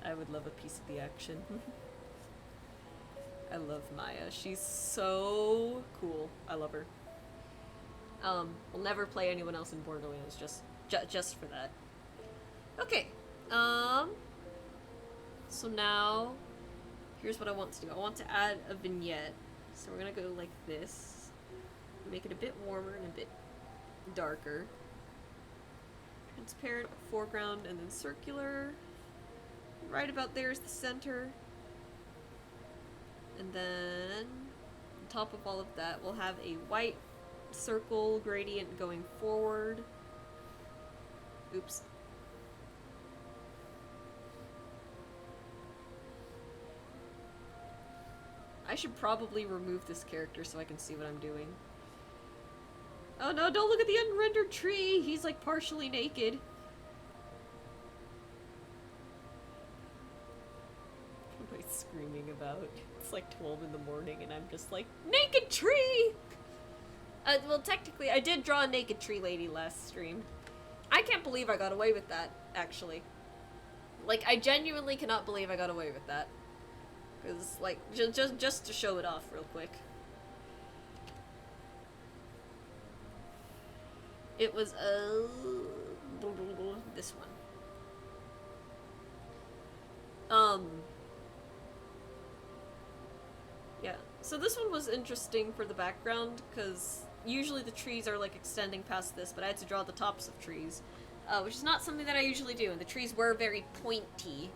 B: I would love a piece of the action. I love Maya. She's so cool. I love her. We'll never play anyone else in Borderlands just for that. Okay. So now here's what I want to do. I want to add a vignette. So we're gonna go like this. Make it a bit warmer and a bit darker. Transparent foreground and then circular. Right about there is the center. And then on top of all of that, we'll have a white circle gradient going forward. Oops. I should probably remove this character so I can see what I'm doing. Oh no, don't look at the unrendered tree! He's like partially naked. What am I screaming about? It's like 12 in the morning and I'm just like, naked tree! Well, technically, I did draw a naked tree lady last stream. I can't believe I got away with that, actually. Like, I genuinely cannot believe I got away with that. Because, like, just to show it off real quick. It was, this one. Yeah. So this one was interesting for the background, because usually the trees are, like, extending past this, but I had to draw the tops of trees. Which is not something that I usually do, and the trees were very pointy.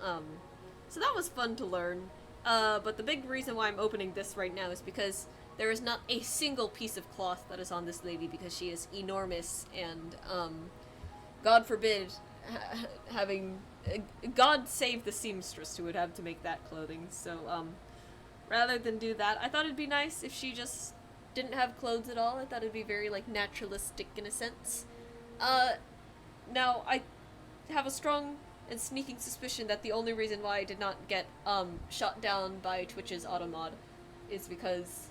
B: So that was fun to learn. But the big reason why I'm opening this right now is because there is not a single piece of cloth that is on this lady because she is enormous and, God forbid, having... God save the seamstress who would have to make that clothing. So, rather than do that, I thought it'd be nice if she just didn't have clothes at all. I thought it'd be very, like, naturalistic in a sense. Now, I have a strong and sneaking suspicion that the only reason why I did not get, shot down by Twitch's automod is because,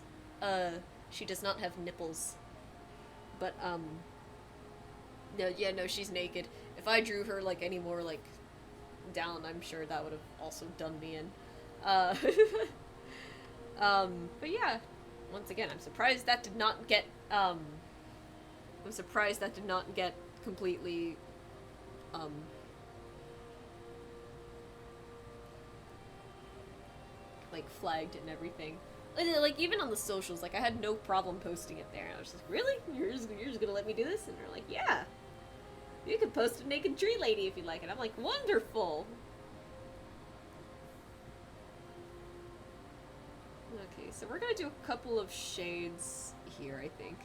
B: she does not have nipples. But, no, she's naked. If I drew her, like, any more, like, down, I'm sure that would have also done me in. But yeah, once again, I'm surprised that did not get, completely, like, flagged and everything. Like, even on the socials, like, I had no problem posting it there. And I was just like, really? You're just gonna let me do this? And they're like, yeah. You can post a naked tree lady if you like it. I'm like, wonderful! Okay, so we're gonna do a couple of shades here, I think.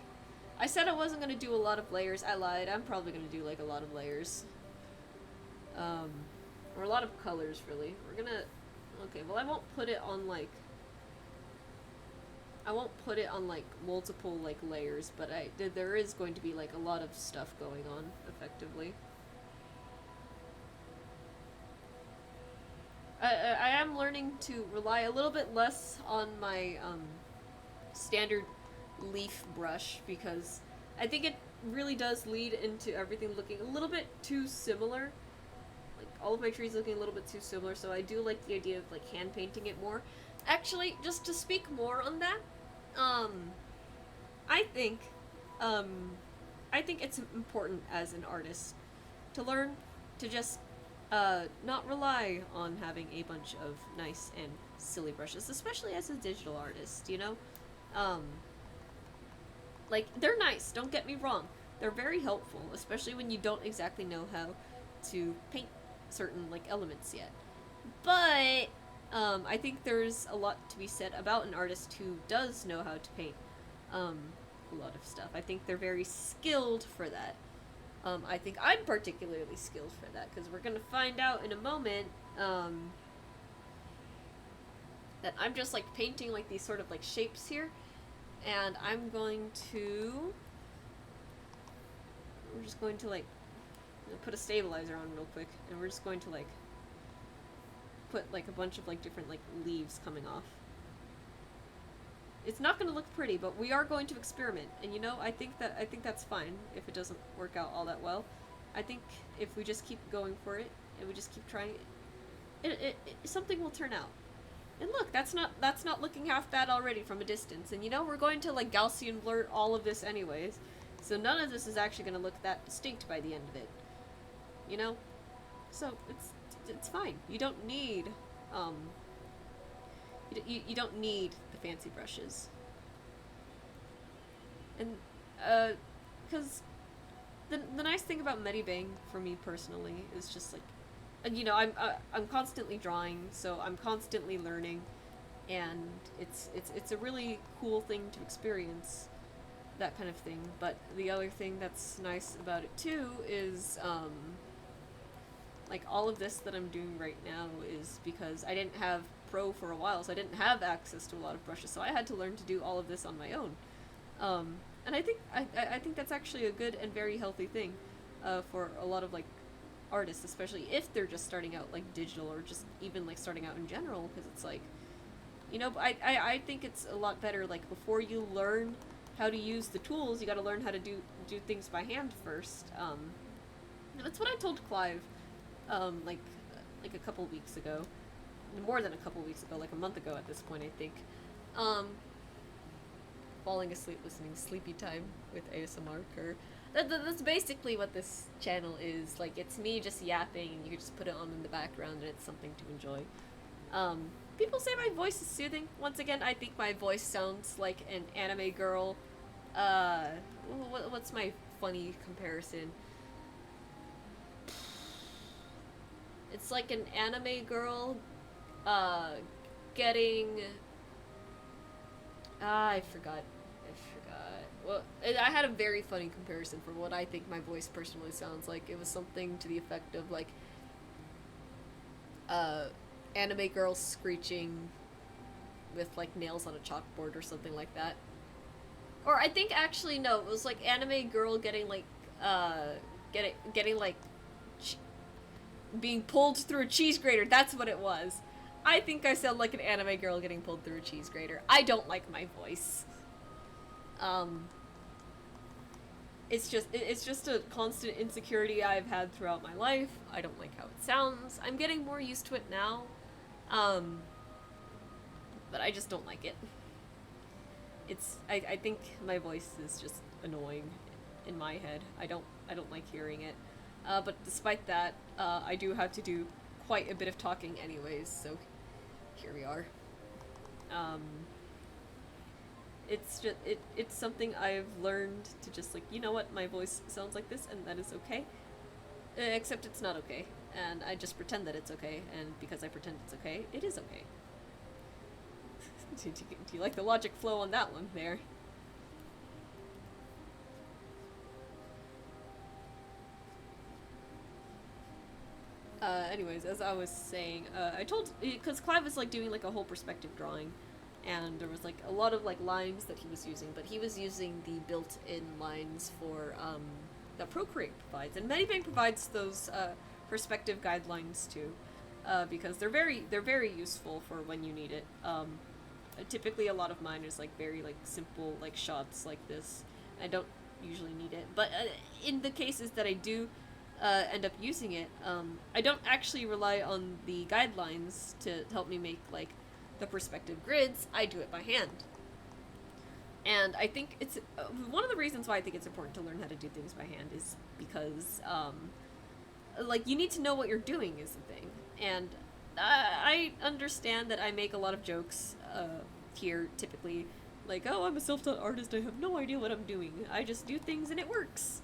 B: I said I wasn't gonna do a lot of layers. I lied. I'm probably gonna do, like, a lot of layers. Or a lot of colors, really. We're gonna... Okay, well, I won't put it on, like... multiple, like, layers, but there is going to be, like, a lot of stuff going on, effectively. I am learning to rely a little bit less on my, standard leaf brush, because I think it really does lead into everything looking a little bit too similar. Like, all of my trees looking a little bit too similar, so I do like the idea of, like, hand painting it more. Actually, just to speak more on that, think, um, I think it's important as an artist to learn to just not rely on having a bunch of nice and silly brushes, especially as a digital artist, you know? Um, like, they're nice, don't get me wrong. They're very helpful, especially when you don't exactly know how to paint certain, like, elements yet. But, I think there's a lot to be said about an artist who does know how to paint, um, a lot of stuff. I think they're very skilled for that. I think I'm particularly skilled for that, because we're gonna find out in a moment, that I'm just, like, painting, like, these sort of, like, shapes here, and I'm going to... We're just going to, like, put a stabilizer on real quick, and we're just going to, like, put, like, a bunch of, like, different, like, leaves coming off. It's not going to look pretty, but we are going to experiment, and you know, I think that's fine if it doesn't work out all that well. I think if we just keep going for it, and we just keep trying it, something will turn out. And look, that's not looking half bad already from a distance, and you know, we're going to, like, Gaussian blur all of this anyways, so none of this is actually going to look that distinct by the end of it. You know? So, it's fine. You don't need, you don't need the fancy brushes. And, because the nice thing about Medibang, for me personally, is just, like, you know, I'm constantly drawing, so I'm constantly learning, and it's a really cool thing to experience, that kind of thing. But the other thing that's nice about it too is, like, all of this that I'm doing right now is because I didn't have Pro for a while, so I didn't have access to a lot of brushes, so I had to learn to do all of this on my own. And I think that's actually a good and very healthy thing, for a lot of, like, artists, especially if they're just starting out, like, digital, or just even, like, starting out in general, because it's like, you know, I think it's a lot better, like, before you learn how to use the tools, you gotta learn how to do things by hand first. And that's what I told Clive, like a couple weeks ago. More than a couple weeks ago, like a month ago at this point, I think. Falling asleep listening Sleepy Time with ASMR Kerr. That's basically what this channel is. Like, it's me just yapping, and you can just put it on in the background, and it's something to enjoy. People say my voice is soothing. Once again, I think my voice sounds like an anime girl. What's my funny comparison? It's like an anime girl, getting... I forgot. Well, I had a very funny comparison for what I think my voice personally sounds like. It was something to the effect of, like, anime girl screeching with, like, nails on a chalkboard or something like that. Or I think, actually, no, it was, like, anime girl getting, like, getting, like, being pulled through a cheese grater. That's what it was. I think I sound like an anime girl getting pulled through a cheese grater. I don't like my voice. It's just a constant insecurity I've had throughout my life. I don't like how it sounds. I'm getting more used to it now. But I just don't like it. I think my voice is just annoying in my head. I don't like hearing it. But despite that, I do have to do quite a bit of talking anyways, so here we are. It's just, it's something I've learned to just, like, you know what, my voice sounds like this, and that is okay. Except it's not okay, and I just pretend that it's okay, and because I pretend it's okay, it is okay. Do you like the logic flow on that one there? Anyways, as I was saying, I told, because Clive was, like, doing, like, a whole perspective drawing, and there was, like, a lot of, like, lines that he was using, but he was using the built-in lines for, that Procreate provides, and Medibang provides those, perspective guidelines too, because they're very useful for when you need it. Typically a lot of mine is, like, very, like, simple, like, shots like this. I don't usually need it, but, in the cases that I do, end up using it, I don't actually rely on the guidelines to help me make, like, the perspective grids. I do it by hand. And I think it's one of the reasons why I think it's important to learn how to do things by hand is because, like, you need to know what you're doing is the thing. And I understand that I make a lot of jokes here, typically, like, oh, I'm a self-taught artist, I have no idea what I'm doing. I just do things and it works.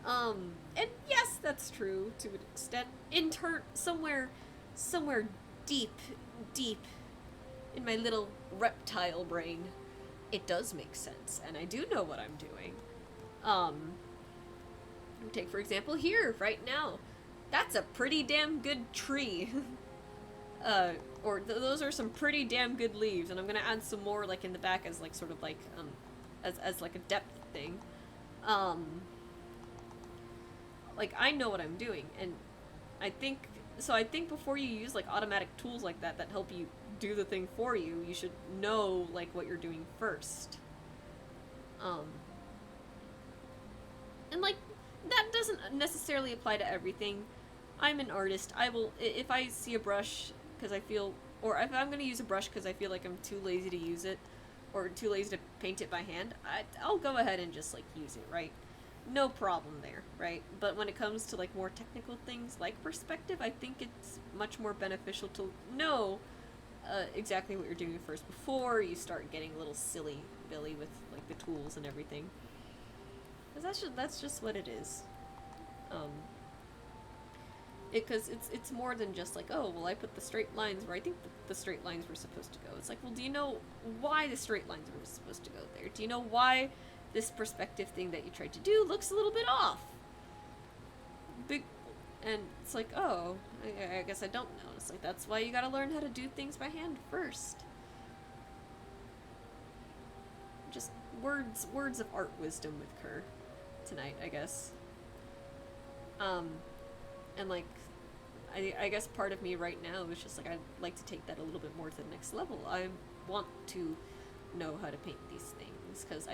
B: And yes, that's true to an extent. Somewhere deep, deep in my little reptile brain, it does make sense, and I do know what I'm doing. Take for example here, right now. That's a pretty damn good tree. Those are some pretty damn good leaves, and I'm gonna add some more, like, in the back as, like, sort of, like, as like, a depth thing. Like, I know what I'm doing, and I think before you use, like, automatic tools like that help you do the thing for you, you should know, like, what you're doing first. And, like, that doesn't necessarily apply to everything. I'm an artist. If I see a brush because I feel, or if I'm going to use a brush because I feel like I'm too lazy to use it, or too lazy to paint it by hand, I'll go ahead and just, like, use it, right? No problem there, right? But when it comes to, like, more technical things like perspective, I think it's much more beneficial to know exactly what you're doing first before you start getting a little silly-billy with, like, the tools and everything. Because that's just what it is. Because it's more than just like, oh, well, I put the straight lines where I think the straight lines were supposed to go. It's like, well, do you know why the straight lines were supposed to go there? Do you know why this perspective thing that you tried to do looks a little bit off? And it's like, oh, I guess I don't know. It's like, that's why you gotta learn how to do things by hand first. Just words of art wisdom with Kerr tonight, I guess. And, like, I guess part of me right now is just like, I'd like to take that a little bit more to the next level. I want to know how to paint these things, because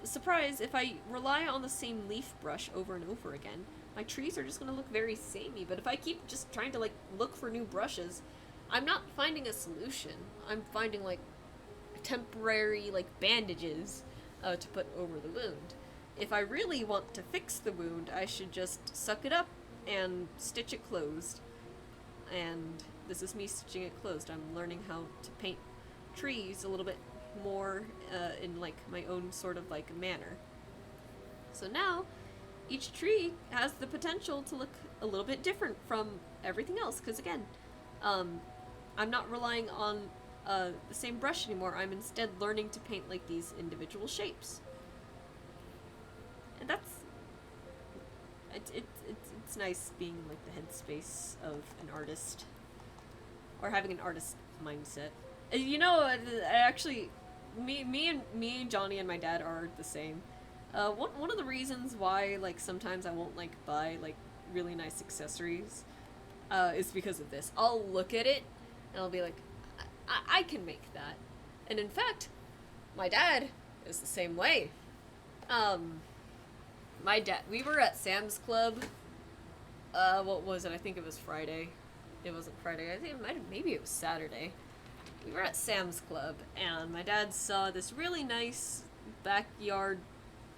B: surprise, if I rely on the same leaf brush over and over again, my trees are just going to look very samey. But if I keep just trying to, like, look for new brushes, I'm not finding a solution. I'm finding, like, temporary, like, bandages to put over the wound. If I really want to fix the wound, I should just suck it up and stitch it closed. And this is me stitching it closed. I'm learning how to paint trees a little bit more in, like, my own sort of, like, manner. So now, each tree has the potential to look a little bit different from everything else, because again, I'm not relying on the same brush anymore. I'm instead learning to paint, like, these individual shapes. And that's... It's nice being, like, the headspace of an artist. Or having an artist mindset. You know, actually, me and Johnny and my dad are the same. One of the reasons why, like, sometimes I won't, like, buy, like, really nice accessories is because of this. I'll look at it, and I'll be like, I can make that. And in fact, my dad is the same way. My dad, we were at Sam's Club, what was it? I think it was Friday. It wasn't Friday. I think maybe it was Saturday. We were at Sam's Club, and my dad saw this really nice backyard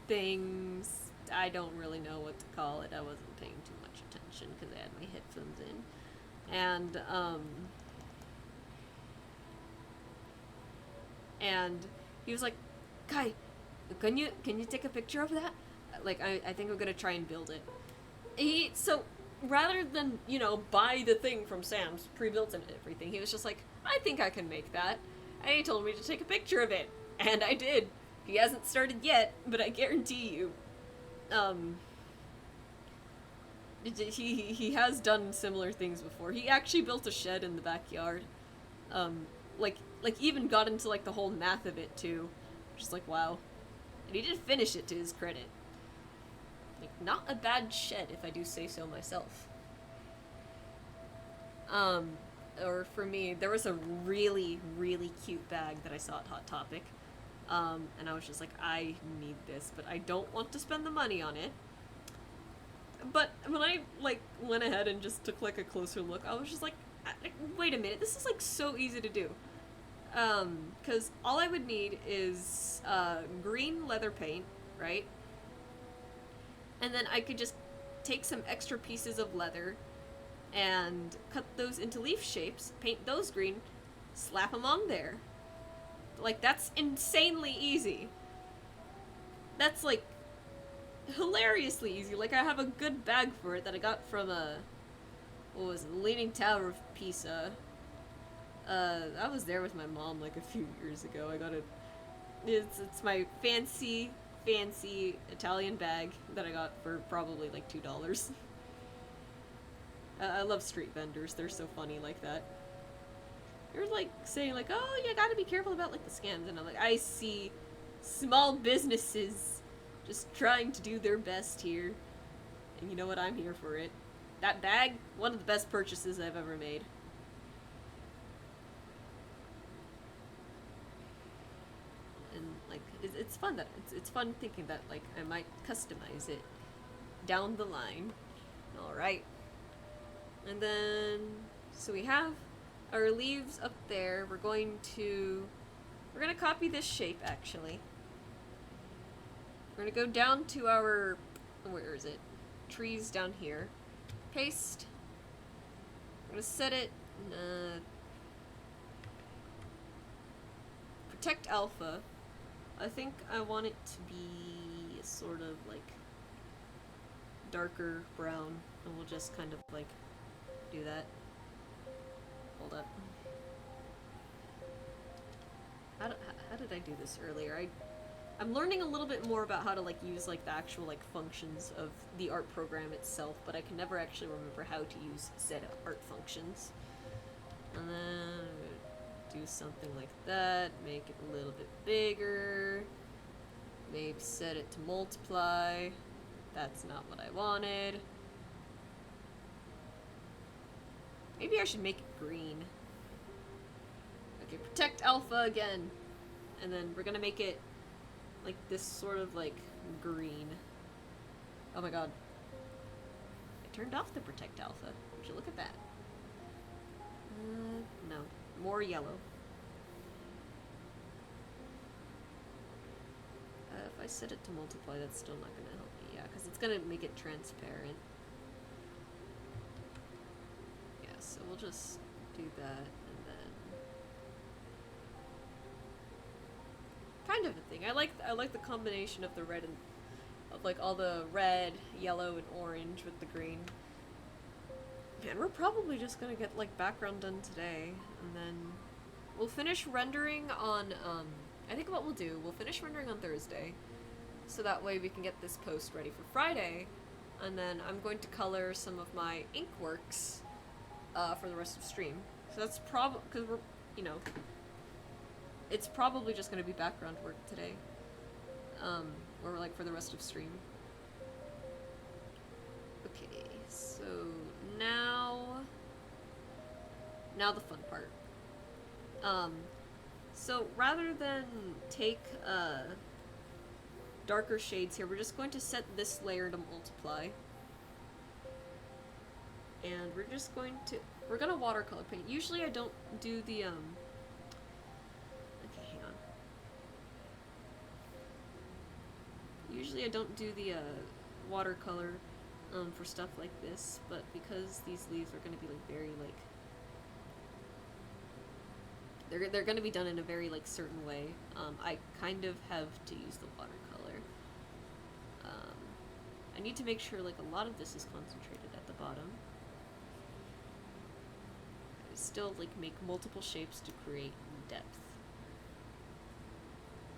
B: things. I don't really know what to call it. I wasn't paying too much attention because I had my headphones in. And he was like, Kai, can you take a picture of that? Like, I think I'm gonna try and build it. So rather than, you know, buy the thing from Sam's, pre-built and everything, he was just like, I think I can make that. And he told me to take a picture of it. And I did. He hasn't started yet, but I guarantee you, he has done similar things before. He actually built a shed in the backyard. Like even got into, like, the whole math of it too. Just like, wow. And he did finish it, to his credit. Like, not a bad shed, if I do say so myself. Or for me, there was a really, really cute bag that I saw at Hot Topic. And I was just like, I need this, but I don't want to spend the money on it. But when I, like, went ahead and just took, like, a closer look, I was just like, wait a minute, this is, like, so easy to do. Because all I would need is green leather paint, right? And then I could just take some extra pieces of leather and cut those into leaf shapes, paint those green, slap them on there. Like, that's insanely easy. That's, like, hilariously easy. Like, I have a good bag for it that I got from, what was it, the Leaning Tower of Pisa. I was there with my mom, like, a few years ago. I got it. It's my fancy Italian bag that I got for probably, like, $2. I love street vendors. They're so funny like that. They're, like, saying, like, oh, you gotta be careful about, like, the scams. And I'm like, I see small businesses just trying to do their best here. And you know what? I'm here for it. That bag, one of the best purchases I've ever made. And, like, it's fun that, it's fun thinking that, like, I might customize it down the line. Alright. And then, so we have our leaves up there. We're gonna copy this shape, actually. We're gonna go down to our, where is it? Trees down here. Paste. We're gonna set it, protect alpha. I think I want it to be sort of like darker brown, and we'll just kind of like do that. Hold up. How did I do this earlier? I'm learning a little bit more about how to like use like the actual like functions of the art program itself, but I can never actually remember how to use said art functions. And then do something like that, make it a little bit bigger, maybe set it to multiply. That's not what I wanted. Maybe I should make it green. Okay, protect alpha again. And then we're gonna make it like this sort of like green. Oh my god. I turned off the protect alpha. Would you look at that? No. More yellow. If I set it to multiply, that's still not gonna help me. Yeah, because it's gonna make it transparent. Yeah, so we'll just do that, and then kind of a thing. I like the combination of the red and of like all the red, yellow, and orange with the green. And we're probably just gonna get like background done today, and then we'll finish rendering on I think what we'll do, we'll finish rendering on Thursday, so that way we can get this post ready for Friday, and then I'm going to color some of my ink works for the rest of the stream. So that's probably, because we're, you know, it's probably just going to be background work today, or like for the rest of stream. Okay, so now the fun part. So rather than take darker shades here, we're just going to set this layer to multiply. And we're gonna watercolor paint. Usually I don't do the, okay, hang on. Usually I don't do the, watercolor, for stuff like this, but because these leaves are gonna be, like, very, like, they're gonna be done in a very, like, certain way, I kind of have to use the watercolor. I need to make sure, like, a lot of this is concentrated at the bottom. I still, like, make multiple shapes to create depth.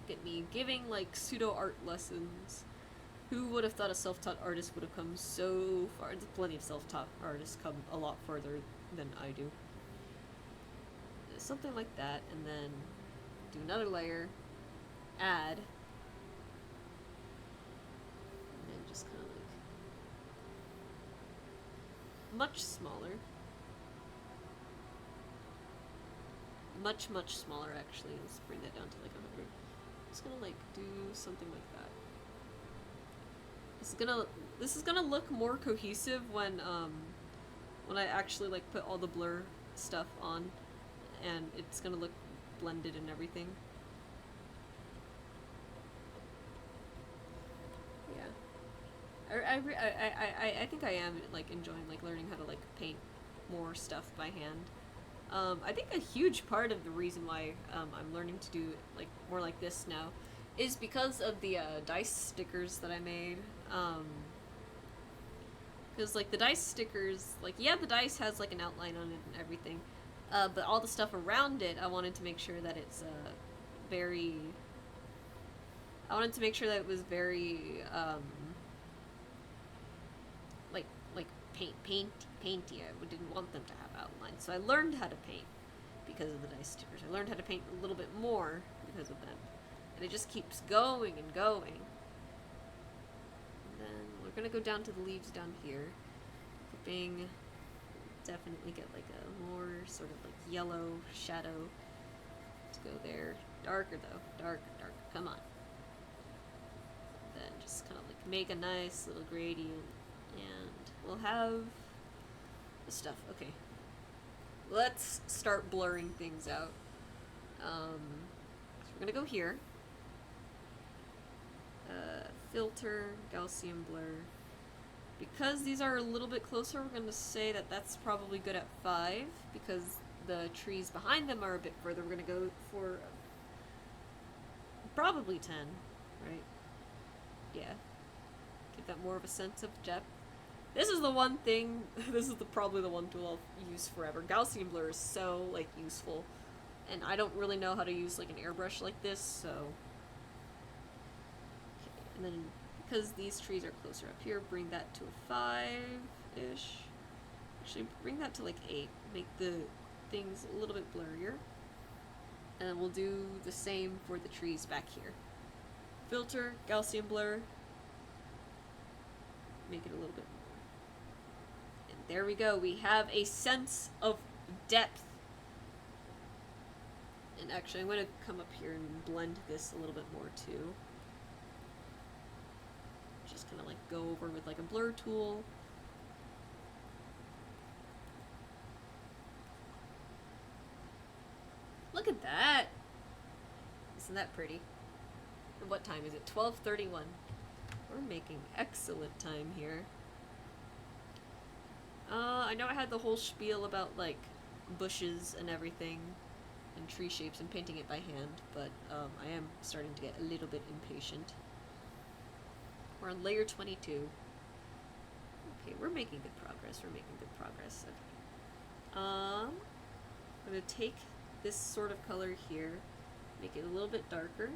B: Get me giving, like, pseudo-art lessons. Who would have thought a self-taught artist would have come so far? There's plenty of self-taught artists come a lot further than I do. Something like that, and then do another layer, add, and then just kind of like much smaller, much smaller actually. Let's bring that down to like 100. Just gonna like do something like that. This is gonna look more cohesive when I actually like put all the blur stuff on. And it's gonna look blended and everything. Yeah. I think I am like enjoying like learning how to like paint more stuff by hand. I think a huge part of the reason why I'm learning to do like more like this now is because of the dice stickers that I made. Because like the dice stickers, like yeah, the dice has like an outline on it and everything, but all the stuff around it, I wanted to make sure that it's very. I wanted to make sure that it was very like painty. I didn't want them to have outlines, so I learned how to paint because of the dice stickers. I learned how to paint a little bit more because of them, and it just keeps going and going. And then we're gonna go down to the leaves down here, hoping definitely get like a more sort of like yellow shadow to go there. Darker though, darker. Come on. Then just kind of like make a nice little gradient, and we'll have the stuff. Okay, let's start blurring things out. So we're gonna go here. Filter, Gaussian blur. Because these are a little bit closer, we're gonna say that that's probably good at 5, because the trees behind them are a bit further. We're gonna go for probably 10, right? Yeah. Give that more of a sense of depth. This is the one thing, this is probably the one tool I'll use forever. Gaussian blur is so, like, useful. And I don't really know how to use, like, an airbrush like this, so... Okay. And then, because these trees are closer up here, bring that to a 5-ish. Actually, bring that to, like, 8. Make the things a little bit blurrier. And then we'll do the same for the trees back here. Filter, Gaussian blur. Make it a little bit more. And there we go. We have a sense of depth. And actually, I'm going to come up here and blend this a little bit more too. Just kind of like go over with like a blur tool. Look at that. Isn't that pretty? And what time is it? 12:31. We're making excellent time here. I know I had the whole spiel about, like, bushes and everything, and tree shapes and painting it by hand, but I am starting to get a little bit impatient. We're on layer 22. Okay, we're making good progress. Okay. I'm gonna take this sort of color here, make it a little bit darker.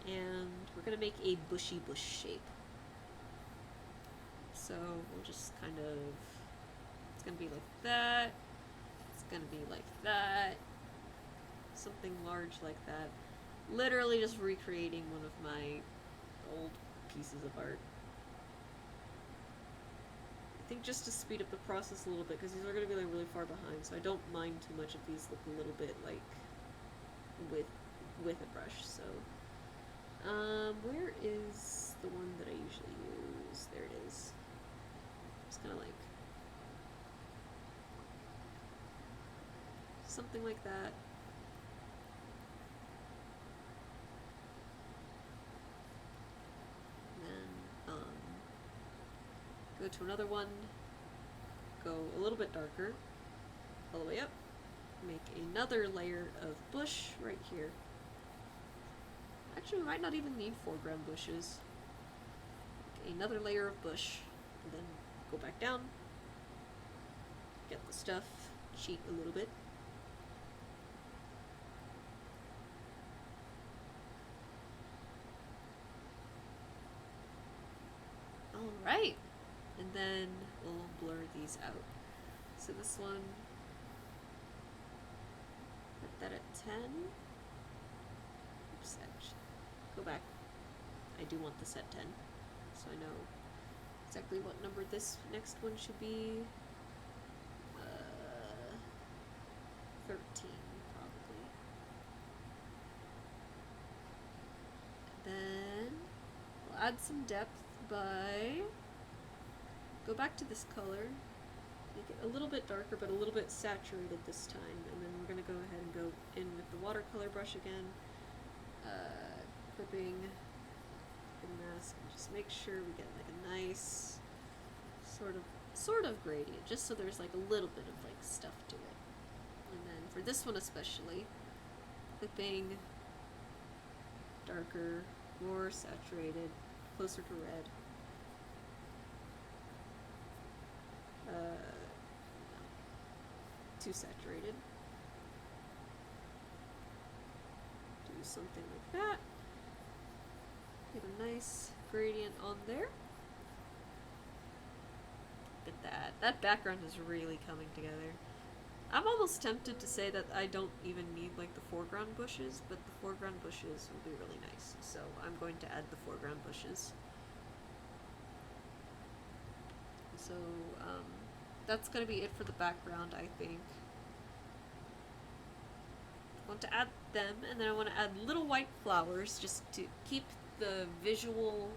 B: And we're gonna make a bushy bush shape. So we'll just kind of, it's gonna be like that, it's gonna be like that, something large like that. Literally just recreating one of my old pieces of art. I think just to speed up the process a little bit, because these are gonna be like really far behind, so I don't mind too much if these look a little bit like with a brush, so. Where is the one that I usually use? There it is. Just kind of like something like that. And then, go to another one, go a little bit darker, all the way up, make another layer of bush right here. Actually, we might not even need foreground bushes. Okay, another layer of bush, and then go back down, get the stuff, cheat a little bit. Alright, and then we'll blur these out. So this one, put that at 10. Oops, actually. Go back. I do want this at 10, so I know exactly what number this next one should be. 13, probably. Then we'll add some depth by, go back to this color, make it a little bit darker but a little bit saturated this time, and then we're going to go ahead and go watercolor brush again. Clipping mask, and just make sure we get like a nice sort of gradient, just so there's like a little bit of like stuff to it. And then for this one especially, clipping darker, more saturated, closer to red. Too saturated. Do something like that. Get a nice gradient on there. Look at that. That background is really coming together. I'm almost tempted to say that I don't even need like the foreground bushes, but the foreground bushes will be really nice. So I'm going to add the foreground bushes. So that's going to be it for the background, I think. I want to add them, and then I want to add little white flowers just to keep the visual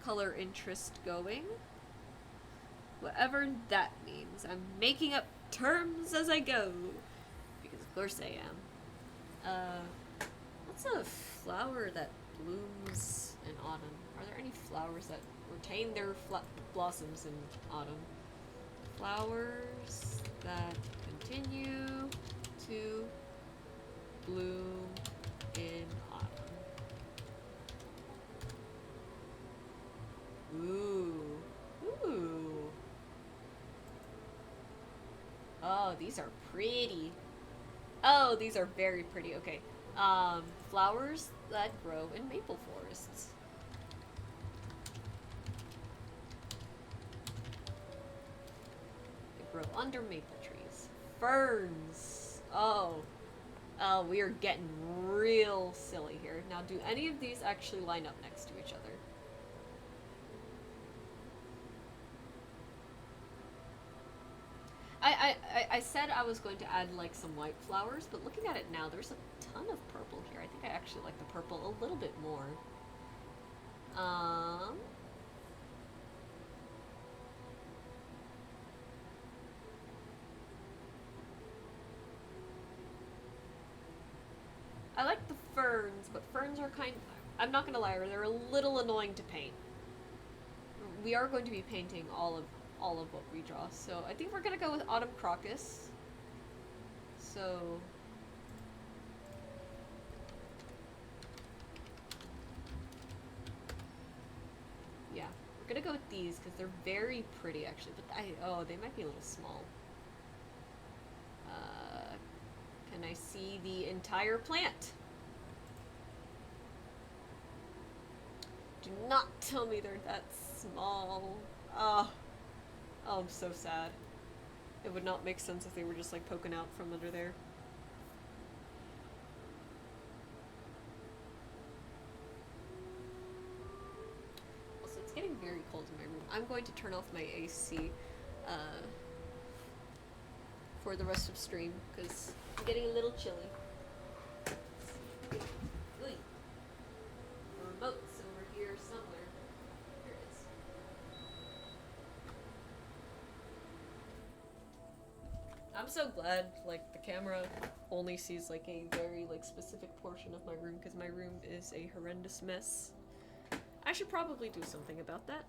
B: color interest going. Whatever that means. I'm making up terms as I go, because of course I am. What's a flower that blooms in autumn? Are there any flowers that retain their blossoms in autumn? Flowers that continue to bloom in autumn. Ooh. Ooh. Oh, these are pretty. Oh, these are very pretty. Okay. Flowers that grow in maple forests. They grow under maple trees. Ferns. Oh. Oh, we are getting real silly here. Now, do any of these actually line up next to each other? I said I was going to add like some white flowers, but looking at it now, there's a ton of purple here. I think I actually like the purple a little bit more. I like the ferns, but ferns are I'm not gonna lie, they're a little annoying to paint. We are going to be painting all of what we draw, so I think we're gonna go with autumn crocus. So yeah, we're gonna go with these because they're very pretty actually, but they might be a little small. Can I see the entire plant? Do not tell me they're that small. Oh, I'm so sad. It would not make sense if they were just like poking out from under there. Also, it's getting very cold in my room. I'm going to turn off my AC for the rest of stream because I'm getting a little chilly. The remote's over here somewhere. Here it is. I'm so glad like the camera only sees like a very like specific portion of my room because my room is a horrendous mess. I should probably do something about that.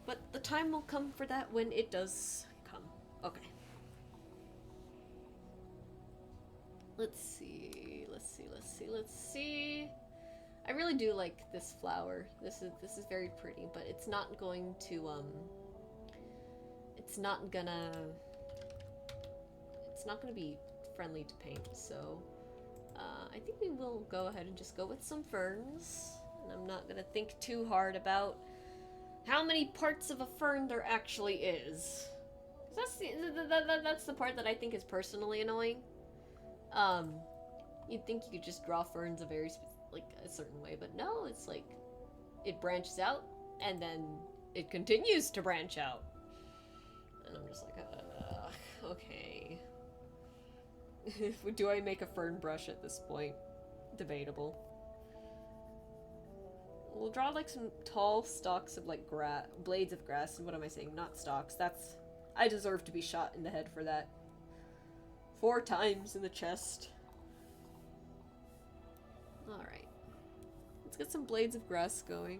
B: But the time will come for that when it does come. Okay. Let's see. I really do like this flower. This is very pretty, but it's not going to it's not gonna be friendly to paint, so I think we will go ahead and just go with some ferns. And I'm not gonna think too hard about how many parts of a fern there actually is. That's the part that I think is personally annoying. You'd think you could just draw ferns a certain way, but no, it's like it branches out and then it continues to branch out. And I'm just like, okay. Do I make a fern brush at this point? Debatable. We'll draw like some tall stalks of like blades of grass. What am I saying? Not stalks. I deserve to be shot in the head for that. 4 times in the chest. get some blades of grass going.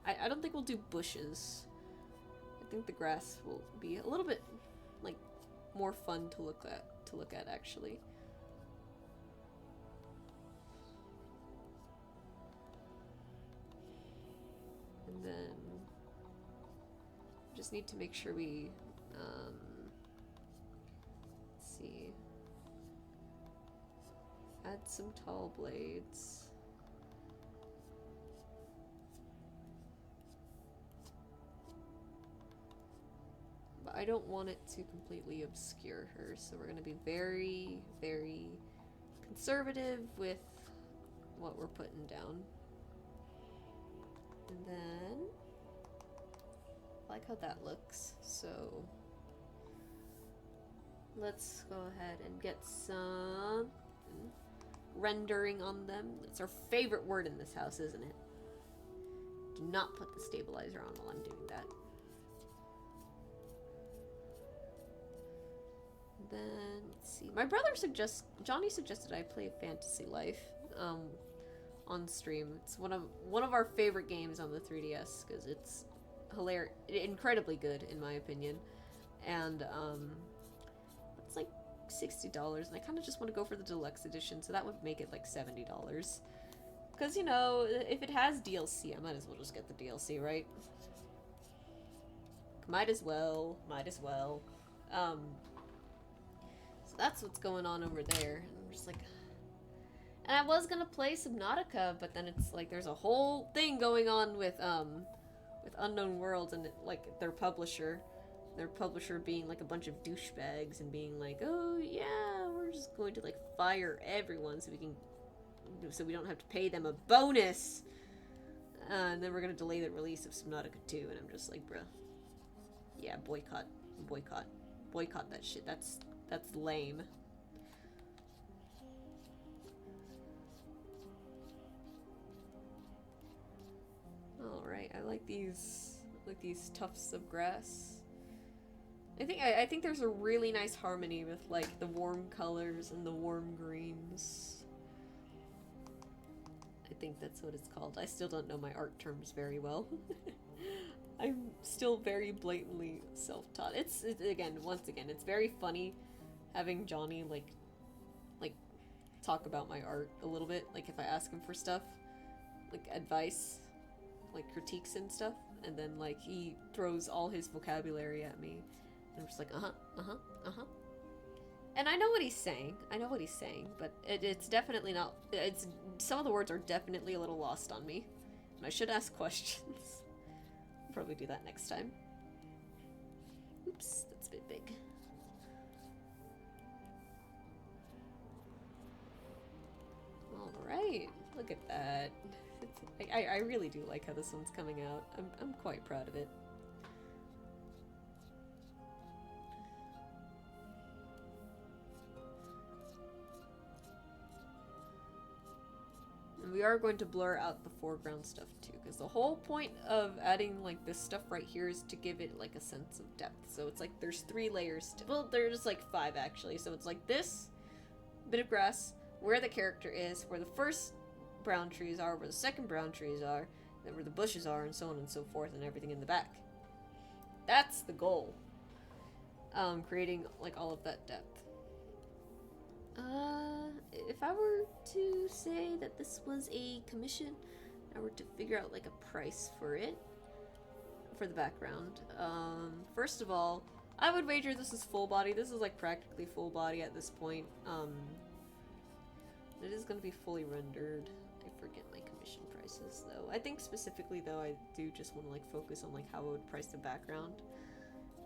B: I don't think we'll do bushes. I think the grass will be a little bit, like, more fun to look at actually. And then just need to make sure we let's see. Add some tall blades. But I don't want it to completely obscure her, so we're going to be very, very conservative with what we're putting down. And then, I like how that looks, so let's go ahead and get some rendering on them. It's our favorite word in this house, isn't it? Do not put the stabilizer on while I'm doing that. Then, let's see. My brother Johnny suggested I play Fantasy Life on stream. It's one of our favorite games on the 3DS because it's hilarious, incredibly good in my opinion, and it's like $60, and I kind of just want to go for the deluxe edition, so that would make it like $70. Because, you know, if it has DLC, I might as well just get the DLC, right? Might as well. So that's what's going on over there. And I'm just like... And I was gonna play Subnautica, but then it's like there's a whole thing going on with Unknown Worlds and like their publisher being like a bunch of douchebags and being like, oh yeah, we're just going to like fire everyone so we don't have to pay them a bonus, and then we're gonna delay the release of Subnautica 2, and I'm just like, bruh, yeah, boycott that shit. That's lame. Alright, I like these tufts of grass. I think there's a really nice harmony with like the warm colors and the warm greens. I think that's what it's called. I still don't know my art terms very well. I'm still very blatantly self-taught. It's once again, it's very funny having Johnny like talk about my art a little bit. Like if I ask him for stuff, like advice, like critiques and stuff, and then like he throws all his vocabulary at me, and I'm just like, and I know what he's saying, but it's definitely not, some of the words are definitely a little lost on me, and I should ask questions. I'll probably do that next time. Oops, that's a bit big. Alright, look at that. I really do like how this one's coming out. I'm quite proud of it. And we are going to blur out the foreground stuff too, because the whole point of adding like this stuff right here is to give it like a sense of depth. So it's like there's 3 layers well, there's like 5 actually. So it's like this bit of grass, where the character is, where the first brown trees are, where the second brown trees are, then where the bushes are, and so on and so forth, and everything in the back. That's the goal. Creating like all of that depth. If I were to say that this was a commission, I were to figure out like a price for it, for the background. First of all, I would wager this is full body. This is like practically full body at this point. It is going to be fully rendered. I forget my commission prices though. I think specifically though, I do just want to like focus on like how I would price the background.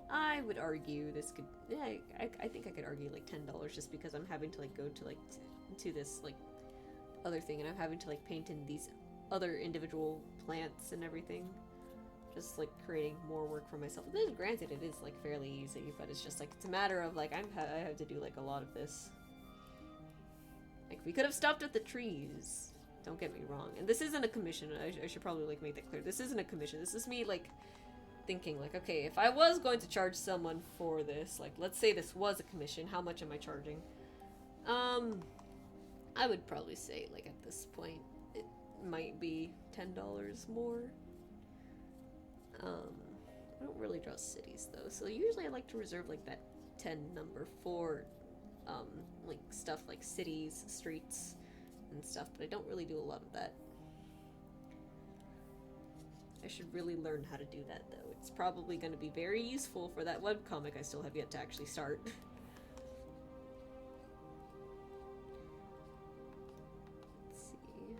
B: I would argue this could, yeah, I think I could argue like $10 just because I'm having to like go to like to this like other thing, and I'm having to like paint in these other individual plants and everything. Just like creating more work for myself. Then, granted, it is like fairly easy, but it's just like it's a matter of like I have to do like a lot of this. Like we could have stopped at the trees. Don't get me wrong. And this isn't a commission. I should probably like make that clear. This isn't a commission. This is me like thinking like, okay, if I was going to charge someone for this, like let's say this was a commission, how much am I charging? I would probably say like at this point might be $10 more. I don't really draw cities though, so usually I like to reserve like that 10 number for like stuff like cities, streets, and stuff, but I don't really do a lot of that. I should really learn how to do that though. It's probably going to be very useful for that webcomic I still have yet to actually start. Let's see.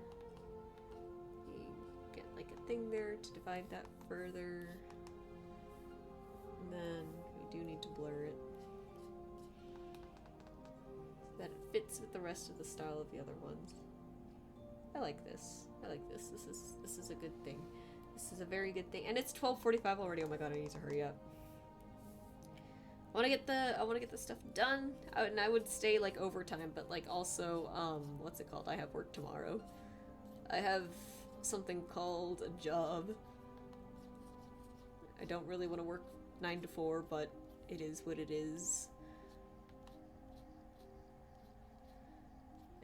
B: You get like a thing there to divide that further. And then we do need to blur it so that it fits with the rest of the style of the other ones. I like this. I like this. This is a good thing. This is a very good thing. And it's 12:45 already. Oh my god, I need to hurry up. I want to get the stuff done. And I would stay like overtime, but like also what's it called? I have work tomorrow. I have something called a job. I don't really want to work 9 to 4, but it is what it is.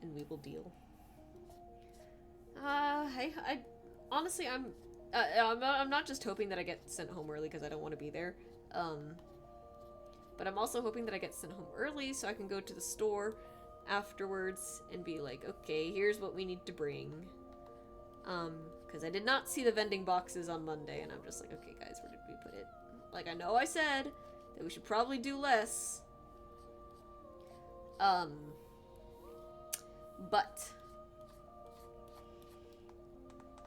B: And we will deal. I honestly, I'm not just hoping that I get sent home early because I don't want to be there. But I'm also hoping that I get sent home early so I can go to the store afterwards and be like, okay, here's what we need to bring. Because I did not see the vending boxes on Monday, and I'm just like, okay, guys, where did we put it? Like, I know I said that we should probably do less. But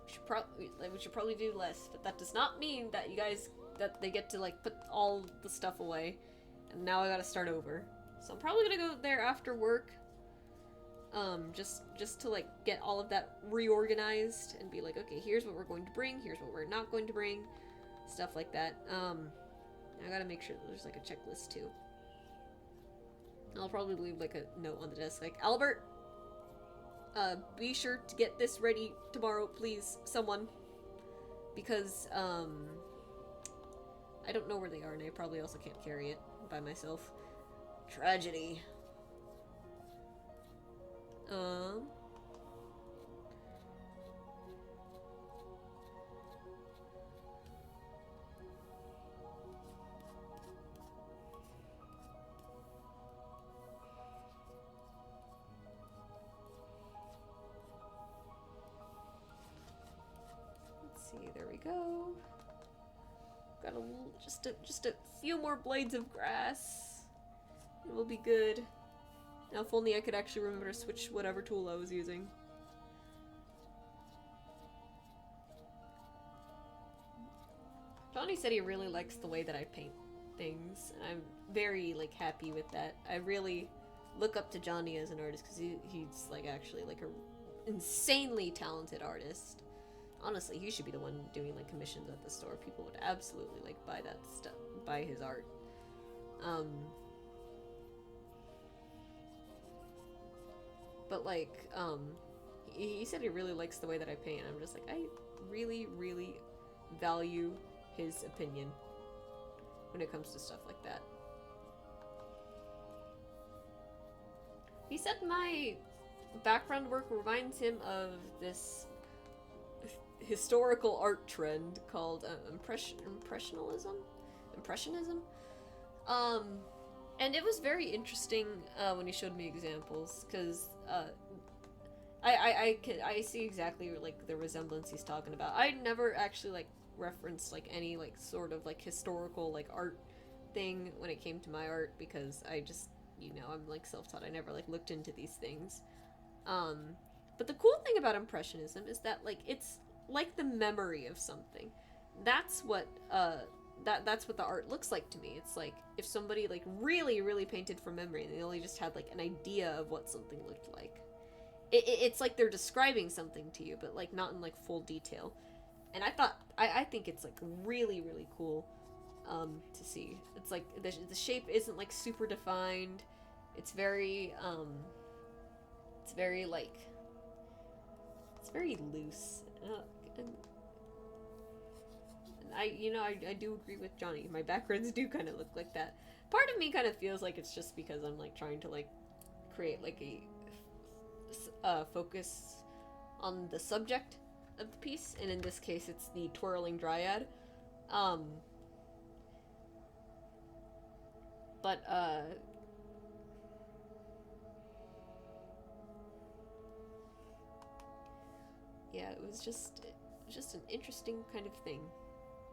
B: we should probably do less, but that does not mean that that they get to like put all the stuff away, and now I gotta start over. So I'm probably gonna go there after work, just to like get all of that reorganized and be like, okay, here's what we're going to bring, here's what we're not going to bring, stuff like that. I gotta make sure that there's like a checklist too. I'll probably leave like a note on the desk, like, Albert, be sure to get this ready tomorrow, please, someone. Because, I don't know where they are, and I probably also can't carry it by myself. Tragedy. See, there we go. Got just a few more blades of grass. It will be good. Now, if only I could actually remember to switch whatever tool I was using. Johnny said he really likes the way that I paint things, and I'm very like happy with that. I really look up to Johnny as an artist because he's like actually like a insanely talented artist. Honestly, he should be the one doing like commissions at the store. People would absolutely like buy that stuff, buy his art. But like, he said he really likes the way that I paint. I'm just like, I really, really value his opinion when it comes to stuff like that. He said my background work reminds him of this historical art trend called impressionism. And it was very interesting when he showed me examples, because I see exactly like the resemblance he's talking about. I never actually like referenced like any like sort of like historical like art thing when it came to my art, because I just, you know, I'm like self-taught. I never like looked into these things. But the cool thing about impressionism is that like it's like the memory of something. That's what that's what the art looks like to me. It's like if somebody like really painted from memory and they only just had like an idea of what something looked like. It's like they're describing something to you, but like not in like full detail. And I think it's like really cool to see. It's like the shape isn't like super defined. It's very like it's very loose. And I do agree with Johnny. My backgrounds do kind of look like that. Part of me kind of feels like it's just because I'm like trying to like create like a focus on the subject of the piece, and in this case it's the twirling dryad. But yeah, it was just an interesting kind of thing,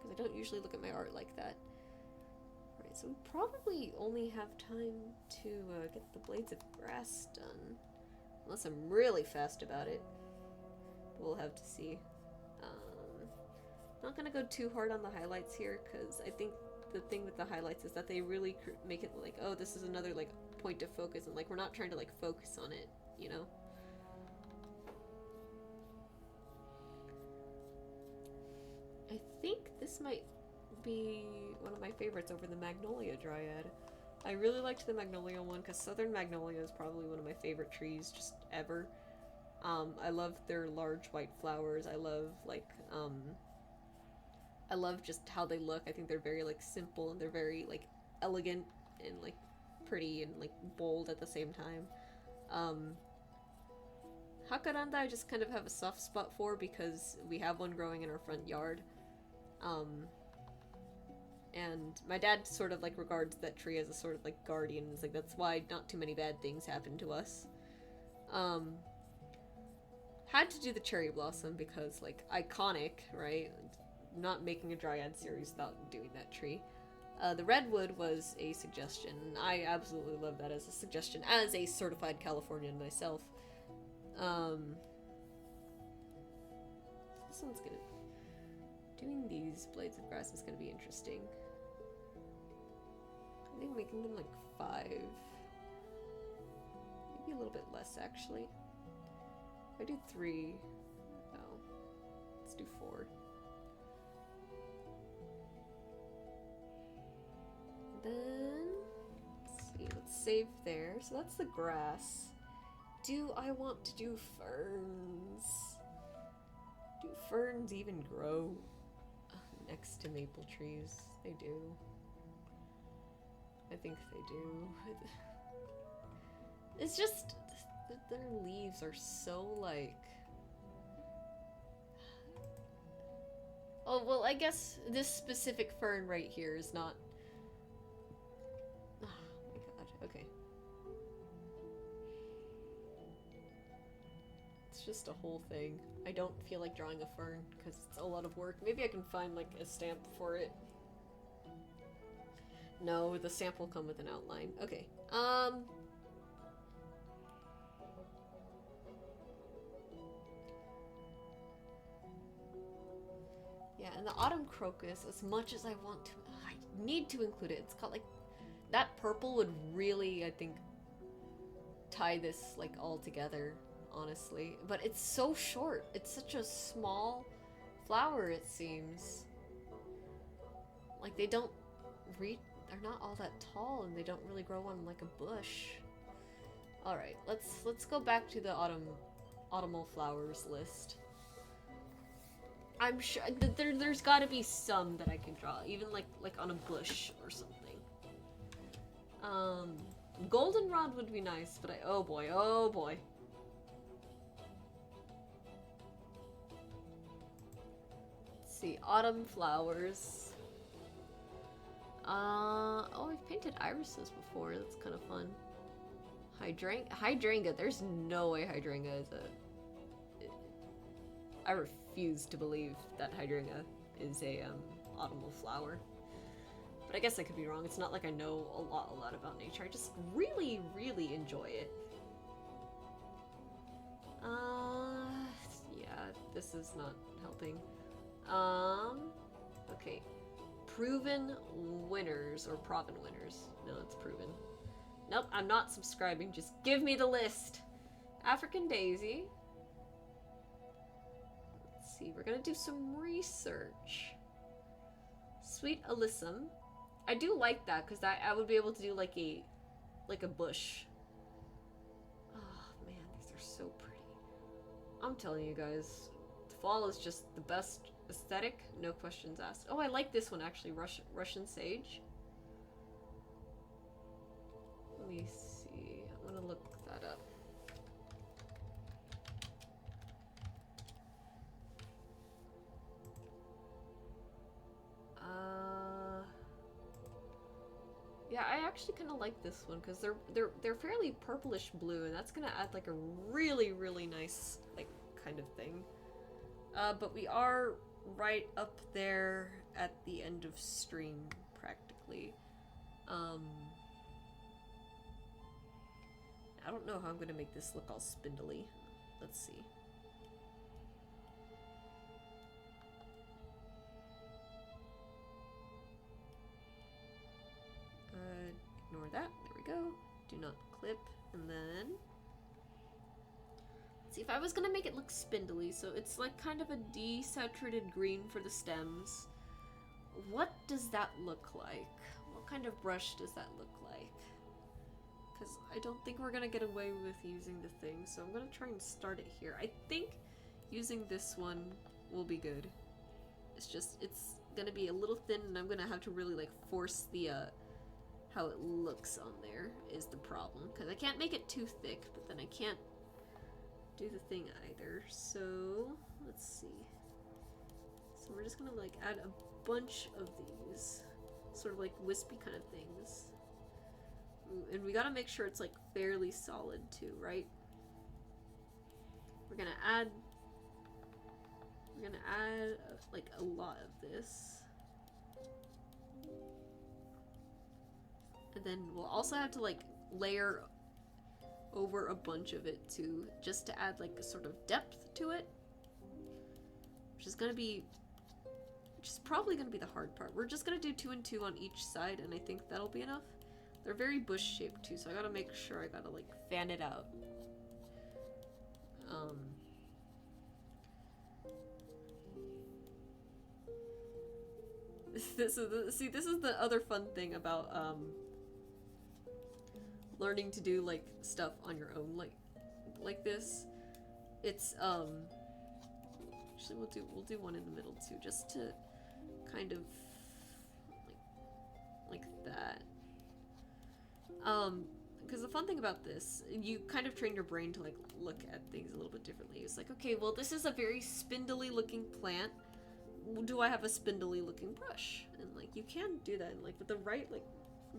B: because I don't usually look at my art like that. Alright, so we probably only have time to get the blades of grass done, unless I'm really fast about it. We'll have to see. Not gonna go too hard on the highlights here, because I think the thing with the highlights is that they really make it like, oh, this is another like point of focus, and like we're not trying to like focus on it, you know? I think this might be one of my favorites over the Magnolia Dryad. I really liked the Magnolia one because Southern Magnolia is probably one of my favorite trees just ever. I love their large white flowers. I love like I love just how they look. I think they're very like simple, and they're very like elegant and like pretty and like bold at the same time. Jacaranda I just kind of have a soft spot for because we have one growing in our front yard. And my dad sort of like regards that tree as a sort of like guardian. It's like that's why not too many bad things happen to us. Had to do the cherry blossom because like iconic, right? Not making a Dryad series without doing that tree. The redwood was a suggestion. I absolutely love that as a suggestion as a certified Californian myself. This one's gonna... Doing these blades of grass is gonna be interesting. I think making them like 5. Maybe a little bit less actually. If I do 3, oh, let's do 4. And then, let's see, let's save there. So that's the grass. Do I want to do ferns? Do ferns even grow next to maple trees? They do. I think they do. It's just, their leaves are so like... Oh, well, I guess this specific fern right here is not... Oh my god, okay. It's just a whole thing. I don't feel like drawing a fern because it's a lot of work. Maybe I can find like a stamp for it. No, the stamp will come with an outline. Okay. Yeah, and the autumn crocus, as much as I want to, I need to include it. It's got like, that purple would really, I think, tie this like all together, honestly. But it's so short. It's such a small flower, it seems. Like they don't they're not all that tall, and they don't really grow on like a bush. All right, let's go back to the autumnal flowers list. I'm sure there's got to be some that I can draw, even like on a bush or something. Goldenrod would be nice, but oh boy. Let's see, autumn flowers. Oh, I've painted irises before. That's kind of fun. Hydrangea. There's no way hydrangea is a... I refuse to believe that hydrangea is a autumnal flower. But I guess I could be wrong. It's not like I know a lot about nature. I just really, really enjoy it. Yeah, this is not helping. Okay. Proven winners, or Proven winners. No, it's proven. Nope, I'm not subscribing. Just give me the list. African daisy. Let's see, we're gonna do some research. Sweet alyssum. I do like that because I would be able to do like a bush. Oh man, these are so pretty. I'm telling you guys, fall is just the best aesthetic, no questions asked. Oh, I like this one actually, Russian sage. Let me see. I'm gonna look that up. actually kind of like this one because they're fairly purplish blue, and that's gonna add like a really nice like kind of thing. But we are right up there at the end of stream practically. I don't know how I'm gonna make this look all spindly. Let's see. Ignore that. There we go. Do not clip. And then... Let's see, if I was gonna make it look spindly, so it's like kind of a desaturated green for the stems. What does that look like? What kind of brush does that look like? Because I don't think we're gonna get away with using the thing, so I'm gonna try and start it here. I think using this one will be good. It's just, it's gonna be a little thin, and I'm gonna have to really like force the, how it looks on there is the problem. Because I can't make it too thick, but then I can't do the thing either. So, let's see. So we're just gonna like add a bunch of these sort of like wispy kind of things. Ooh, and we gotta make sure it's like fairly solid too, right? We're gonna add like a lot of this. And then we'll also have to like layer over a bunch of it too, just to add like a sort of depth to it. Which is probably gonna be the hard part. We're just gonna do 2 and 2 on each side, and I think that'll be enough. They're very bush shaped too, so I gotta make sure I gotta like fan it out. This is the other fun thing about learning to do like stuff on your own like this. It's actually we'll do one in the middle too, just to kind of like that. Because the fun thing about this, you kind of train your brain to like look at things a little bit differently. It's like, okay, well, this is a very spindly looking plant. Do I have a spindly looking brush? And like you can do that, and like with the right like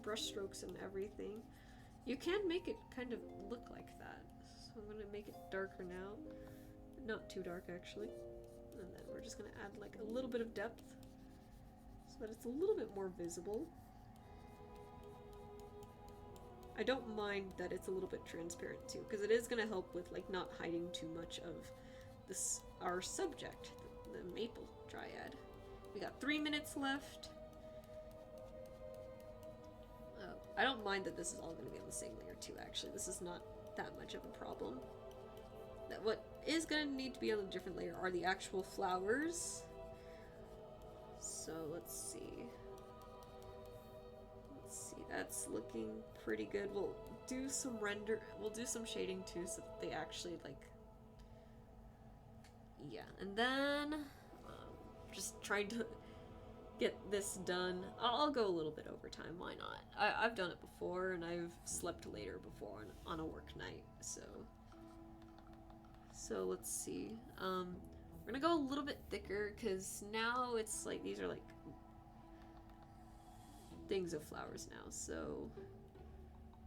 B: brush strokes and everything, you can make it kind of look like that. So I'm gonna make it darker now, not too dark actually, and then we're just gonna add like a little bit of depth so that it's a little bit more visible. I don't mind that it's a little bit transparent too, because it is gonna help with like not hiding too much of this our subject, the maple dryad. We got 3 minutes left. I don't mind that this is all going to be on the same layer too, actually. This is not that much of a problem. What is going to need to be on a different layer are the actual flowers. So let's see. That's looking pretty good. We'll do some shading too, so that they actually like... Yeah, and then just trying to get this done. I'll go a little bit over time, why not? I've done it before, and I've slept later before on a work night, so let's see. We're gonna go a little bit thicker, because now it's like, these are like things of flowers now, so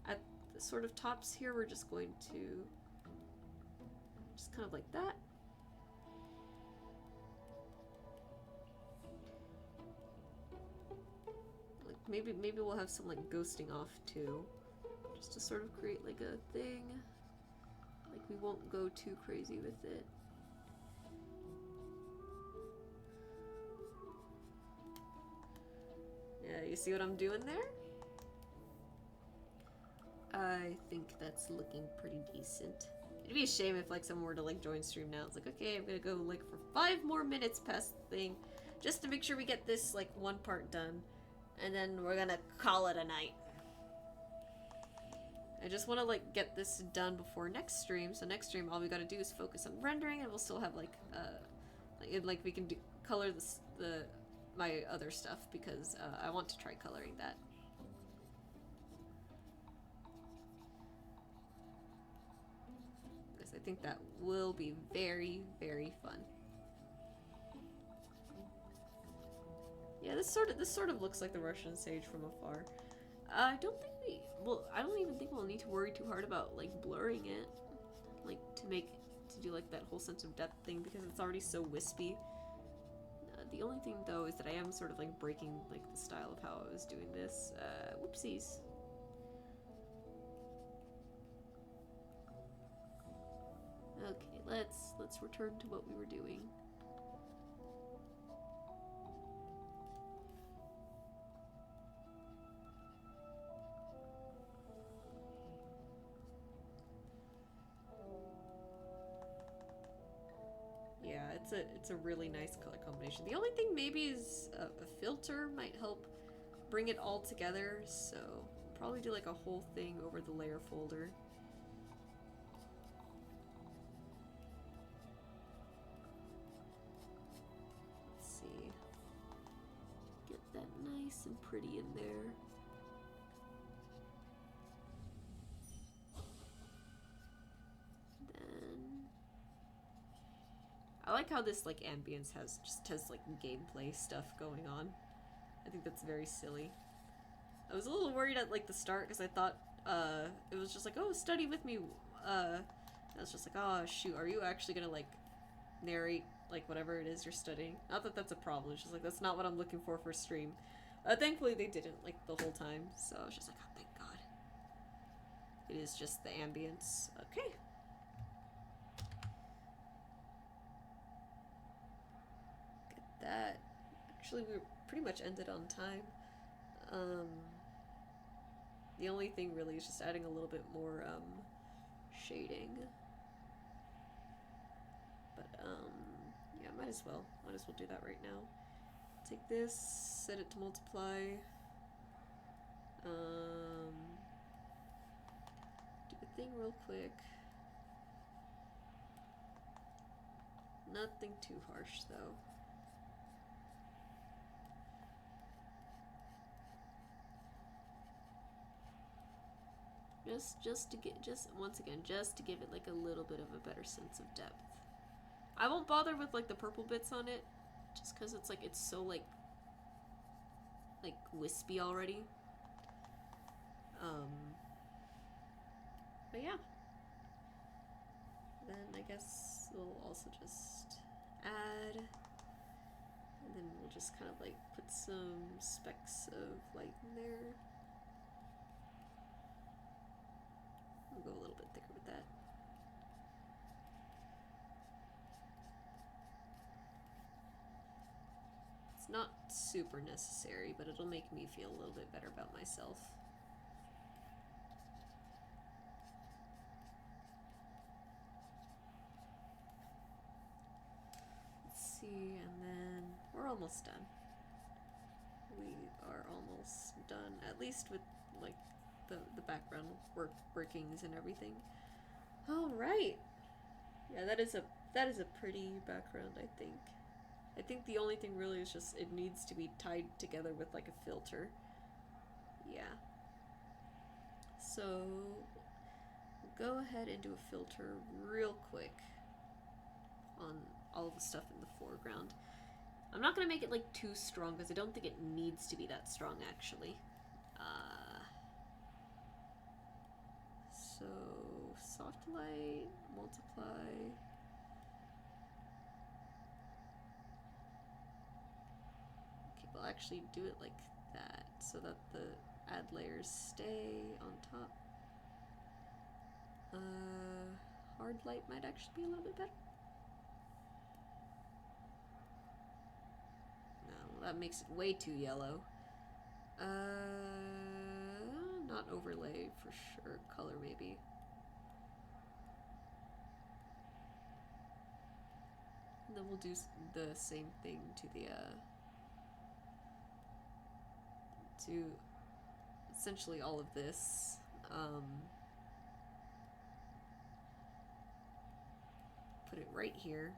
B: at the sort of tops here, we're just going to just kind of like that. Maybe we'll have some like ghosting off too, just to sort of create like a thing. Like we won't go too crazy with it. Yeah, you see what I'm doing there? I think that's looking pretty decent. It'd be a shame if like someone were to like join stream now. It's like, okay, I'm gonna go like for 5 more minutes past the thing, just to make sure we get this like one part done. And then we're gonna call it a night. I just want to like get this done before next stream. So next stream, all we gotta do is focus on rendering, and we'll still have like we can color my other stuff, because I want to try coloring that. Because I think that will be very, very fun. Yeah, this sort of looks like the Russian sage from afar. I don't think I don't even think we'll need to worry too hard about, like, blurring it. Like, to do, like, that whole sense of depth thing, because it's already so wispy. The only thing, though, is that I am sort of, like, breaking, like, the style of how I was doing this. Whoopsies. Okay, let's return to what we were doing. Yeah, it's a really nice color combination. The only thing maybe is a filter might help bring it all together, so I'll probably do like a whole thing over the layer folder. Let's see. Get that nice and pretty in there. Then I like how this like ambience has like gameplay stuff going on. I think that's very silly. I was a little worried at like the start because I thought it was just like, oh, study with me. I was just like, oh shoot, are you actually gonna like narrate like whatever it is you're studying? Not that that's a problem. It's just like that's not what I'm looking for stream. Thankfully they didn't like the whole time, so I was just like, oh thank God. It is just the ambience. Okay. Get that. Actually, we pretty much ended on time. The only thing really is just adding a little bit more shading. But yeah, might as well do that right now. Take this, set it to multiply. Do the thing real quick. Nothing too harsh though. Just to give it like a little bit of a better sense of depth. I won't bother with like the purple bits on it, just because it's like it's so like wispy already. But yeah. Then I guess we'll also just add, and then we'll just kind of like put some specks of light in there. We'll go a little bit thicker with that. It's not super necessary, but it'll make me feel a little bit better about myself. Let's see, and then we're almost done. We are almost done, at least with like the background workings and everything. All right. Yeah, that is a pretty background, I think. I think the only thing really is just it needs to be tied together with like a filter. Yeah. So go ahead and do a filter real quick on all the stuff in the foreground. I'm not gonna make it like too strong because I don't think it needs to be that strong actually. So soft light, multiply. Okay, we'll actually do it like that so that the add layers stay on top. Hard light might actually be a little bit better. No, that makes it way too yellow. Not overlay for sure. Color maybe. And then we'll do the same thing to the to essentially all of this. Put it right here.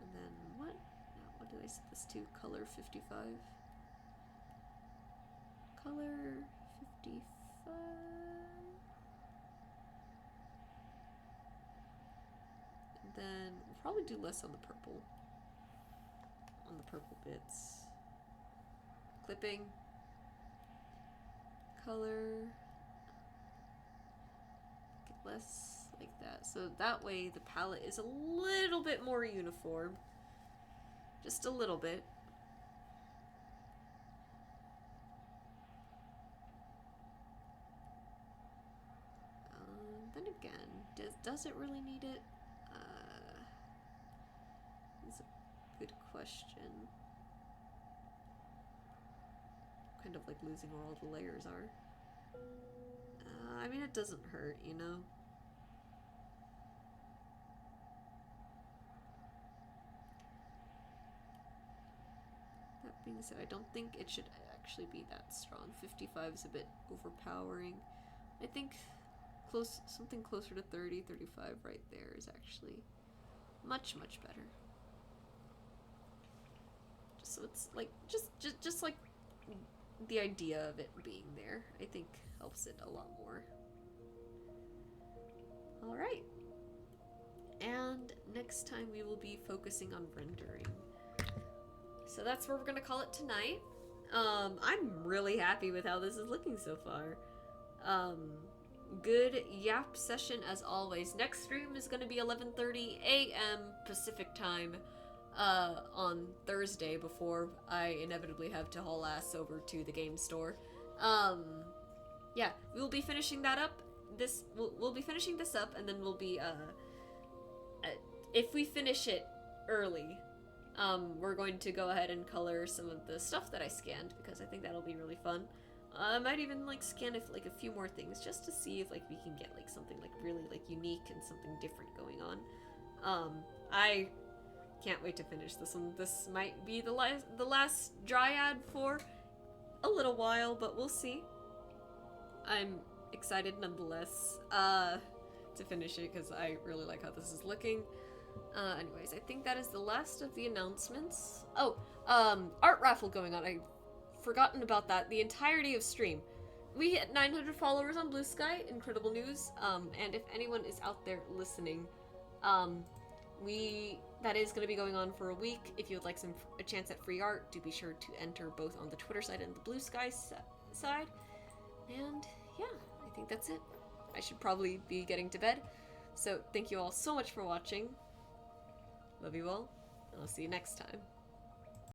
B: And then what? No, what did I set this to? Color 55. Color 55. And then we'll probably do less on the purple. On the purple bits. Clipping. color. Get less like that. So that way the palette is a little bit more uniform. Just a little bit. Then again, does it really need it? That's a good question. Kind of like losing where all the layers are. I mean, it doesn't hurt, you know? That being said, I don't think it should actually be that strong. 55 is a bit overpowering. I think something closer to 30, 35 right there is actually much, much better. Just so it's like, just like the idea of it being there, I think helps it a lot more. Alright. And next time we will be focusing on rendering. So that's where we're gonna call it tonight. I'm really happy with how this is looking so far. Good yap session as always. Next stream is gonna be 11:30 a.m. Pacific time on Thursday before I inevitably have to haul ass over to the game store. Yeah, we will be finishing that up. We'll be finishing this up, and then we'll be if we finish it early, we're going to go ahead and color some of the stuff that I scanned because I think that'll be really fun. I might even like scan like a few more things just to see if like we can get like something like really like unique and something different going on. I can't wait to finish this one. This might be the last Dryad for a little while, but we'll see. I'm excited nonetheless to finish it because I really like how this is looking. Anyways, I think that is the last of the announcements. Oh, art raffle going on. I've forgotten about that. The entirety of stream. We hit 900 followers on Blue Sky. Incredible news. And if anyone is out there listening, that is going to be going on for a week. If you would like a chance at free art, do be sure to enter both on the Twitter side and the Blue Sky side. And yeah, I think that's it. I should probably be getting to bed. So thank you all so much for watching. Love you all, and I'll see you next time.